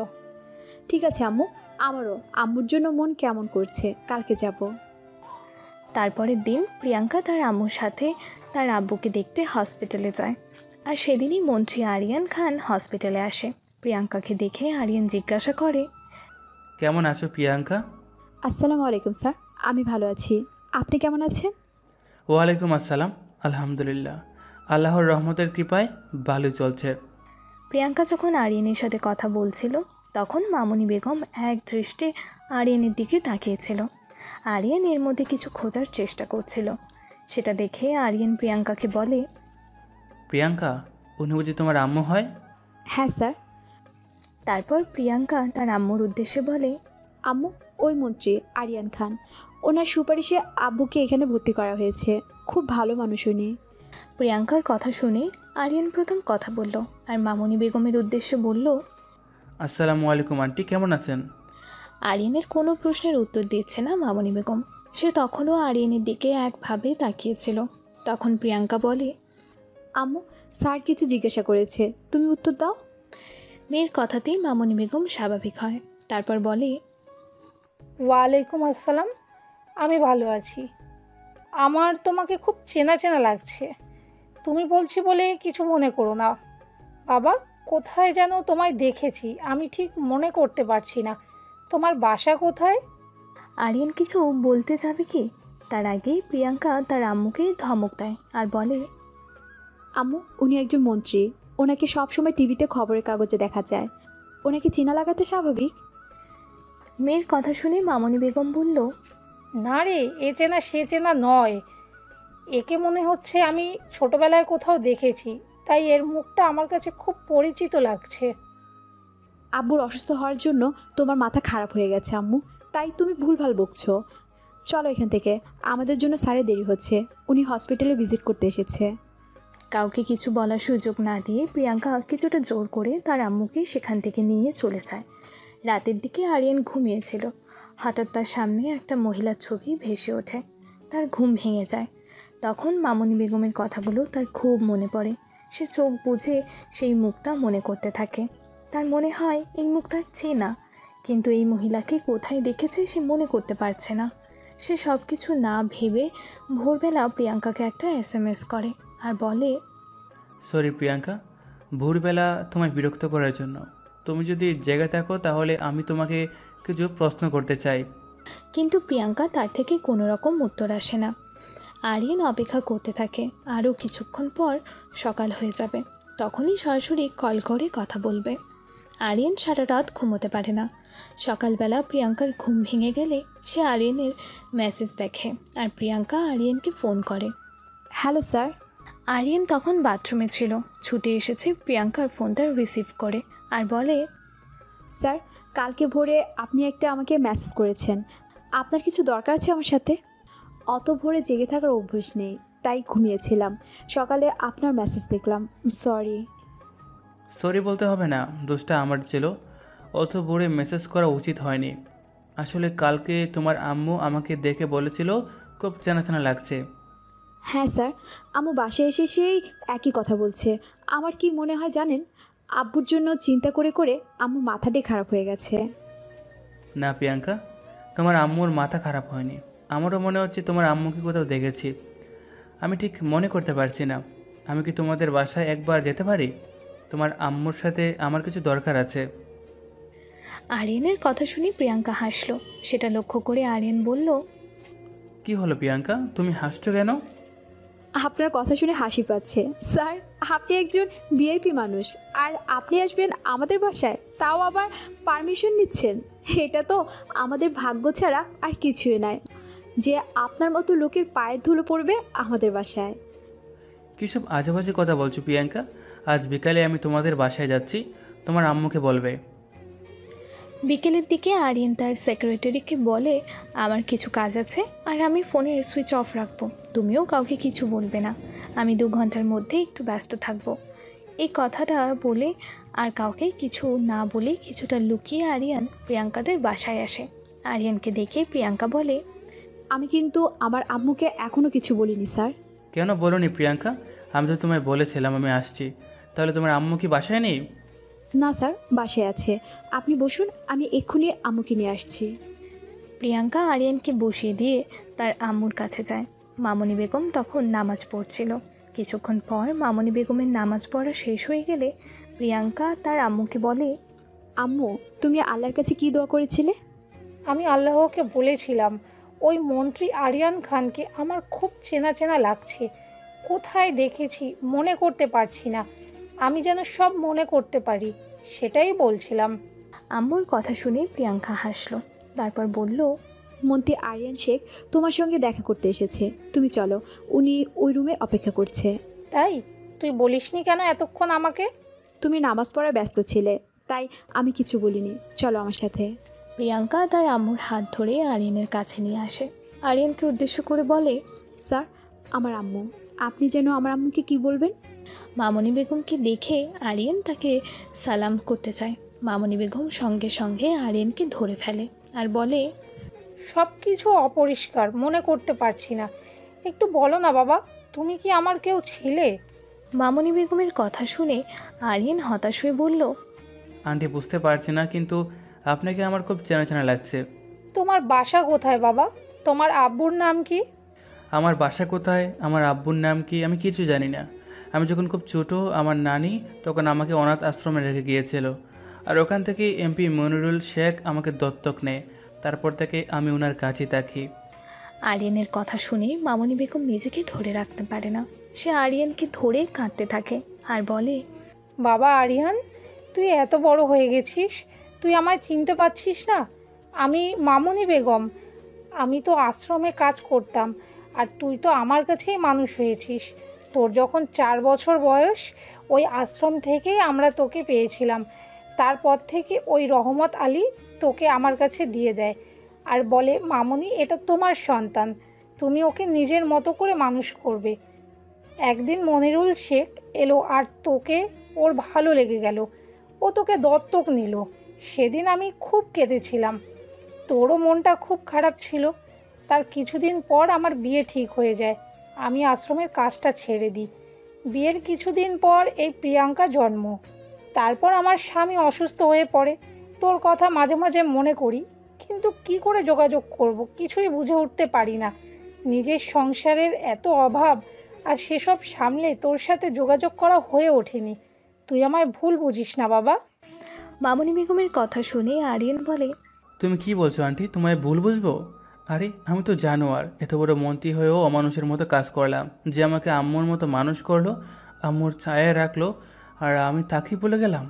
Speaker 9: ঠিক আছে আম্মু, আমারও আম্মুর জন্য মন কেমন করছে, কালকে যাব।
Speaker 1: তারপরের দিন প্রিয়াঙ্কা তার আম্মুর সাথে তার আব্বুকে দেখতে হসপিটালে যায়। আর সেদিনই মন্ত্রী আরিয়ান খান হসপিটালে আসে। প্রিয়াঙ্কাকে দেখে আরিয়ান জিজ্ঞাসা করে,
Speaker 2: কেমন আছো প্রিয়াঙ্কা?
Speaker 9: আসসালামু আলাইকুম স্যার, আমি ভালো আছি। আপনি কেমন আছেন?
Speaker 2: ওয়ালাইকুম আসসালাম, আলহামদুলিল্লাহ, আল্লাহর রহমতের কৃপায় ভালোই চলছে।
Speaker 1: প্রিয়াঙ্কা যখন আরিয়ানের সাথে কথা বলছিল তখন মামুনি বেগম এক দৃষ্টে আরিয়ানের দিকে তাকিয়েছিল। আরিয়ান এর মধ্যে কিছু খোঁজার চেষ্টা করছিল। সেটা দেখে আরিয়ান প্রিয়াঙ্কাকে বলে,
Speaker 2: প্রিয়াঙ্কা, উনি বুঝি তোমার আম্মু হয়?
Speaker 9: হ্যাঁ স্যার।
Speaker 1: তারপর প্রিয়াঙ্কা তার আম্মুর উদ্দেশ্যে বলে,
Speaker 9: আম্মু, ওই মন্ত্রী আরিয়ান খান, ওনার সুপারিশে আব্বুকে এখানে ভর্তি করা হয়েছে। খুব ভালো মানুষ উনি।
Speaker 1: প্রিয়াঙ্কার কথা শুনে আরিয়ান প্রথম কথা বলল আর মামুনি বেগমের উদ্দেশ্যে বলল,
Speaker 2: আসসালামু আলাইকুম আন্টি, কেমন আছেন?
Speaker 1: আরিয়ানের কোনো প্রশ্নের উত্তর দিচ্ছে না মামুনি বেগম। সে তখনও আরিয়ানের দিকে একভাবে তাকিয়েছিল। তখন প্রিয়াঙ্কা বলে,
Speaker 9: আম্মু, স্যার কিছু জিজ্ঞাসা করেছে, তুমি উত্তর দাও।
Speaker 1: মেয়ের কথাতেই মামুনি বেগম স্বাভাবিক হয়। তারপর বলে,
Speaker 4: ওয়ালাইকুম আসসালাম, আমি ভালো আছি। আমার তোমাকে খুব চেনা চেনা লাগছে। তুমি বলছি বলে কিছু মনে করো না। বাবা, কোথায় যেন তোমায় দেখেছি, আমি ঠিক মনে করতে পারছি না। তোমার বাসা কোথায়?
Speaker 1: আরিয়ান কিছু বলতে যাবে কি তার আগেই প্রিয়াঙ্কা তার আম্মুকে ধমক দেয় আর বলে,
Speaker 9: আম্মু, উনি একজন মন্ত্রী। ওনাকে সবসময় টিভিতে খবরের কাগজে দেখা যায়। ওনাকে চেনা লাগাটা স্বাভাবিক।
Speaker 1: মেয়ের কথা শুনে মামুনি বেগম বলল,
Speaker 4: না রে, এ চেনা সে চেনা নয়। একে মনে হচ্ছে আমি ছোটবেলায় কোথাও দেখেছি, তাই এর মুখটা আমার কাছে খুব পরিচিত লাগছে।
Speaker 9: আব্বুর অসুস্থ হওয়ার জন্য তোমার মাথা খারাপ হয়ে গেছে আম্মু, তাই তুমি ভুলভাল বকছো। চলো এখান থেকে, আমাদের জন্য স্যারের দেরি হচ্ছে। উনি হসপিটালে ভিজিট করতে এসেছে।
Speaker 1: কাউকে কিছু বলার সুযোগ না দিয়ে প্রিয়াঙ্কা কিছুটা জোর করে তার আম্মুকে সেখান থেকে নিয়ে চলে যায়। রাতের দিকে আরিয়ান ঘুমিয়েছিল। হঠাৎ তার সামনে একটা মহিলার ছবি ভেসে ওঠে। তার ঘুম ভেঙে যায়। তখন মামুনি বেগমের কথাগুলো তার খুব মনে পড়ে। সে চোখ বুজে সেই মুখটা মনে করতে থাকে। তার মনে হয় এই মুখটা চেনা, কিন্তু এই মহিলাকে কোথায় দেখেছে সে মনে করতে পারছে না। সে সব কিছু না ভেবে ভোরবেলা প্রিয়াঙ্কাকে একটা SMS করে আর বলে,
Speaker 2: সরি প্রিয়াঙ্কা, ভোরবেলা তোমায় বিরক্ত করার জন্য। তুমি যদি জেগে থাকো তাহলে আমি তোমাকে কিছু প্রশ্ন করতে চাই।
Speaker 1: কিন্তু প্রিয়াঙ্কা তার থেকে কোনো রকম উত্তর আসে না। আরিয়ান অপেক্ষা করতে থাকে। আরও কিছুক্ষণ পর সকাল হয়ে যাবে। তখনই সরাসরি কল করে কথা বলবে। আরিয়ান সারা রাত ঘুমোতে পারে না। সকালবেলা প্রিয়াঙ্কার ঘুম ভেঙে গেলে সে আরিয়ানের মেসেজ দেখে আর প্রিয়াঙ্কা আরিয়ানকে ফোন করে।
Speaker 9: Hello sir.
Speaker 1: আরিয়ান তখন বাথরুমে ছিল। ছুটে এসেছে প্রিয়াঙ্কার ফোনটা রিসিভ করে আর বলে,
Speaker 9: স্যার, কালকে ভোরে আপনি একটা আমাকে মেসেজ করেছেন। আপনার কিছু দরকার আছে আমার সাথে? অত ভোরে জেগে থাকার অভ্যাস নেই, তাই ঘুমিয়েছিলাম। সকালে আপনার মেসেজ দেখলাম। সরি।
Speaker 2: সরি বলতে হবে না, দোষটা আমার ছিল। অত ভোরে মেসেজ করা উচিত হয়নি। আসলে কালকে তোমার আম্মু আমাকে দেখে বলেছিল খুব চেনা চেনা লাগছে।
Speaker 9: হ্যাঁ স্যার, আম্মু বাসায় এসে সেই একই কথা বলছে। আমার কি মনে হয় জানেন, আব্বুর জন্য চিন্তা করে করে আম্মু মাথাটাই খারাপ হয়ে গেছে।
Speaker 2: না প্রিয়াঙ্কা, তোমার আম্মুর মাথা খারাপ হয়নি। আমারও মনে হচ্ছে তোমার আম্মুকে কোথাও দেখেছি। আমি ঠিক মনে করতে পারছি না। আমি কি তোমাদের বাসায় একবার যেতে পারি? তোমার আম্মুর সাথে আমার কিছু দরকার আছে।
Speaker 1: আরিয়ানের কথা শুনে প্রিয়াঙ্কা হাসলো। সেটা লক্ষ্য করে আরিয়ান বলল,
Speaker 2: কি হলো প্রিয়াঙ্কা, তুমি হাসছো কেন?
Speaker 9: আপনার কথা শুনে হাসি পাচ্ছে। স্যার, আপনি একজন ভিআইপি মানুষ, আর আপনি আসবেন আমাদের বাসায়, তাও আবার পারমিশন নিচ্ছেন। এটা তো আমাদের ভাগ্য ছাড়া আর কিছুই নয় যে আপনার মতো লোকের পায়ের ধুলো পড়বে আমাদের বাসায়।
Speaker 2: কিসব আজেবাজে কথা বলছো প্রিয়াঙ্কা? আজ বিকালে আমি তোমাদের বাসায় যাচ্ছি, তোমার আম্মুকে বলবে।
Speaker 1: বিকেলের দিকে আরিয়ান তার সেক্রেটারিকে বলে, আমার কিছু কাজ আছে আর আমি ফোনের সুইচ অফ রাখবো, তুমিও কাউকে কিছু বলবে না, আমি 2 ঘন্টার মধ্যে একটু ব্যস্ত থাকবো। এই কথাটা বলে আর কাউকে কিছু না বলে কিছুটা লুকিয়ে আরিয়ান প্রিয়াঙ্কাদের বাসায় আসে। আরিয়ানকে দেখে প্রিয়াঙ্কা বলে,
Speaker 9: আমি কিন্তু আমার আম্মুকে এখনও কিছু বলিনি স্যার।
Speaker 2: কেন বলোনি প্রিয়াঙ্কা? আমি তো তোমায় বলেছিলাম আমি আসছি। তাহলে তোমার আম্মু কি বাসায় নেই?
Speaker 9: না স্যার, বাসায় আছে। আপনি বসুন, আমি এক্ষুনি আম্মুকে নিয়ে আসছি।
Speaker 1: প্রিয়াঙ্কা আরিয়ানকে বসিয়ে দিয়ে তার আম্মুর কাছে যায়। মামনি বেগম তখন নামাজ পড়ছিল। কিছুক্ষণ পর মামনি বেগমের নামাজ পড়া শেষ হয়ে গেলে প্রিয়াঙ্কা তার আম্মুকে বলে,
Speaker 9: আম্মু, তুমি আল্লাহর কাছে কি দোয়া করেছিলে?
Speaker 4: আমি আল্লাহকে বলেছিলাম, ওই মন্ত্রী আরিয়ান খানকে আমার খুব চেনা চেনা লাগছে। কোথায় দেখেছি মনে করতে পারছি না, আমি যেন সব মনে করতে পারি, সেটাই বলছিলাম।
Speaker 1: আম্মুর কথা শুনে প্রিয়াঙ্কা হাসলো, তারপর বলল,
Speaker 9: মন্ত্রী আরিয়ান শেখ তোমার সঙ্গে দেখা করতে এসেছে, তুমি চলো, উনি ওই রুমে অপেক্ষা করছে।
Speaker 4: তাই? তুই বলিসনি কেন এতক্ষণ আমাকে?
Speaker 9: তুমি নামাজ পড়ায় ব্যস্ত ছিলে, তাই আমি কিছু বলিনি, চলো আমার সাথে।
Speaker 1: প্রিয়াঙ্কা তার আম্মুর হাত ধরে আরিয়ানের কাছে নিয়ে আসে। আরিয়ানকে উদ্দেশ্য করে বলে,
Speaker 9: স্যার, আমার আম্মু, আপনি যেন আমার আম্মুকে কি বলবেন?
Speaker 1: মামনি বেগমকে দেখে আরিয়ান তাকে সালাম করতে চায়। মামনি বেগম সঙ্গে সঙ্গে আরিয়ানকে ধরে ফেলে আর বলে,
Speaker 4: সব কিছু অপরিষ্কার, মনে করতে পারছি না, একটু বলো না বাবা, তুমি কি আমার কেউ ছিলে?
Speaker 1: মামনি বেগমের কথা শুনে আরিয়ান হতাশ হয়ে বলল,
Speaker 2: আন্টি বুঝতে পারছি না, কিন্তু আপনাকে আমার খুব চেনা চেনা লাগছে।
Speaker 4: তোমার বাসা কোথায় বাবা? তোমার আব্বুর নাম কি?
Speaker 2: আমার বাসা কোথায়, আমার আব্বুর নাম কি, আমি কিছু জানি না। আমি যখন খুব ছোট, আমার নানি তখন আমাকে অনাথ আশ্রমে রেখে গিয়েছিল, আর ওখান থেকে এমপি মনিরুল শেখ আমাকে দত্তক নেয়। তারপর থেকে আমি ওনার কাছে থাকি।
Speaker 1: আরিয়ানের কথা শুনে মামনি বেগম নিজেকে ধরে রাখতে পারে না। সে আরিয়ানকে ধরে কাঁদতে থাকে আর বলে,
Speaker 4: বাবা আরিয়ান, তুই এত বড় হয়ে গেছিস, তুই আমায় চিনতে পারছিস না? আমি মামনি বেগম, আমি তো আশ্রমে কাজ করতাম, আর তুই তো আমার কাছেই মানুষ হয়েছিস। তোর যখন 4 বছর বয়স, ওই আশ্রম থেকেই আমরা তোকে পেয়েছিলাম। তারপর থেকে ওই রহমত আলী তোকে আমার কাছে দিয়ে দেয় আর বলে, মামনি, এটা তোমার সন্তান, তুমি ওকে নিজের মতো করে মানুষ করবে। একদিন মনিরুল শেখ এলো আর তোকে ওর ভালো লেগে গেল, ও তোকে দত্তক নিল। সেদিন আমি খুব কেঁদেছিলাম, তোরও মনটা খুব খারাপ ছিল। তার কিছুদিন পর আমার বিয়ে ঠিক হয়ে যায়, আমি আশ্রমের কাজটা ছেড়ে দিই। বিয়ের কিছুদিন পর এই প্রিয়াঙ্কা জন্ম। তারপর আমার স্বামী অসুস্থ হয়ে পড়ে। তোর কথা মাঝে মাঝে মনে করি, কিন্তু কি করে যোগাযোগ করব কিছুই বুঝে উঠতে পারি না। নিজের সংসারের এত অভাব, আর সেসব সামলে তোর সাথে যোগাযোগ করা হয়ে ওঠেনি। তুই আমায় ভুল বুঝিস না বাবা।
Speaker 1: মামনি বেগমের কথা শুনে আরিয়ান বলে,
Speaker 2: তুমি কি বলছো আন্টি, তোমায় ভুল বুঝবো? আরে আমি তো জানোয়ার, এত বড় মন্ত্রী হয়েও অমানুষের মতো কাজ করলাম। যে আমাকে আম্মুর মতো মানুষ করলো, আম্মুর ছায়ায় রাখলো, আর আমি তাকেই বলে গেলাম।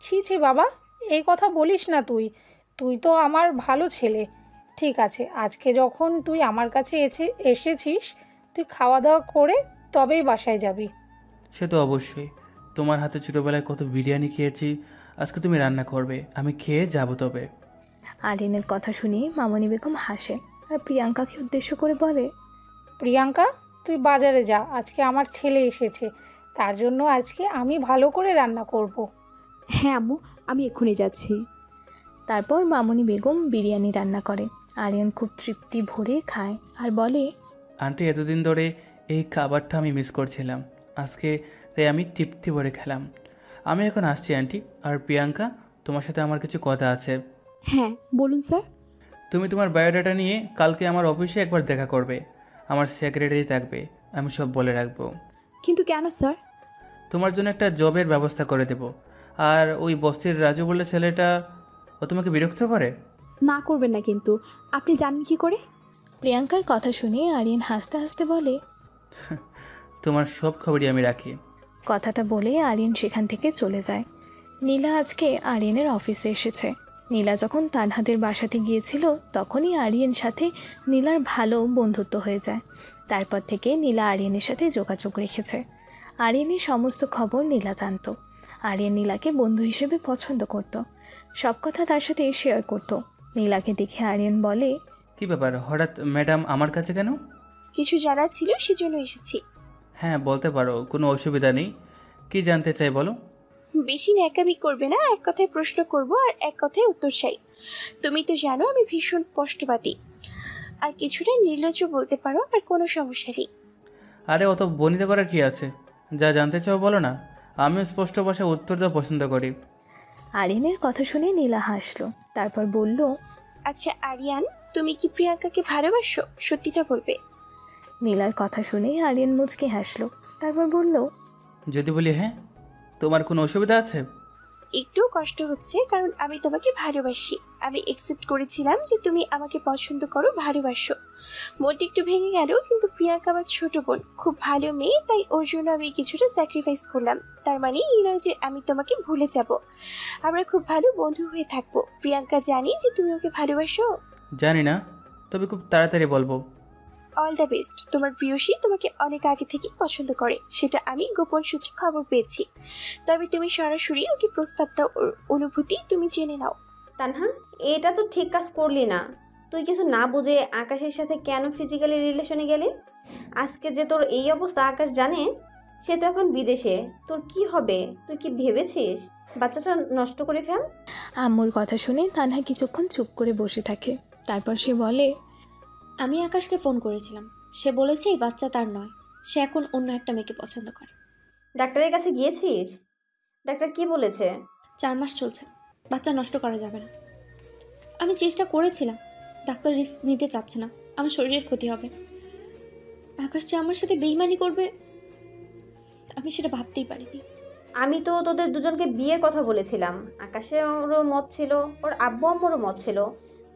Speaker 4: ছি ছি বাবা, এই কথা বলিস না। তুই তো আমার ভালো ছেলে। ঠিক আছে, আজকে যখন তুই আমার কাছে এসেছিস, তুই খাওয়া দাওয়া করে তবেই বাসায় যাবি।
Speaker 2: সে তো অবশ্যই, তোমার হাতে ছোটোবেলায় কত বিরিয়ানি খেয়েছি, আজকে তুমি রান্না করবে, আমি খেয়ে যাবো তবে।
Speaker 1: আরিয়ানের কথা শুনে মামনি বেগম হাসে আর প্রিয়াঙ্কাকে উদ্দেশ্য করে বলে,
Speaker 4: প্রিয়াঙ্কা, তুই বাজারে যা, আজকে আমার ছেলে এসেছে, তার জন্য আজকে আমি ভালো করে রান্না করব।
Speaker 9: হ্যাঁ আম্মু, আমি এক্ষুনি যাচ্ছি।
Speaker 1: তারপর মামনি বেগম বিরিয়ানি রান্না করে। আরিয়ান খুব তৃপ্তি ভরে খায় আর বলে,
Speaker 2: আন্টি এতদিন ধরে এই খাবারটা আমি মিস করছিলাম, আজকে তাই আমি তৃপ্তি ভরে খেলাম। আমি এখন আসছি আন্টি। আর প্রিয়াঙ্কা, তোমার সাথে আমার কিছু কথা আছে।
Speaker 9: হ্যাঁ বলুন স্যার।
Speaker 2: তুমি তোমার বায়োডাটা নিয়ে কালকে আমার অফিসে একবার দেখা করবে, আমার সেক্রেটারি থাকবে, আমি সব বলে রাখবো।
Speaker 9: কিন্তু কেন স্যার?
Speaker 2: তোমার জন্য একটা জবের ব্যবস্থা করে দেব। আর ওই বস্তির রাজু বলে ছেলেটা, ও তোমাকে বিরক্ত করে?
Speaker 9: না করবেন না, কিন্তু আপনি জানেন কি করে?
Speaker 1: প্রিয়াঙ্কার কথা শুনে আরিয়ান হাসতে হাসতে বলে,
Speaker 2: তোমার সব খবরই আমি রাখি।
Speaker 1: কথাটা বলে আরিয়ান সেখান থেকে চলে যায়। নীলা আজকে আরিয়ানের অফিসে এসেছে। নীলা যখন তানহাদের বাসাতে গিয়েছিল, তখনই আরিয়ান সাথে নীলার ভালো বন্ধুত্ব হয়ে যায়। তারপর থেকে নীলা আরিয়ানের সাথে যোগাযোগ রেখেছে। আরিয়ানের সমস্ত খবর নীলা জানত। আরিয়ান নীলাকে বন্ধু হিসেবে পছন্দ করত, সব কথা তার সাথে শেয়ার করত। নীলাকে দেখে আরিয়ান বলে,
Speaker 2: কি ব্যাপার, হঠাৎ ম্যাডাম আমার কাছে কেন?
Speaker 11: কিছু জানার ছিল সেজন্য এসেছি।
Speaker 2: হ্যাঁ বলতে পারো, কোনো অসুবিধা নেই। কি জানতে চাই বলো।
Speaker 11: বেশি ন্যাকামি করবে না, এক কথায় প্রশ্ন করব আর এক কথায় উত্তর চাই। তুমি তো জানো আমি ভীষণ স্পষ্টবাদী, আর কিছুটা নির্লজ্জ বলতে পারো, আর কোনো সমস্যা নেই।
Speaker 2: আরে অত বনিতা করার কি আছে, যা জানতে চাও বলো না। আমিও স্পষ্ট ভাষায় উত্তর দেওয়া পছন্দ করি।
Speaker 1: আরিয়ানের কথা শুনে নীলা হাসলো, তারপর বলল,
Speaker 11: আচ্ছা আরিয়ান, তুমি কি প্রিয়াঙ্কাকে ভালোবাসো? সত্যিটা বলবে।
Speaker 1: নীলার কথা শুনে আরিয়ান মুচকে হাসলো, তারপর বলল,
Speaker 2: যদি বলি হ্যাঁ, তোমার কোনো অসুবিধা আছে?
Speaker 11: একটু কষ্ট হচ্ছে, কারণ আমি তোমাকে ভালোবাসি। আমি একসেপ্ট করেছিলাম যে তুমি আমাকে পছন্দ করো, ভালোবাসো। মনটা একটু ভেঙে গেল, কিন্তু প্রিয়াঙ্কা আমার ছোট বোন, খুব ভালো মেয়ে, তাই ওর জন্য আমি কিছুটা স্যাক্রিফাইস করলাম। তার মানে এই নয় যে আমি তোমাকে ভুলে যাব, আমরা খুব ভালো বন্ধু হয়ে থাকবো। প্রিয়াঙ্কা জানি যে তুমি ওকে ভালোবাসো।
Speaker 2: জানি না, তবে খুব তাড়াতাড়ি বলবো।
Speaker 11: All the best. তোমার প্রিয়সী তোমাকে অনেক আগে থেকেই পছন্দ করে, সেটা আমি গোপন সূত্রে খবর পেয়েছি। তবে তুমি সরাসরি ওকে প্রস্তাব দাও, ওর অনুভূতি তুমি জেনে নাও।
Speaker 7: তানহা, এটা তো ঠিক কাজ করলি না। তুই কিছু না বুঝে আকাশের সাথে কেন ফিজিক্যালি রিলেশনে গেলি? আজকে যে তোর এই অবস্থা আকাশ জানে, সে তো এখন বিদেশে। তোর কি হবে? তুই কি ভেবেছিস বাচ্চাটা নষ্ট করে ফেল?
Speaker 1: আম্মুর কথা শুনে তানহা কিছুক্ষণ চুপ করে বসে থাকে, তারপর সে বলে,
Speaker 8: আমি আকাশকে ফোন করেছিলাম, সে বলেছে এই বাচ্চা তার নয়, সে এখন অন্য একটা মেয়েকে পছন্দ করে।
Speaker 7: ডাক্তারের কাছে গিয়েছিস? ডাক্তার কি বলেছে?
Speaker 8: 4 মাস চলছে, বাচ্চা নষ্ট করা যাবে না। আমি চেষ্টা করেছিলাম, ডাক্তার রিস্ক নিতে চাচ্ছে না, আমার শরীরের ক্ষতি হবে। আকাশ যে আমার সাথে বেইমানি করবে আমি সেটা ভাবতেই পারিনি।
Speaker 7: আমি তো তোদের দুজনকে বিয়ের কথা বলেছিলাম। আকাশেরও মত ছিল, ওর আব্বু আম্মুরও মত ছিল।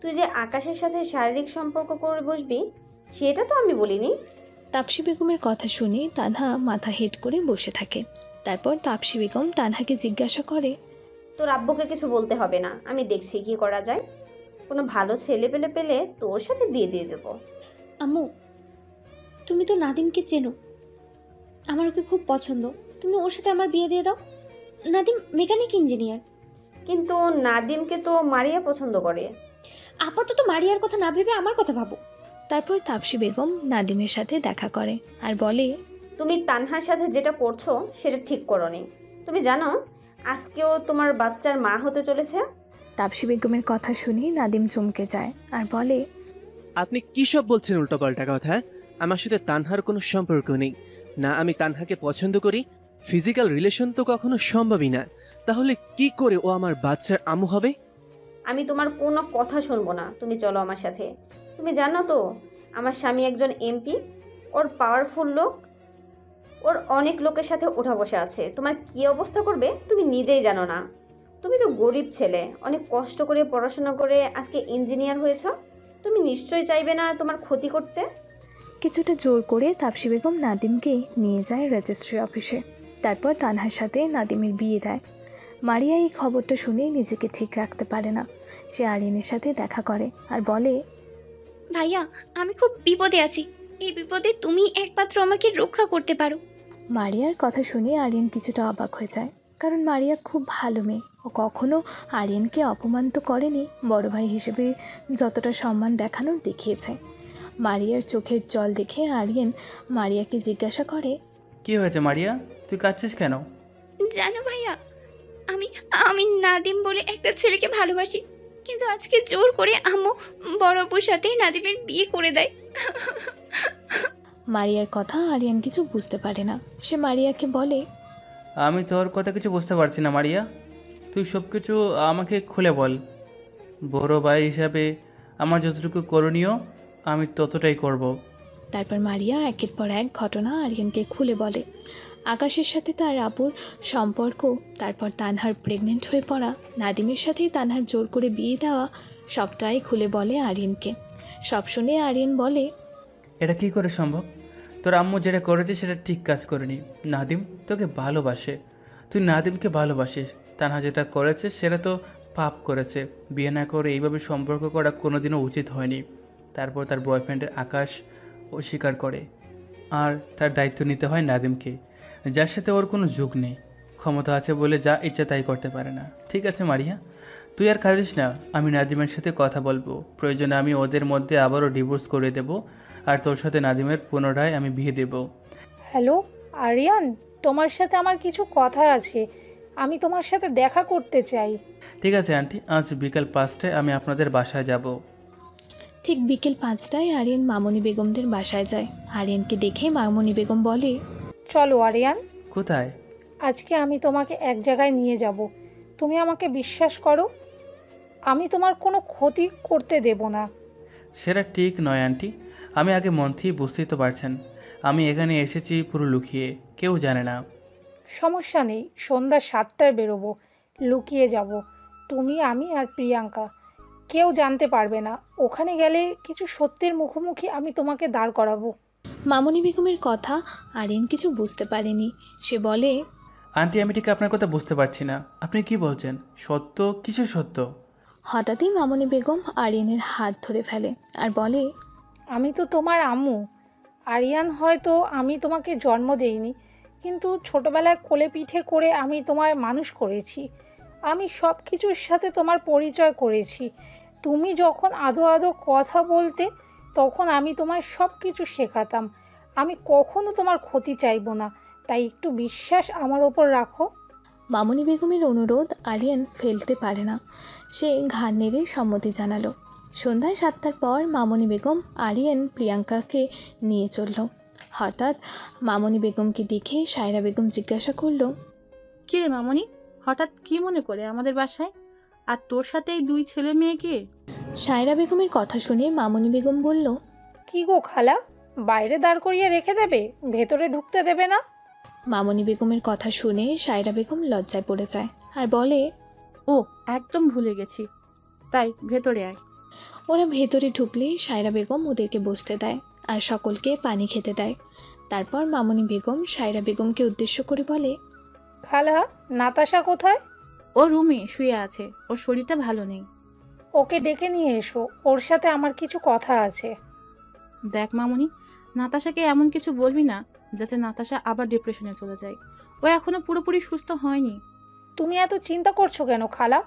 Speaker 7: তুই যে আকাশের সাথে শারীরিক সম্পর্ক করে বসবি সেটা তো আমি বলিনি।
Speaker 1: তাপসী বেগমের কথা শুনে তানহা মাথা হেট করে বসে থাকে। তারপর তাপসী বেগম তানহাকে জিজ্ঞাসা করে,
Speaker 7: তোর আব্বুকে কিছু বলতে হবে না, আমি দেখছি কি করা যায়। কোনো ভালো ছেলে পেলে পেলে তোর সাথে বিয়ে দিয়ে দেবো।
Speaker 8: আম্মু, তুমি তো নাদিমকে চেনো, আমার ওকে খুব পছন্দ, তুমি ওর সাথে আমার বিয়ে দিয়ে দাও। Nadim mechanic engineer.
Speaker 7: কিন্তু নাদিমকে তো মারিয়া পছন্দ করে।
Speaker 8: আপাতত মারিয়ার কথা না ভেবে আমার কথা ভাবো।
Speaker 1: তারপর তাপসী বেগম নাদিমের সাথে দেখা করে আর বলে,
Speaker 7: তুমি তানহার সাথে যেটা করছো সেটা ঠিক করোনি। তুমি জানো আজকেও তোমার বাচ্চার মা হতে চলেছে।
Speaker 1: তাপসী বেগমের কথা শুনে নাদিম চমকে যায় আর বলে,
Speaker 13: আপনি কী সব বলছেন উল্টোপাল্টা কথা? আমার সাথে তানহার কোনো সম্পর্ক নেই। না আমি তানহাকে পছন্দ করি, ফিজিক্যাল রিলেশন তো কখনো সম্ভবই না। তাহলে কি করে ও আমার বাচ্চার আম্মু হবে?
Speaker 7: আমি তোমার কোনো কথা শুনবো না, তুমি চলো আমার সাথে। তুমি জানো তো আমার স্বামী একজন এমপি, ওর পাওয়ারফুল লোক, ওর অনেক লোকের সাথে ওঠা বসা আছে। তোমার কি অবস্থা করবে তুমি নিজেই জানো না। তুমি তো গরিব ছেলে, অনেক কষ্ট করে পড়াশোনা করে আজকে ইঞ্জিনিয়ার হয়েছ। তুমি নিশ্চয়ই চাইবে না তোমার ক্ষতি করতে।
Speaker 1: কিছুটা জোর করে তাপসী বেগম নাদিমকে নিয়ে যায় রেজিস্ট্রি অফিসে। তারপর তানহার সাথে নাদিমের বিয়ে দেয়। মারিয়া এই খবরটা শুনে নিজেকে ঠিক রাখতে পারে না। সে আরিয়ানের সাথে দেখা করে আর বলে,
Speaker 14: ভাইয়া, আমি খুব বিপদে আছি, এই বিপদে তুমি একমাত্র আমাকে রক্ষা করতে পারো।
Speaker 1: মারিয়ার কথা শুনে আরিয়ান কিছুটা অবাক হয়ে যায়, কারণ মারিয়া খুব ভালো মেয়ে। ও কখনো আরিয়ানকে অপমান তো করেনি, বড় ভাই হিসেবে যতটা সম্মান দেখানোর দেখিয়েছে। মারিয়ার চোখের জল দেখে আরিয়ান মারিয়াকে জিজ্ঞাসা করে,
Speaker 2: কি হয়েছে মারিয়া, তুই কাঁদছিস কেন?
Speaker 14: জানো ভাইয়া, আমি আমি নাদিম বলে একটা ছেলেকে ভালোবাসি, কিন্তু আজকে জোর করে আম্মু বড় অপুর সাথে নাদিমের বিয়ে করে দেয়।
Speaker 1: মারিয়ার কথা আরিয়ান কিছু বুঝতে পারে না। সে মারিয়াকে বলে,
Speaker 2: আমি তোর কথা কিছু বুঝতে পারছি না মারিয়া, তুই সব কিছু আমাকে খুলে বল। বড় ভাই হিসাবে আমার যতটুকু করণীয় আমি ততটাই করব।
Speaker 1: তারপর মারিয়া একের পর এক ঘটনা আরিয়ানকে খুলে বলে। আকাশের সাথে তার আপুর সম্পর্ক, তারপর তানহার প্রেগনেন্ট হয়ে পড়া, নাদিমের সাথেই তানহার জোর করে বিয়ে দেওয়া, সবটাই খুলে বলে আরিয়ানকে। সব শুনে আরিয়ান বলে,
Speaker 2: এটা কি করে সম্ভব? তোর আম্মু যেটা করেছে সেটা ঠিক কাজ করেনি। নাদিম তোকে ভালোবাসে, তুই নাদিমকে ভালোবাসিস। তানহা যেটা করেছে সেটা তো পাপ করেছে। বিয়ে না করে এইভাবে সম্পর্ক করা কোনোদিনও উচিত হয়নি। তারপর তার বয়ফ্রেন্ডের আকাশ অস্বীকার করে, আর তার দায়িত্ব নিতে হয় নাদিমকে। যার সাথে ওর কোনো যোগ নেই। ক্ষমতা আছে বলে যা ইচ্ছা তাই করতে পারে না। ঠিক আছে মারিয়া, তুই আর কাঁদিস না। আমি নাদিমের সাথে কথা বলবো, প্রয়োজনে আমি ওদের মধ্যে আবারও ডিভোর্স করে দেব, আর তোর সাথে নাদিমের পুনরায় আমি বিয়ে দেব।
Speaker 4: হ্যালো আরিয়ান, তোমার সাথে আমার কিছু কথা আছে। আমি তোমার সাথে দেখা করতে চাই।
Speaker 2: ঠিক আছে আন্টি, আজ বিকাল 5টায় আমি আপনাদের বাসায় যাব।
Speaker 1: ঠিক বিকেল 5টায় আরিয়ান মামনি বেগমদের বাসায় যায়। আরিয়ানকে দেখে মামনি বেগম বলে,
Speaker 4: চলো আরিয়ান,
Speaker 2: কোথায়?
Speaker 4: আজকে আমি তোমাকে এক জায়গায় নিয়ে যাব। তুমি আমাকে বিশ্বাস করো, আমি তোমার কোনো ক্ষতি করতে দেব না।
Speaker 2: সেটা ঠিক নয় আন্টি, আমি আগে মন থেকে বুঝতেই তো পারছেন। আমি এখানে এসেছি পুরো লুকিয়ে, কেউ জানে না।
Speaker 4: সমস্যা নেই, সন্ধ্যা 7টায় বেরোবো, লুকিয়ে যাব। তুমি, আমি আর প্রিয়াঙ্কা, কেউ জানতে পারবে না। ওখানে গেলে কিছু সত্যের মুখোমুখি আমি তোমাকে দাঁড় করাবো।
Speaker 1: মামনি বেগমের কথা আরিয়ান কিছু বুঝতে পারেনি। সে বলে,
Speaker 2: আন্টি আমি ঠিক আপনার কথা বুঝতে পারছি না, আপনি কি বলছেন? সত্য? কিসের সত্য?
Speaker 1: হঠাৎই মামনি বেগম আরিয়ানের হাত ধরে ফেলে আর বলে,
Speaker 4: আমি তো তোমার আম্মু। আরিয়ান, হয়তো আমি তোমাকে জন্ম দেইনি, কিন্তু ছোটবেলায় কোলে পিঠে করে আমি তোমায় মানুষ করেছি। আমি সব কিছুর সাথে তোমার পরিচয় করেছি। তুমি যখন আদো আদো কথা বলতে, তখন আমি তোমায় সব কিছু শেখাতাম। আমি কখনো তোমার ক্ষতি চাইবো না, তাই একটু বিশ্বাস আমার ওপর রাখো।
Speaker 1: মামনি বেগমের অনুরোধ আরিয়ান ফেলতে পারে না। সে ঘাড় নেড়ে সম্মতি জানালো। সন্ধ্যায় 7টার পর মামনি বেগম আরিয়ান প্রিয়াঙ্কাকে নিয়ে চলল। হঠাৎ মামনি বেগমকে দেখে সায়রা বেগম জিজ্ঞাসা করলো,
Speaker 3: কি রে মামনি, হঠাৎ কি মনে করে আমাদের বাসায়? আর তোর সাথে এই 2 ছেলে মেয়ে কে?
Speaker 1: সায়রা বেগমের কথা শুনে মামনি বেগম বলল,
Speaker 4: কি গো খালা, বাইরে দাঁড় করিয়ে রেখে দেবে, ভেতরে ঢুকতে দেবে না?
Speaker 1: মামনি বেগমের কথা শুনে সায়রা বেগম লজ্জায় পড়ে যায় আর বলে,
Speaker 3: ও একদম ভুলে গেছি, তাই ভেতরে আয়।
Speaker 1: ওরা ভেতরে ঢুকলে সায়রা বেগম ওদেরকে বসতে দেয় আর সকলকে পানি খেতে দেয়। তারপর মামনি বেগম সায়রা বেগমকে উদ্দেশ্য করে বলে,
Speaker 4: খালা, নাতাশা কোথায়?
Speaker 3: ও রুমে শুয়ে আছে, ওর শরীরটা ভালো নেই।
Speaker 4: ওকে ডেকে নিয়ে এসো, ওর সাথে আমার কিছু কথা আছে।
Speaker 3: দেখ মামনি, নাতাশাকে এমন কিছু বলবি না যাতে নাতাশা আবার ডিপ্রেশনে চলে যায়। ও এখনো পুরোপুরি সুস্থ হয়নি।
Speaker 4: তুমি এত চিন্তা করছো কেন খালা?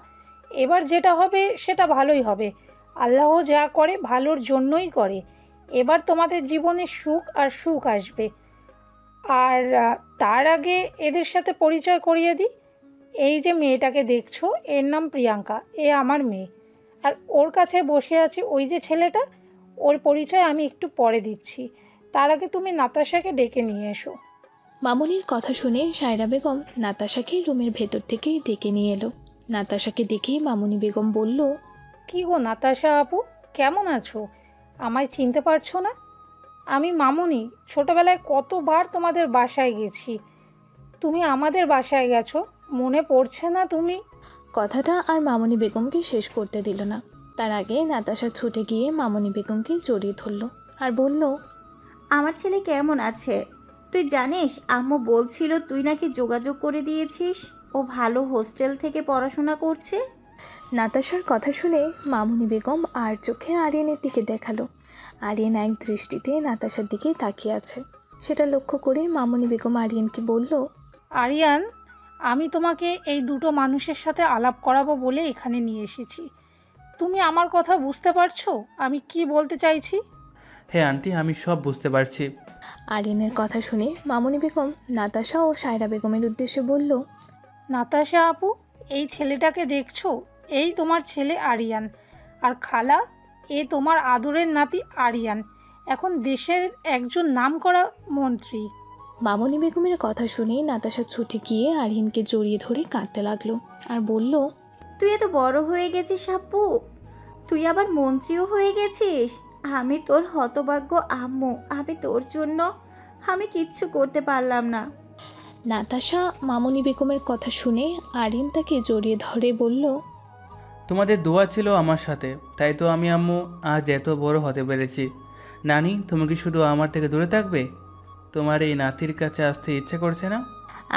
Speaker 4: এবার যেটা হবে সেটা ভালোই হবে। আল্লাহ যা করে ভালোর জন্যই করে। এবার তোমাদের জীবনে সুখ আর সুখ আসবে। আর তার আগে এদের সাথে পরিচয় করিয়ে দিই। এই যে মেয়েটাকে দেখছো, এর নাম প্রিয়াঙ্কা, এ আমার মেয়ে। আর ওর কাছে বসে আছে ওই যে ছেলেটা, ওর পরিচয় আমি একটু পরে দিচ্ছি। তার আগে তুমি নাতাশাকে ডেকে নিয়ে এসো।
Speaker 1: মামনির কথা শুনে সায়রা বেগম নাতাশাকে রুমের ভেতর থেকে ডেকে নিয়ে এলো। নাতাশাকে দেখে মামনি বেগম বলল,
Speaker 4: কি গো নাতাশা আপু, কেমন আছো? আমায় চিনতে পারছো না? আমি মামনি, ছোটবেলায় কতবার তোমাদের বাসায় গেছি। তুমি আমাদের বাসায় গেছো, মনে পড়ছে না তুমি?
Speaker 1: কথাটা আর মামনি বেগমকে শেষ করতে দিল না। তার আগে নাতাশা ছুটে গিয়ে মামনি বেগমকে জড়িয়ে ধরল আর বলল,
Speaker 12: আমার ছেলে কেমন আছে? তুই জানিস আম্মু বলছিল তুই নাকি যোগাযোগ করে দিয়েছিস, ও ভালো হোস্টেল থেকে পড়াশোনা করছে।
Speaker 1: নাতাশার কথা শুনে মামনি বেগম আর চোখে আরিয়ানের দিকে দেখালো। আরিয়ান এক দৃষ্টিতে নাতাশার দিকে তাকিয়ে আছে। সেটা লক্ষ্য করে মামনি বেগম আরিয়ানকে বলল,
Speaker 4: আরিয়ান, আমি তোমাকে এই দুটো মানুষের সাথে আলাপ করাবো বলে এখানে নিয়ে এসেছি। তুমি আমার কথা বুঝতে পারছো আমি কি বলতে চাইছি?
Speaker 2: হ্যাঁ আন্টি, আমি সব বুঝতে পারছি।
Speaker 1: আরিয়ানের কথা শুনে মামনি বেগম নাতাশা ও সায়রা বেগমের উদ্দেশ্যে বলল,
Speaker 4: নাতাশা আপু, এই ছেলেটাকে দেখছো, এই তোমার ছেলে আরিয়ান। আর খালা, এ তোমার আদরের নাতি আরিয়ান, এখন দেশের একজন নামকরা মন্ত্রী।
Speaker 1: মামনি বেগমের কথা শুনে নাতাশা ছুটে গিয়ে আরিয়ানকে জড়িয়ে ধরে কাঁদতে লাগলো আর বলল,
Speaker 12: তুই এত বড় হয়ে গেছিস আপু, তুই আবার মন্ত্রীও হয়ে গেছিস। আমি তোর হতভাগ্য আম্মু, আমি তোর জন্য আমি কিচ্ছু করতে পারলাম না।
Speaker 1: নাতাশা মামনি বেগমের কথা শুনে আরিয়ান তাকে জড়িয়ে ধরে বলল,
Speaker 2: তোমাদের দোয়া ছিল আমার সাথে, তাই তো আমি আম্মু আজ এত বড় হতে পেরেছি। নানি, তুমি কি শুধু আমার থেকে দূরে থাকবে? তোমার এই নাতির কাছে আসতে ইচ্ছে করছে না?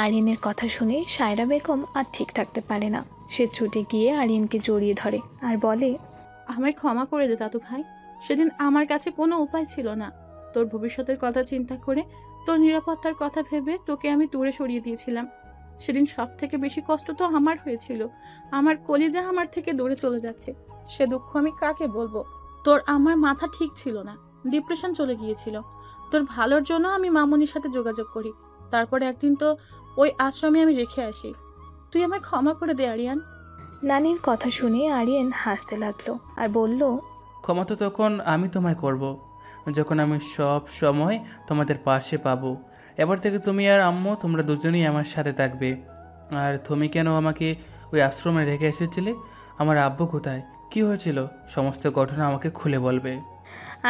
Speaker 1: আরিয়ানের কথা শুনে সায়রা বেগম আর ঠিক থাকতে পারে না। সে ছুটে গিয়ে আরিয়ানকে জড়িয়ে ধরে আর বলে,
Speaker 3: আমায় ক্ষমা করে দে দাদু ভাই, সেদিন আমার কাছে কোনো উপায় ছিল না। তোর ভবিষ্যতের কথা চিন্তা করে তোর নিরাপত্তার কথা ভেবে তোকে আমি দূরে সরিয়ে দিয়েছিলাম। সেদিন সব থেকে বেশি কষ্ট তো আমার হয়েছিল। আমার কলিজা আমার থেকে দূরে চলে যাচ্ছে, সে দুঃখ আমি কাকে বলবো। তোর আমার মাথা ঠিক ছিল না, ডিপ্রেশন চলে গিয়েছিল। তোর ভালোর জন্য আমি মামুনির সাথে যোগাযোগ করি, তারপরে একদিন তো ওই আশ্রমে আমি রেখে আসি। তুই আমায় ক্ষমা করে দে আরিয়ান।
Speaker 1: নানির কথা শুনে আরিয়ান হাসতে লাগলো আর বলল,
Speaker 2: ক্ষমা তো তখন আমি তোমায় করব, যখন আমি সব সময় তোমাদের পাশে পাবো। এবার থেকে তুমি আর আম্মু তোমরা দুজনেই আমার সাথে থাকবে। আর তুমি কেন আমাকে ওই আশ্রমে রেখে এসেছিলে? আমার আব্বু কোথায়, কি হয়েছিল, সমস্ত ঘটনা আমাকে খুলে বলবে।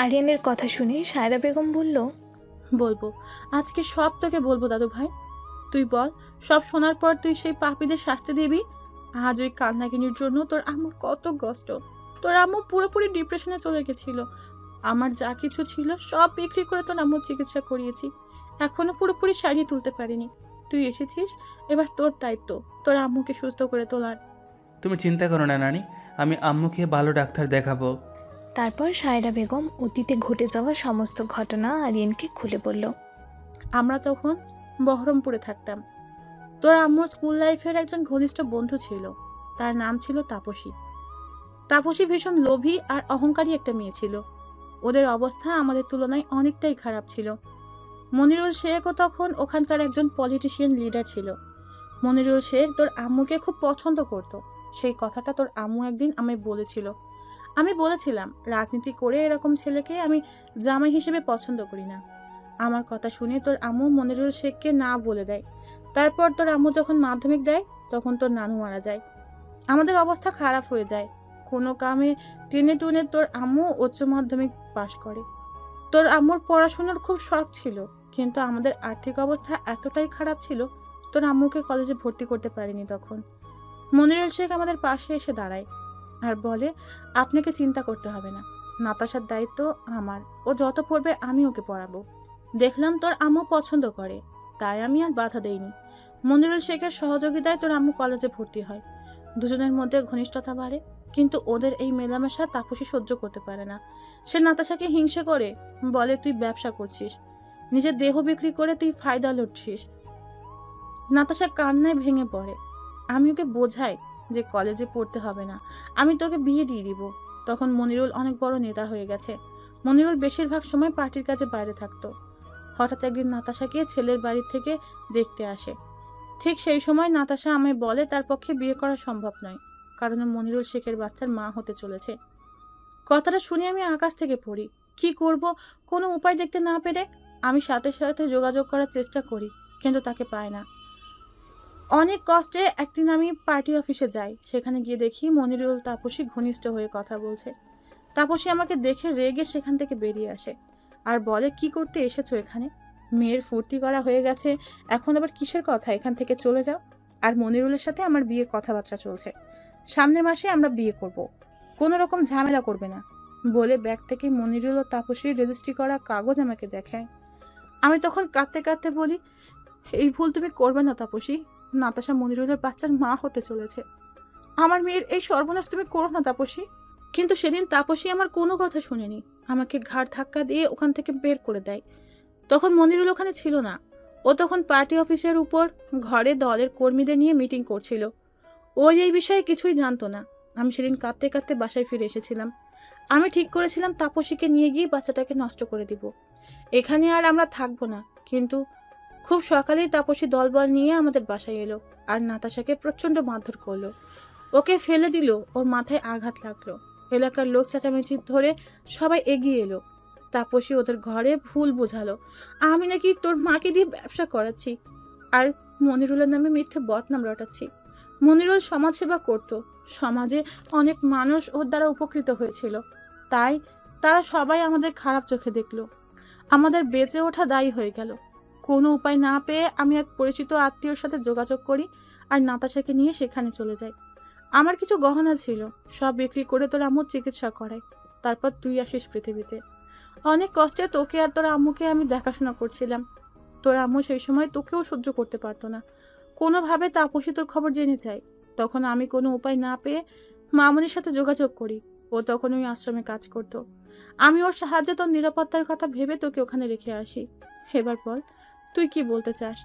Speaker 1: আরিয়ানের কথা শুনে সায়রা বেগম বলল,
Speaker 3: বলবো, আজকে সব তোকে বলবো দাদু ভাই। তুই বল, সব শোনার পর তুই সেই পাপীদের শাস্তি দিবি? আজ ওই কান্নাকিনির জন্য তোর আম্মুর কত কষ্ট। তোর আম্মু পুরোপুরি ডিপ্রেশনে চলে গেছিল। আমার যা কিছু ছিল সব বিক্রি করে তোর আম্মুর চিকিৎসা করিয়েছি, এখনো পুরোপুরি সারিয়ে তুলতে পারিনি। তুই এসেছিস, এবার তোর দায়িত্ব তোর আম্মুকে সুস্থ করে তোলার।
Speaker 2: তুমি চিন্তা করো না নানি, আমি আম্মুকে ভালো ডাক্তার দেখাবো।
Speaker 1: তারপর সায়রা বেগম অতীতে ঘটে যাওয়া সমস্ত ঘটনা আরিয়ানকে খুলে বলল।
Speaker 3: আমরা তখন বহরমপুরে থাকতাম। তোর আম্মুর স্কুল লাইফের একজন ঘনিষ্ঠ বন্ধু ছিল, তার নাম ছিল তাপসী। তাপসী ভীষণ লোভী আর অহংকারী একটা মেয়ে ছিল। ওদের অবস্থা আমাদের তুলনায় অনেকটাই খারাপ ছিল। মনিরুল শেখও তখন ওখানকার একজন পলিটিশিয়ান লিডার ছিল। মনিরুল শেখ তোর আম্মুকে খুব পছন্দ করত। সেই কথাটা তোর আম্মু একদিন আমায় বলেছিল। আমি বলেছিলাম, রাজনীতি করে এরকম ছেলেকে আমি জামাই হিসেবে পছন্দ করি না। আমার কথা শুনে তোর আম্মু মনিরুল শেখকে না বলে দেয়। তারপর তোর আম্মু যখন মাধ্যমিক দেয় তখন তোর নানু মারা যায়। আমাদের অবস্থা খারাপ হয়ে যায়। কোনো কামে টেনে টুনে তোর আম্মু উচ্চ মাধ্যমিক পাশ করে। তোর আম্মুর পড়াশোনার খুব শখ ছিল, কিন্তু আমাদের আর্থিক অবস্থা এতটাই খারাপ ছিল তোর আম্মুকে কলেজে ভর্তি করতে পারিনি। তখন মনিরুল শেখ আমাদের পাশে এসে দাঁড়ায় আর বলে, আপনাকে চিন্তা করতে হবে না, নাতাশার দায়িত্ব আমার, ও যত পড়বে আমি ওকে পড়াবো। দেখলাম তোর আম্মু পছন্দ করে, তাই আমি আর বাধা দেইনি। মনিরুল শেখের সহযোগিতায় তোর আম্মু কলেজে ভর্তি হয়। দুজনের মধ্যে ঘনিষ্ঠতা বাড়ে, কিন্তু ওদের এই মেলামেশা তাপসী সহ্য করতে পারে না। সে নাতাশাকে হিংসে করে, বলে তুই ব্যবসা করছিস, নিজের দেহ বিক্রি করে তুই ফায়দা লুটছিস। নাতাশা কান্নায় ভেঙে পড়ে। আমি ওকে বোঝাই যে কলেজে পড়তে হবে না, আমি তোকে বিয়ে দিয়ে দিব। তখন মনিরুল অনেক বড় নেতা হয়ে গেছে। মনিরুল বেশিরভাগ সময় পার্টির কাজে বাইরে থাকতো। হঠাৎ একদিন নাতাশাকে ছেলের বাড়ি থেকে দেখতে আসে। ঠিক সেই সময় নাতাশা আমায় বলে তার পক্ষে বিয়ে করা সম্ভব নয়, কারণ মনিরুল শেখের বাচ্চার মা হতে চলেছে। কথাটা শুনে আমি আকাশ থেকে পড়ি। কি করব, কোনো উপায় দেখতে না পেরে আমি সাথে সাথে যোগাযোগ করার চেষ্টা করি, কিন্তু তাকে পাই না। অনেক কষ্টে একদিন আমি পার্টি অফিসে যাই। সেখানে গিয়ে দেখি মনিরুল তাপসী ঘনিষ্ঠ হয়ে কথা বলছে। তাপসী আমাকে দেখে রেগে সেখান থেকে বেরিয়ে আসে আর বলে, কি করতে এসেছো এখানে? মেয়ের ফুর্তি করা হয়ে গেছে, এখন আবার কিসের কথা? এখান থেকে চলে যাও। আর মনিরুলের সাথে আমার বিয়ের কথাবার্তা চলছে, সামনের মাসে আমরা বিয়ে করব, কোনো রকম ঝামেলা করবে না বলে ব্যাগ থেকে মনিরুল ও তাপসীর রেজিস্ট্রি করা কাগজ আমাকে দেখায়। আমি তখন কাঁদতে কাঁদতে বলি, এই ভুল তুমি করবে না তাপসী, নাতাশা মনিরুলের বাচ্চার মা হতে চলেছে। আমার মেয়ের এই সর্বনাশ তুমি করো না তাপসী। কিন্তু সেদিন তাপসী আমার কোনো কথা শুনেনি, আমাকে ঘাড় ধাক্কা দিয়ে ওখান থেকে বের করে দেয়। তখন মনিরুল ওখানে ছিল না, ও তখন পার্টি অফিসের উপর ঘরে দলের কর্মীদের নিয়ে মিটিং করছিল। ও এই বিষয়ে কিছুই জানতো না। আমি সেদিন কাঁদতে কাঁদতে বাসায় ফিরে এসেছিলাম। আমি ঠিক করেছিলাম তাপসীকে নিয়ে গিয়ে বাচ্চাটাকে নষ্ট করে দিব, এখানে আর আমরা থাকবো না। কিন্তু খুব সকালেই তাপসী দলবল নিয়ে আমাদের বাসায় এলো আর নাতাশাকে প্রচণ্ড মারধর করলো। ওকে ফেলে দিল, ওর মাথায় আঘাত লাগলো। এলাকার লোক চেঁচামেচি ধরে সবাই এগিয়ে এলো। তাপসী ওদের ঘরে ভুল বোঝালো আমি নাকি তোর মাকে দিয়ে ব্যবসা করাচ্ছি আর মনিরুলের নামে মিথ্যে বদনাম রটাচ্ছি। মনিরুল সমাজসেবা করত, সমাজে অনেক মানুষ ওর দ্বারা উপকৃত হয়েছিল, তাই তারা সবাই আমাদের খারাপ চোখে দেখলো। আমাদের বেঁচে ওঠা দায়ী হয়ে গেল। কোনো উপায় না পেয়ে আমি এক পরিচিত আত্মীয়র সাথে যোগাযোগ করি আর নাতাশাকে নিয়ে সেখানে চলে যাই। আমার কিছু গহনা ছিল, সব বিক্রি করে তোর আম্মুর চিকিৎসা করাই। তারপর তুই আসিস পৃথিবীতে। অনেক কষ্টে তোকে আর তোর আম্মুকে আমি দেখাশোনা করছিলাম। তোর আম্মু সেই সময় তোকেও সহ্য করতে পারতো না, কোনোভাবে তাপসী তোর খবর জেনে যায়। তখন আমি কোনো উপায় না পেয়ে মামনির সাথে যোগাযোগ করি। ও তখন ওই আশ্রমে কাজ করতো। আমি ওর সাহায্যে তোর নিরাপত্তার কথা ভেবে তোকে ওখানে রেখে আসি। এবার বল, তুই কি বলতে চাস?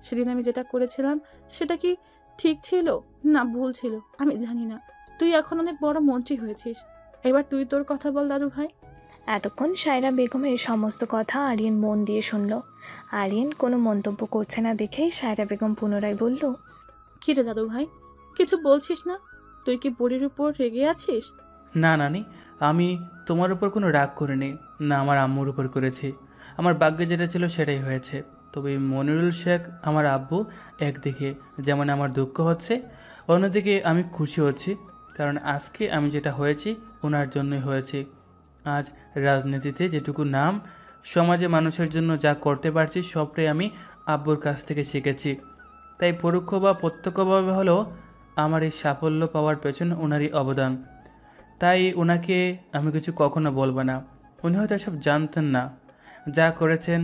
Speaker 3: সেদিন আমি যেটা করেছিলাম সেটা কি ঠিক ছিল না ভুল ছিল আমি জানি না। তুই এখন অনেক বড় মন্ত্রী হয়েছিস, এবার তুই তোর কথা বল দাদু ভাই।
Speaker 1: এতক্ষণ সায়রা বেগমের সমস্ত কথা আরিয়ান মন দিয়ে শুনল। আরিয়ান কোনো মন্তব্য করছে না দেখেই সায়রা বেগম পুনরায় বলল,
Speaker 3: কি রে দাদু ভাই, কিছু বলছিস না? তুই কি বুড়ির উপর রেগে আছিস?
Speaker 2: না নানি, আমি তোমার উপর কোনো রাগ করিনি, না আমার আম্মুর উপর করেছি। আমার ভাগ্যে যেটা ছিল সেটাই হয়েছে। তবে মনিরুল শেখ আমার আব্বু একদিকে যেমন আমার দুঃখ হচ্ছে, অন্যদিকে আমি খুশি হচ্ছি, কারণ আজকে আমি যেটা হয়েছি ওনার জন্যই হয়েছি। আজ রাজনীতিতে যেটুকু নাম, সমাজে মানুষের জন্য যা করতে পারছি সবটাই আমি আব্বুর কাছ থেকে শিখেছি। তাই পরোক্ষ বা প্রত্যক্ষভাবে হলেও আমার এই সাফল্য পাওয়ার পেছনে ওনারই অবদান। তাই ওনাকে আমি কিছু কখনো বলবো না। উনি হয়তো এসব জানতেন না, যা করেছেন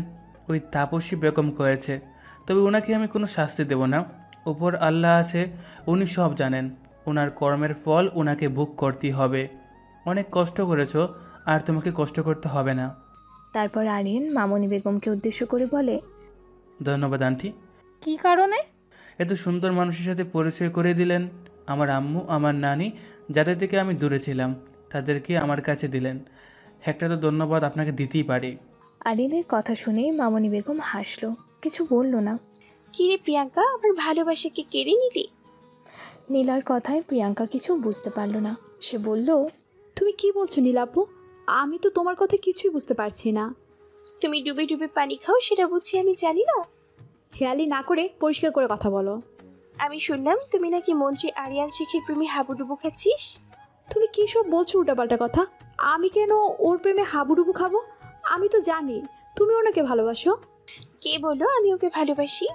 Speaker 2: ওই তাপসী বেগম করেছে। তবে ওনাকে আমি কোনো শাস্তি দেব না। উপর আল্লাহ আছে, উনি সব জানেন। ওনার কর্মের ফল ওনাকে ভোগ করতেই হবে। অনেক কষ্ট করেছো, আর তোমাকে কষ্ট করতে হবে না।
Speaker 1: তারপর আরিয়ান মামনি বেগমকে উদ্দেশ্য করে বলে,
Speaker 2: ধন্যবাদ আন্টি।
Speaker 4: কি কারণে?
Speaker 2: এত সুন্দর মানুষের সাথে পরিচয় করে দিলেন। আমার আম্মু, আমার নানি, যাদের থেকে আমি দূরে ছিলাম তাদেরকে আমার কাছে দিলেন। একটা তো ধন্যবাদ আপনাকে দিতেই পারি।
Speaker 1: আরিয়ানের কথা শুনে মামনি বেগম হাসলো, কিছু বলল না।
Speaker 11: কি রে প্রিয়াঙ্কা, আমার ভালোবাসাকে কেড়ে নিলি?
Speaker 1: নীলার কথায় প্রিয়াঙ্কা কিছু বুঝতে পারল না। সে বলল,
Speaker 9: তুমি কি বলছো নীলাপু? আমি তো তোমার কথা কিছুই বুঝতে পারছি না।
Speaker 11: তুমি ডুবে ডুবে পানি খাও সেটা বুঝছি আমি জানি না?
Speaker 9: হেয়ালি না করে পরিষ্কার করে কথা বলো।
Speaker 11: আমি শুনলাম তুমি নাকি মন্ত্রী আরিয়ান শেখের প্রেমে হাবুডুবু খাচ্ছিস।
Speaker 9: তুমি কী সব বলছো উল্টাপাল্টা কথা? আমি কেন ওর প্রেমে হাবুডুবু খাবো? আমি তো জানি তুমি ওনাকে ভালোবাসো।
Speaker 11: কে বলো আমি ওকে ভালোবাসি?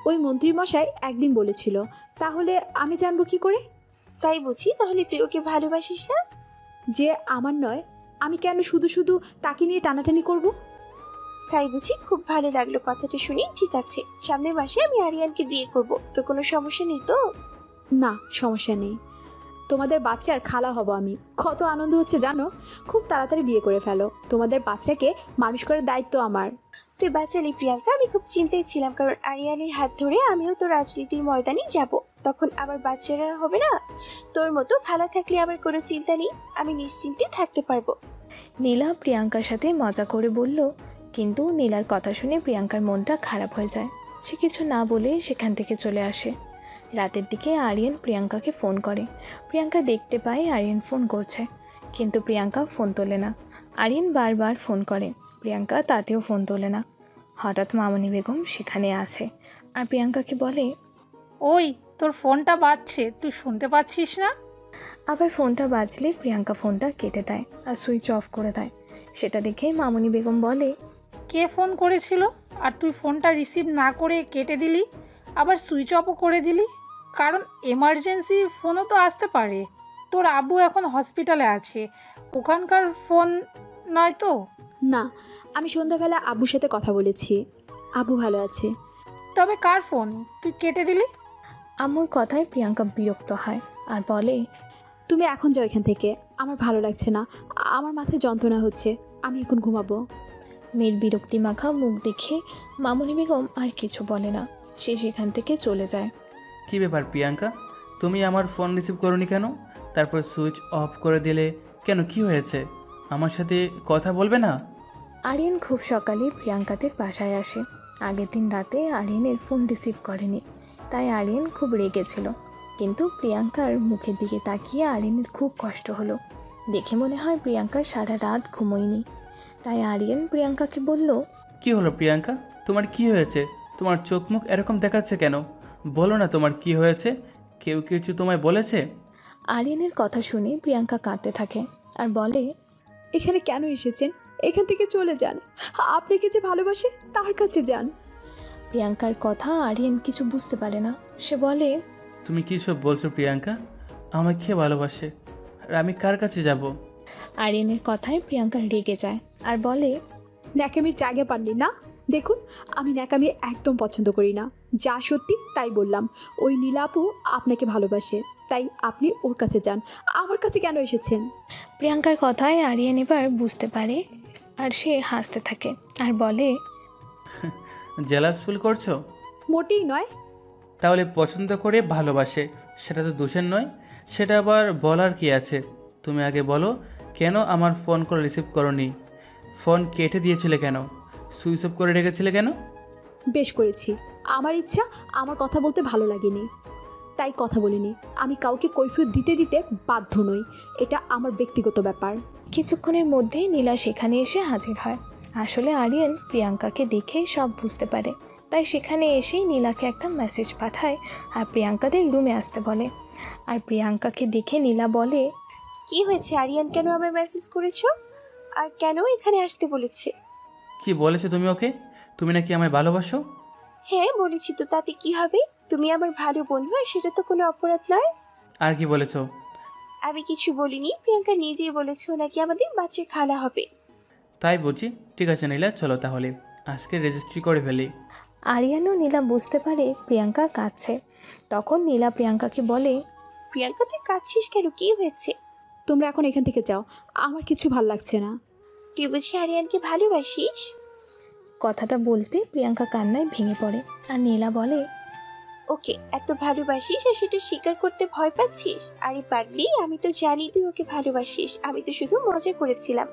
Speaker 9: ওই মন্ত্রীমশাই একদিন বলেছিল, তাহলে আমি জানবো কি করে?
Speaker 11: তাই বুঝি, তাহলে তুই ওকে ভালোবাসিস না?
Speaker 9: যে আমার নয় আমি কেন শুধু শুধু তাকে নিয়ে টানাটানি করব?
Speaker 11: তাই বুঝি, খুব ভালো লাগলো কথাটা শুনি। ঠিক আছে, সামনের মাসে আমি আরিয়ানকে বিয়ে করব, তো কোনো সমস্যা নেই তো?
Speaker 9: না, সমস্যা নেই। তোমাদের বাচ্চার খালা হব আমি। কত আনন্দ হচ্ছে জানো? খুব তাড়াতাড়ি বিয়ে করে ফেলো, তোমাদের বাচ্চাকে মানুষ করার দায়িত্ব আমার।
Speaker 11: তুই বাঁচালি প্রিয়াঙ্কা, আমি খুব চিন্তায় ছিলাম, কারণ আরিয়ানের হাত ধরে আমিও তো রাজনীতির ময়দানে যাব, তখন আবার বাচ্চারা হবে না। তোর মতো খালা থাকলে আবার কোনো চিন্তা নেই, আমি নিশ্চিন্তে থাকতে পারবো।
Speaker 1: নীলা প্রিয়াঙ্কার সাথে মজা করে বলল, কিন্তু নীলার কথা শুনে প্রিয়াঙ্কার মনটা খারাপ হয়ে যায়। সে কিছু না বলে সেখান থেকে চলে আসে। রাতের দিকে আরিয়ান প্রিয়াঙ্কাকে ফোন করে। প্রিয়াঙ্কা দেখতে পায় আরিয়ান ফোন করছে, কিন্তু প্রিয়াঙ্কা ফোন তোলে না। আরিয়ান বারবার ফোন করে, প্রিয়াঙ্কা তাতেও ফোন তোলে না। হঠাৎ মামনি বেগম সেখানে আছে আর প্রিয়াঙ্কাকে বলে,
Speaker 4: ওই তোর ফোনটা বাজছে, তুই শুনতে পাচ্ছিস না?
Speaker 1: আবার ফোনটা বাজলে প্রিয়াঙ্কা ফোনটা কেটে দেয় আর সুইচ অফ করে দেয়। সেটা দেখে মামনি বেগম বলে,
Speaker 4: কে ফোন করেছিল আর তুই ফোনটা রিসিভ না করে কেটে দিলি, আবার সুইচ অফও করে দিলি? কারণ এমার্জেন্সি ফোনও তো আসতে পারে। তোর আব্বু এখন হসপিটালে আছে, ওখানকার ফোন নয় তো?
Speaker 9: না, আমি সন্ধ্যাবেলা আব্বুর সাথে কথা বলেছি, আব্বু ভালো আছে।
Speaker 4: তবে কার ফোন তুই কেটে দিলি?
Speaker 1: আম্মুর কথায় প্রিয়াঙ্কা বিরক্ত হয় আর বলে,
Speaker 9: তুমি এখন যাও এখান থেকে, আমার ভালো লাগছে না, আমার মাথায় যন্ত্রণা হচ্ছে, আমি এখন ঘুমাবো।
Speaker 1: মেয়ের বিরক্তি মাখা মুখ দেখে মামনি বেগম আর কিছু বলে না, সে সেখান থেকে চলে যায়।
Speaker 2: কী ব্যাপার প্রিয়াঙ্কা, তুমি আমার ফোন রিসিভ করোনি কেন? তারপর সুইচ অফ করে দিলে কেন, কি হয়েছে? আমার সাথে কথা বলবে না?
Speaker 1: আরিয়ান খুব সকালে প্রিয়াঙ্কাদের বাসায় আসে। আগের দিন রাতে আরিয়ানের ফোন রিসিভ করেনি, তাই আরিয়ান খুব রেগেছিল। কিন্তু প্রিয়াঙ্কার মুখের দিকে তাকিয়ে আরিয়ানের খুব কষ্ট হলো। দেখে মনে হয় প্রিয়াঙ্কা সারা রাত ঘুমোয়নি। তাই আরিয়ান প্রিয়াঙ্কাকে বলল,
Speaker 2: কি হলো প্রিয়াঙ্কা, তোমার কি হয়েছে? তোমার চোখ মুখ এরকম দেখাচ্ছে কেন? বলো না তোমার কি হয়েছে, কেউ কিছু তোমায় বলেছে?
Speaker 1: আরিয়ানের কথা শুনে প্রিয়াঙ্কা কাঁদতে থাকে আর বলে,
Speaker 9: এখানে কেন এসেছেন? এখান থেকে চলে যান, আপনাকে যে ভালোবাসে তার কাছে যান।
Speaker 1: প্রিয়াঙ্কার কথা আরিয়ান কিছু বুঝতে পারে না। সে বলে,
Speaker 2: তুমি কী সব বলছো প্রিয়াঙ্কা? আমাকে কে ভালোবাসে আর আমি কার কাছে যাব?
Speaker 1: আরিয়ানের কথায় প্রিয়াঙ্কা রেগে যায় আর বলে,
Speaker 9: ন্যাকামির জায়গা পাননি না? দেখুন, আমি ন্যাকামি একদম পছন্দ করি না, যা সত্যি তাই বললাম। ওই নীলাপু আপনাকে ভালোবাসে, তাই আপনি ওর কাছে যান, আমার কাছে কেন এসেছেন?
Speaker 1: প্রিয়াঙ্কার কথায় আরিয়ান এবার বুঝতে পারে আর সে হাসতে থাকে আর বলে,
Speaker 2: জেলাস ফিল করছো?
Speaker 9: মোটেই নয়।
Speaker 2: তাহলে পছন্দ করে ভালোবাসে, সেটা তো দোষের নয়। সেটা আবার বলার কি আছে? তুমি আগে বলো, কেন আমার ফোন করে রিসিভ করনি? ফোন কেটে দিয়েছিলে কেন? সুইচ অফ করে রেখেছিলে কেন?
Speaker 9: বেশ করেছি, আমার ইচ্ছা, আমার কথা বলতে ভালো লাগেনি তাই কথা বলিনি। আমি কাউকে কৈফিয়ত দিতে দিতে বাধ্য নই, এটা আমার ব্যক্তিগত ব্যাপার।
Speaker 1: কিছুক্ষণের মধ্যেই নীলা সেখানে এসে হাজির হয়। আসলে আরিয়ান প্রিয়াঙ্কাকে দেখেই সব বুঝতে পারে, তাই সেখানে এসেই নীলাকে একটা মেসেজ পাঠায় আর প্রিয়াঙ্কাদের রুমে আসতে বলে। আর প্রিয়াঙ্কাকে দেখে নীলা বলে,
Speaker 11: কি হয়েছে আরিয়ান, কেন আমায় মেসেজ করেছো আর কেন এখানে আসতে বলেছে?
Speaker 2: কি বলেছো তুমি ওকে? তুমি নাকি আমায় ভালোবাসো?
Speaker 11: হ্যাঁ বলেছি তো, তাতে কি হবে? তুমি আমার ভালো বন্ধু আর সেটা তো কোনো অপরাধ নয়।
Speaker 2: আর কি বলেছো?
Speaker 11: আমি কিছু বলিনি, প্রিয়াঙ্কা নিজেই বলেছো নাকি আমাদের বাচ্চার খালা হবে।
Speaker 2: তাই বুঝি। ঠিক আছে নীলা, চলো তাহলে আজকে রেজিস্ট্রি করে ফেলি।
Speaker 1: আরিয়ান ও নীলা বুঝতে পারে প্রিয়াঙ্কা কাঁদছে। তখন নীলা প্রিয়াঙ্কাকে বলে,
Speaker 11: প্রিয়াঙ্কা তুই কাঁদছিস কেন, কি হয়েছে?
Speaker 9: তোমরা এখন এখান থেকে যাও, আমার কিছু ভাল লাগছে না।
Speaker 11: তুই বুঝি আরিয়ানকে ভালোবাসিস?
Speaker 1: কথাটা বলতে প্রিয়াঙ্কা কান্নায় ভেঙে পড়ে। আর নীলা বলে,
Speaker 11: ওকে এত ভালোবাসিস আর সেটা স্বীকার করতে ভয় পাচ্ছিস? আরে পাগলি, আমি তো জানি তুই ওকে ভালোবাসিস, আমি তো শুধু মজা করেছিলাম।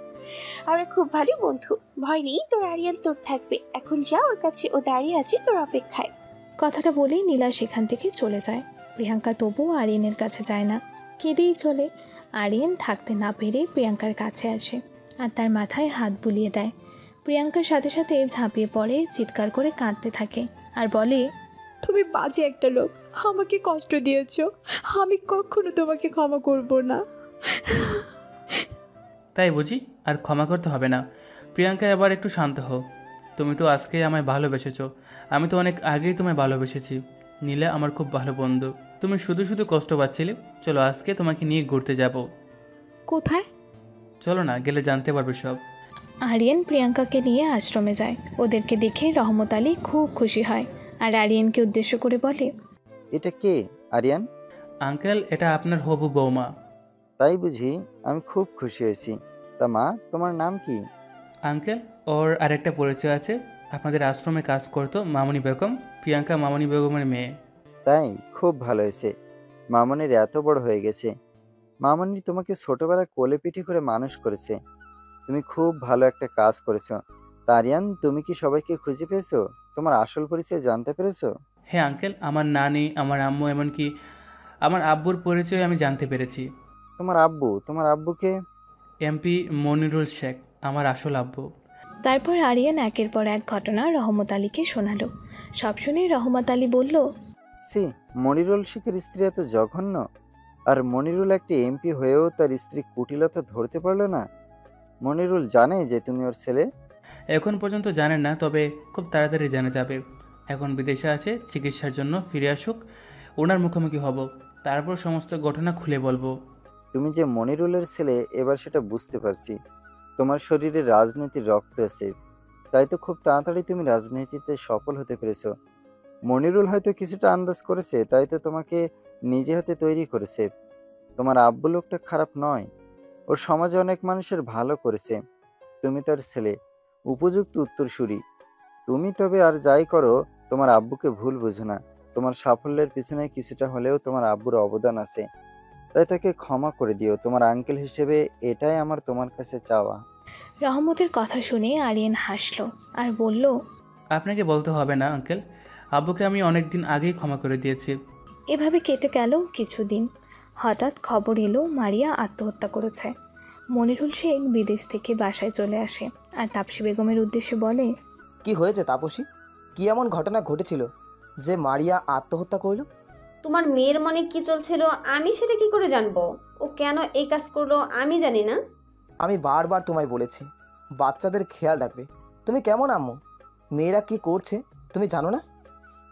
Speaker 11: আমরা খুব ভালো বন্ধু, ভয় নেই, তোর আরিয়ান তোর থাকবে। এখন যা, ওর কাছে ও দাঁড়িয়ে আছে তোর অপেক্ষায়।
Speaker 1: কথাটা বলেই নীলা সেখান থেকে চলে যায়। প্রিয়াঙ্কা তবুও আরিয়ানের কাছে যায় না, কেঁদেই চলে। আরিয়ান থাকতে না পেরে প্রিয়াঙ্কার কাছে আসে আর তার মাথায় হাত বুলিয়ে দেয়। প্রিয়াঙ্কার সাথে সাথে ঝাঁপিয়ে পড়ে, চিৎকার করে কাঁদতে থাকে আর বলে,
Speaker 9: তুমি বাজে একটা লোক, আমাকে কষ্ট দিয়েছ, আমি কখনো তোমাকে ক্ষমা করব না।
Speaker 2: তাই বুঝি? আর ক্ষমা করতে হবে না। প্রিয়াঙ্কা, এবার একটু শান্ত হও। তুমি তো আজকেই আমায় ভালোবেসেছো, আমি তো অনেক আগেই তোমায় ভালোবেসেছি। নীলা আমার খুব ভালো বন্ধু, তুমি শুধু শুধু কষ্ট পাচ্ছিলে। চলো আজকে তোমাকে নিয়ে ঘুরতে যাব।
Speaker 9: কোথায়?
Speaker 2: চলো না, গেলে জানতে পারবে সব।
Speaker 1: আরিয়ান প্রিয়াঙ্কাকে নিয়ে আশ্রমে যায়। ওদেরকে দেখে রহমত আলী খুব খুশি হয় আর আরিয়ানকে উদ্দেশ্য করে বলে,
Speaker 5: এটা কে আরিয়ান?
Speaker 2: আঙ্কেল, এটা আপনার হবু বৌমা।
Speaker 5: তাই বুঝি, আমি খুব খুশি হয়েছি। তা মা, তোমার নাম কি?
Speaker 2: আঙ্কেল, ওর আরেকটা পরিচয় আছে, আপনাদের আশ্রমে কাজ করতো, মামনি বেগম। প্রিয়াঙ্কা মামনি বেগমের মেয়ে।
Speaker 5: তাই খুব ভালো হয়েছে, মামনির এত বড় হয়ে গেছে। মামনি তোমাকে ছোটবেলায় কোলে পিঠে করে মানুষ করেছে। তুমি খুব ভালো একটা কাজ করেছো। তা আরিয়ান, তুমি কি সবাইকে খুঁজে পেয়েছো? তোমার আসল পরিচয় জানতে পেরেছো?
Speaker 2: হ্যাঁ আঙ্কেল, আমার নানি, আমার আম্মু, এমনকি আমার আব্বুর পরিচয় আমি জানতে পেরেছি।
Speaker 5: তোমার আব্বুকে?
Speaker 2: এমপি মনিরুল শেখ আমার আসল আব্বু।
Speaker 1: তারপর আরিয়ান একের পর এক ঘটনা রহমত আলীকে শোনালো। সব শুনে রহমত আলী বলল,
Speaker 5: সি, মনিরুল শেখের স্ত্রী এত জঘন্য? আর মনিরুল একটি এমপি হয়েও তার স্ত্রী কুটিলতা ধরতে পারলো না। মনিরুল জানে যে তুমি ওর ছেলে?
Speaker 2: এখন পর্যন্ত জানেন না, তবে খুব তাড়াতাড়ি জানা যাবে। এখন বিদেশে আছে, চিকিৎসার জন্য ফিরে আসুক, ওনার মুখোমুখি হব, তারপর সমস্ত ঘটনা খুলে বলবো।
Speaker 5: তুমি যে মনিরুলের ছেলে এবার সেটা বুঝতে পারছি। তোমার শরীরে রাজনীতির রক্ত আছে, তাই তো খুব তাড়াতাড়ি তুমি রাজনীতিতে সফল হতে পেরেছো। মনিরুল হয়তো কিছুটা আন্দাজ করেছে, তাই তো তোমাকে নিজে হাতে তৈরি করেছে। তোমার আব্বু লোকটা খারাপ নয়, ওর সমাজে অনেক মানুষের ভালো করেছে। তুমি তার ছেলে, উপযুক্ত উত্তরসূরি। তুমি তবে আর যাই করো, তোমার আব্বুকে ভুল বুঝো না। তোমার সাফল্যের পিছনে কিছুটা হলেও তোমার আব্বুর অবদান আছে, তাই তাকে ক্ষমা করে দিও। তোমার আঙ্কেল হিসেবে এটাই আমার তোমার কাছে চাওয়া।
Speaker 1: রহমতের কথা শুনে আরিয়ান হাসলো আর বলল,
Speaker 2: আপনাকে বলতে হবে না আঙ্কেল, আব্বুকে আমি অনেক দিন আগেই ক্ষমা করে দিয়েছি।
Speaker 1: এভাবে কেটে গেল কিছুদিন। হঠাৎ খবর এলো মারিয়া আত্মহত্যা করেছে। মনিরুল শেখ বিদেশ থেকে বাসায় চলে আসে আর তাপসী বেগমের উদ্দেশ্যে বলে,
Speaker 6: কি হয়েছে তাপসী? কি এমন ঘটনা ঘটেছিল যে মারিয়া আত্মহত্যা করল?
Speaker 7: তোমার মেয়ের মনে কি চলছিল আমি সেটা কি করে জানবো? ও কেন এই কাজ করলো আমি জানি না।
Speaker 6: আমি বারবার তোমায় বলেছি বাচ্চাদের খেয়াল রাখবে। তুমি কেমন আম্মু? মেয়েরা কি করছে তুমি জানো না?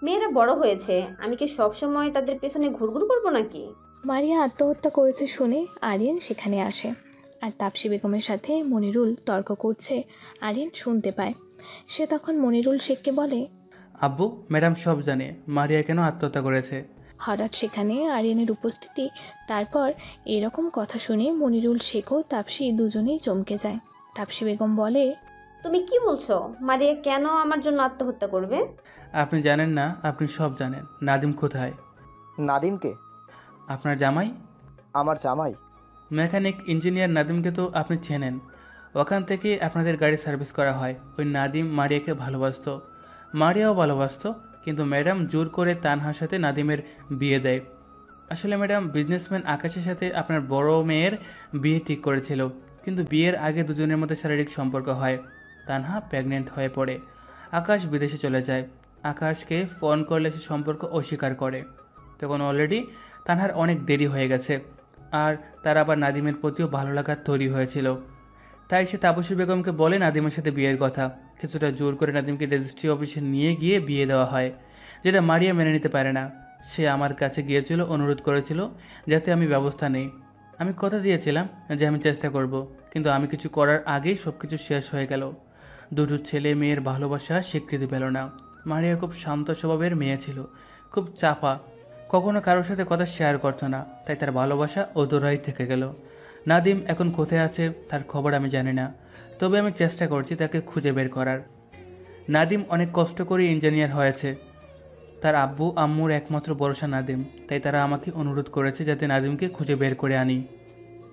Speaker 7: মেয়েরা বড় হয়েছে, আমি কি সব সময় তাদের পেছনে ঘুরঘুর করবো নাকি?
Speaker 1: মারিয়া আত্মহত্যা করেছে শুনে আরিয়ান সেখানে আসে আর তাপসী বেগমের সাথে মনিরুল তর্ক করছে আরিয়ান শুনতে পায়। সে তখন মনিরুল শেখকে বলে,
Speaker 2: আব্বু, ম্যাডাম সব জানে মারিয়া কেন আত্মহত্যা করেছে।
Speaker 1: হঠাৎ সেখানে আরিয়ানের উপস্থিতি। তারপর এরকম কথা শুনে মনিরুল শেখ ও তাপসী দুজনেই চমকে যায়। তাপসী বেগম বলে,
Speaker 7: তুমি কি বলছো? মারিয়া কেন আমার জন্য আত্মহত্যা করবে?
Speaker 2: আপনি জানেন না, আপনি সব জানেন। নাদিম কোথায়?
Speaker 6: নাদিমকে?
Speaker 2: আপনার জামাই?
Speaker 6: আমার জামাই?
Speaker 2: মেকানিক ইঞ্জিনিয়ার নাদিমকে তো আপনি চেনেন। ওখান থেকে আপনাদের গাড়ি সার্ভিস করা হয়। ওই নাদিম মারিয়াকে ভালোবাসতো, মারিয়াও ভালোবাসতো, কিন্তু ম্যাডাম জোর করে তানহার সাথে নাদিমের বিয়ে দেয়। আসলে ম্যাডাম বিজনেসম্যান আকাশের সাথে আপনার বড় মেয়ের বিয়ে ঠিক করেছিল, কিন্তু বিয়ের আগে দুজনের মধ্যে শারীরিক সম্পর্ক হয়। তানহা প্রেগনেন্ট হয়ে পড়ে। আকাশ বিদেশে চলে যায়। আকাশকে ফোন করলে সে সম্পর্ক অস্বীকার করে। তখন অলরেডি তানহার অনেক দেরি হয়ে গেছে, আর তার আবার নাদিমের প্রতিও ভালো লাগার তৈরি হয়েছিল। তাই সে তাপসী বেগমকে বলে নাদিমের সাথে বিয়ের কথা। কিছুটা জোর করে নাদিমকে রেজিস্ট্রি অফিসে নিয়ে গিয়ে বিয়ে দেওয়া হয়, যেটা মারিয়া মেনে নিতে পারে না। সে আমার কাছে গিয়েছিল, অনুরোধ করেছিল যাতে আমি ব্যবস্থা নেই। আমি কথা দিয়েছিলাম যে আমি চেষ্টা করব, কিন্তু আমি কিছু করার আগেই সব কিছু শেষ হয়ে গেল। দুটো ছেলে মেয়ের ভালোবাসা স্বীকৃতি পেল না। মারিয়া খুব শান্ত স্বভাবের মেয়ে ছিল, খুব চাপা, কখনো কারোর সাথে কথা শেয়ার করতো না, তাই তার ভালোবাসা অধরাই থেকে গেল। নাদিম এখন কোথায় আছে তার খবর আমি জানি না, তবে আমি চেষ্টা করছি তাকে খুঁজে বের করার। নাদিম অনেক কষ্ট করে ইঞ্জিনিয়ার হয়েছে। তার আব্বু আম্মুর একমাত্র ভরসা নাদিম, তাই তারা আমাকে অনুরোধ করেছে যাতে নাদিমকে খুঁজে বের করে আনি।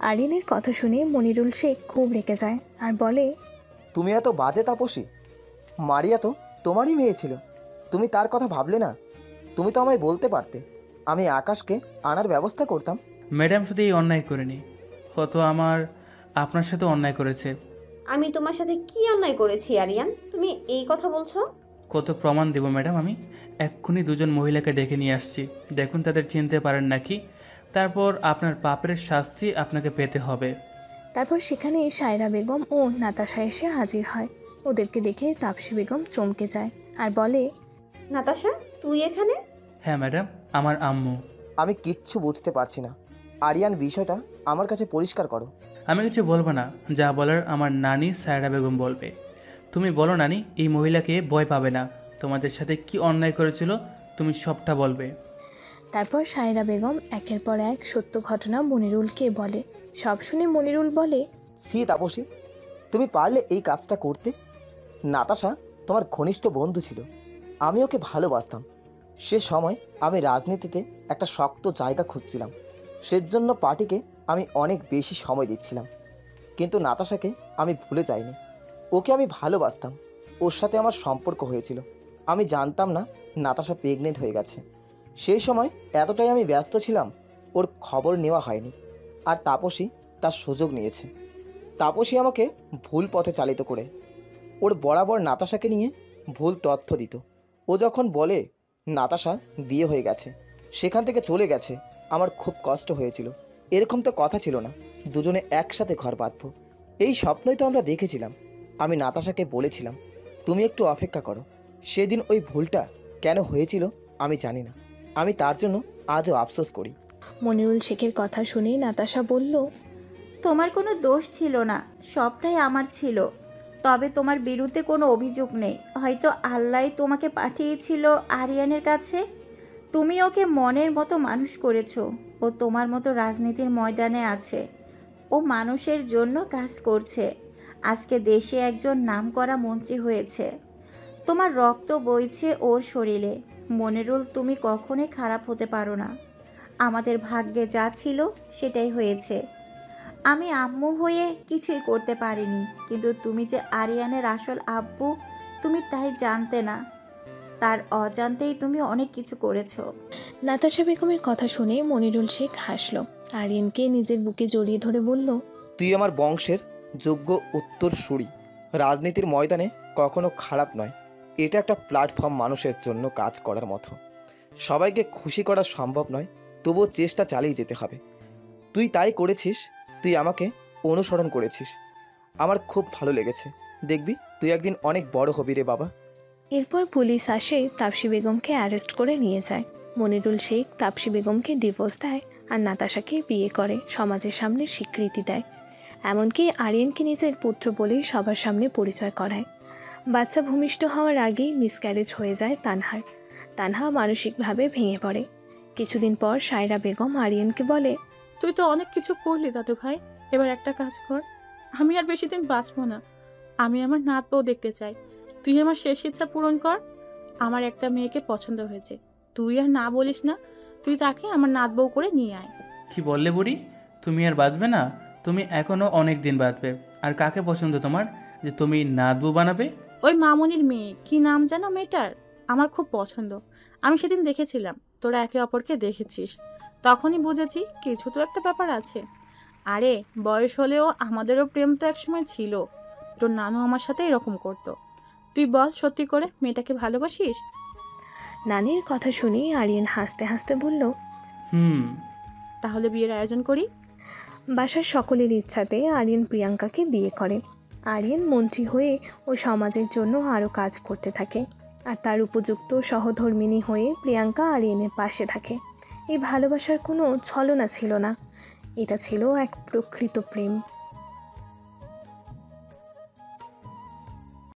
Speaker 1: আরিয়ানের কথা শুনে মনিরুল শেখ খুব রেগে যায় আর বলে,
Speaker 6: তুমি এত বাজে তাপসী? মারিয়া তো তোমারই মেয়ে ছিল, তুমি তার কথা ভাবলে না? তুমি তো আমায় বলতে পারতে, আমি আকাশকে আনার ব্যবস্থা করতাম।
Speaker 2: ম্যাডাম শুধু এই অন্যায় করেনি, হয়তো আপনার সাথে অন্যায় করেছে।
Speaker 7: আমি তোমার সাথে কি অন্যায় করেছি আরিয়ান, তুমি এই কথা বলছো?
Speaker 2: কত প্রমাণ দেব ম্যাডাম? আমি এক্ষুনি দুজন মহিলাকে ডেকে নিয়ে আসছি, দেখুন তাদের চিনতে পারেন নাকি। তারপর আপনার পাপের শাস্তি আপনাকে পেতে হবে।
Speaker 1: তারপর সেখানে সায়রা বেগম ও নাতাশা এসে হাজির হয়। ওদেরকে দেখে তাপসী বেগম চমকে যায় আর বলে,
Speaker 7: নাতাশা তুই এখানে?
Speaker 2: হ্যাঁ ম্যাডাম, আমার আম্মু।
Speaker 6: আমি কিচ্ছু বুঝতে পারছি না আরিয়ান, বিষয়টা আমার কাছে পরিষ্কার করো।
Speaker 2: আমি কিছু বলবো না, যা বলার আমার নানি সায়রা বেগম বলবে। তুমি বলো নানি, এই মহিলাকে ভয় পাবে না, তোমাদের সাথে কি অন্যায় করেছিল তুমি সবটা বলবে।
Speaker 1: তারপর সায়রা বেগম একের পর এক সত্য ঘটনা মনিরুলকে বলে। সব শুনে মনিরুল বলে,
Speaker 6: সি তাপসী, তুমি পারলে এই কাজটা করতে? নাতাশা তোমার ঘনিষ্ঠ বন্ধু ছিল, আমি ওকে ভালোবাসতাম। সে সময় আমি রাজনীতিতে একটা শক্ত জায়গা খুঁজছিলাম, সেজন্য পার্টিকে আমি অনেক বেশি সময় দিচ্ছিলাম। কিন্তু নাতাশাকে আমি ভুলে যাইনি, ওকে আমি ভালোবাসতাম। ওর সাথে আমার সম্পর্ক হয়েছিল, আমি জানতাম না নাতাশা প্রেগনেন্ট হয়ে গেছে। সেই সময় এতটাই আমি ব্যস্ত ছিলাম, ওর খবর নেওয়া হয়নি। আর তাপসী তার সুযোগ নিয়েছে। তাপসী আমাকে ভুল পথে চালিত করে ওর বরাবর নাতাশাকে নিয়ে ভুল তথ্য দিত। ও যখন বলে নাতাশার বিয়ে হয়ে গেছে, সেখান থেকে চলে গেছে, আমার খুব কষ্ট হয়েছিল। এরকম তো কথা ছিল না দুজনে একসাথে ঘর বাঁধবো, এই স্বপ্নই তো আমরা দেখেছিলাম। আমি নাতাশাকে বলেছিলাম তুমি একটু অপেক্ষা করো। সেদিন ওই ভুলটা কেন হয়েছিল আমি জানি না, আমি তার জন্য আজও আফসোস করি।
Speaker 1: মনিরুল শেখের কথা শুনে নাতাশা বলল,
Speaker 12: তোমার কোনো দোষ ছিল না, সবটাই আমার ছিল। তবে তোমার বিরুদ্ধে কোনো অভিযোগ নেই, হয়তো আল্লাহ তোমাকে পাঠিয়েছিল আরিয়ানের কাছে। তুমি ওকে মনের মতো মানুষ করেছো, ও তোমার মতো রাজনীতির ময়দানে আছে, ও মানুষের জন্য কাজ করছে। আজকে দেশে একজন নামকরা মন্ত্রী হয়েছে, তোমার রক্ত বইছে ওর শরীরে। মনিরুল, তুমি কখনোই খারাপ হতে পারো না। আমাদের ভাগ্যে যা ছিল সেটাই হয়েছে। আমি আম্মু হয়ে কিছুই করতে পারিনি, কিন্তু তুমি যে আরিয়ানের আসল আব্বু তুমি তাই জানতে না, তার অজান্তেই তুমি অনেক কিছু করেছো।
Speaker 1: নাতাশা বেগমের কথা শুনে মনিরুল শেখ হাসল। আরিয়ানকে নিজের বুকে জড়িয়ে ধরে বলল,
Speaker 6: তুই আমার বংশের যোগ্য উত্তরসূরি। রাজনীতির ময়দানে কখনো খারাপ নয়, এটা একটা প্ল্যাটফর্ম মানুষের জন্য কাজ করার মতো। সবাইকে খুশি করা সম্ভব নয়, তবুও চেষ্টা চালিয়ে যেতে হবে। তুই তাই করেছিস, তুই আমাকে অনুসরণ করেছিস, আমার খুব ভালো লেগেছে। দেখবি তুই একদিন অনেক বড় হবি রে বাবা।
Speaker 1: এরপর পুলিশ আসে, তাপসী বেগমকে অ্যারেস্ট করে নিয়ে যায়। মনিরুল শেখ তাপসী বেগমকে ডিভোর্স দেয় আর নাতাশাকে বিয়ে করে সমাজের সামনে স্বীকৃতি দেয়। এমনকি আরিয়ানকে নিজের পুত্র বলেই সবার সামনে পরিচয় করায়। বাচ্চা ভূমিষ্ঠ হওয়ার আগেই মিসক্যারেজ হয়ে যায় তানহার। তানহা মানসিকভাবে ভেঙে পড়ে। কিছুদিন পর সায়রা বেগম আরিয়ানকে বলে,
Speaker 3: তুই তো অনেক কিছু করলি দাদু ভাই, এবার একটা কাজ কর, আমি আর বেশি দিন বাঁচবো না, আমি আমার নাত বউ দেখতে চাই। তুই আমার শেষ ইচ্ছা পূরণ কর। আমার একটা মেয়েকে পছন্দ হয়েছে, তুই আর না বলিস না। তুই তাকে আমার নাত বউ করে নিয়ে আয়।
Speaker 2: কি বললে বুড়ি? তুমি আর বাঁচবে না? তুমি এখনও অনেক দিন বাঁচবে। আর কাকে পছন্দ তোমার যে তুমি নাতবু বানাবে?
Speaker 3: ওই মামনির মেয়ে, কি নাম যেন মেয়েটার, আমার খুব পছন্দ। আমি সেদিন দেখেছিলাম তোরা একে অপরকে দেখেছিস, তখনই বুঝেছি কিছু তো একটা ব্যাপার আছে। আরে বয়স হলেও আমাদেরও প্রেম তো একসময় ছিল। তোর নানু আমার সাথে এরকম করতো। তুই বল, সত্যি করে মেয়েটাকে ভালোবাসিস?
Speaker 1: নানির কথা শুনে আরিয়ান হাসতে হাসতে বলল,
Speaker 3: তাহলে বিয়ের আয়োজন করি।
Speaker 1: বাসার সকলের ইচ্ছাতে আরিয়ান প্রিয়াঙ্কাকে বিয়ে করে। আরিয়ান মন্ত্রী হয়ে ও সমাজের জন্য আরও কাজ করতে থাকে, আর তার উপযুক্ত সহধর্মিণী হয়ে প্রিয়াঙ্কা আরিয়ানের পাশে থাকে। এই ভালোবাসার কোনো ছলনা ছিল না, এটা ছিল এক প্রকৃত প্রেম।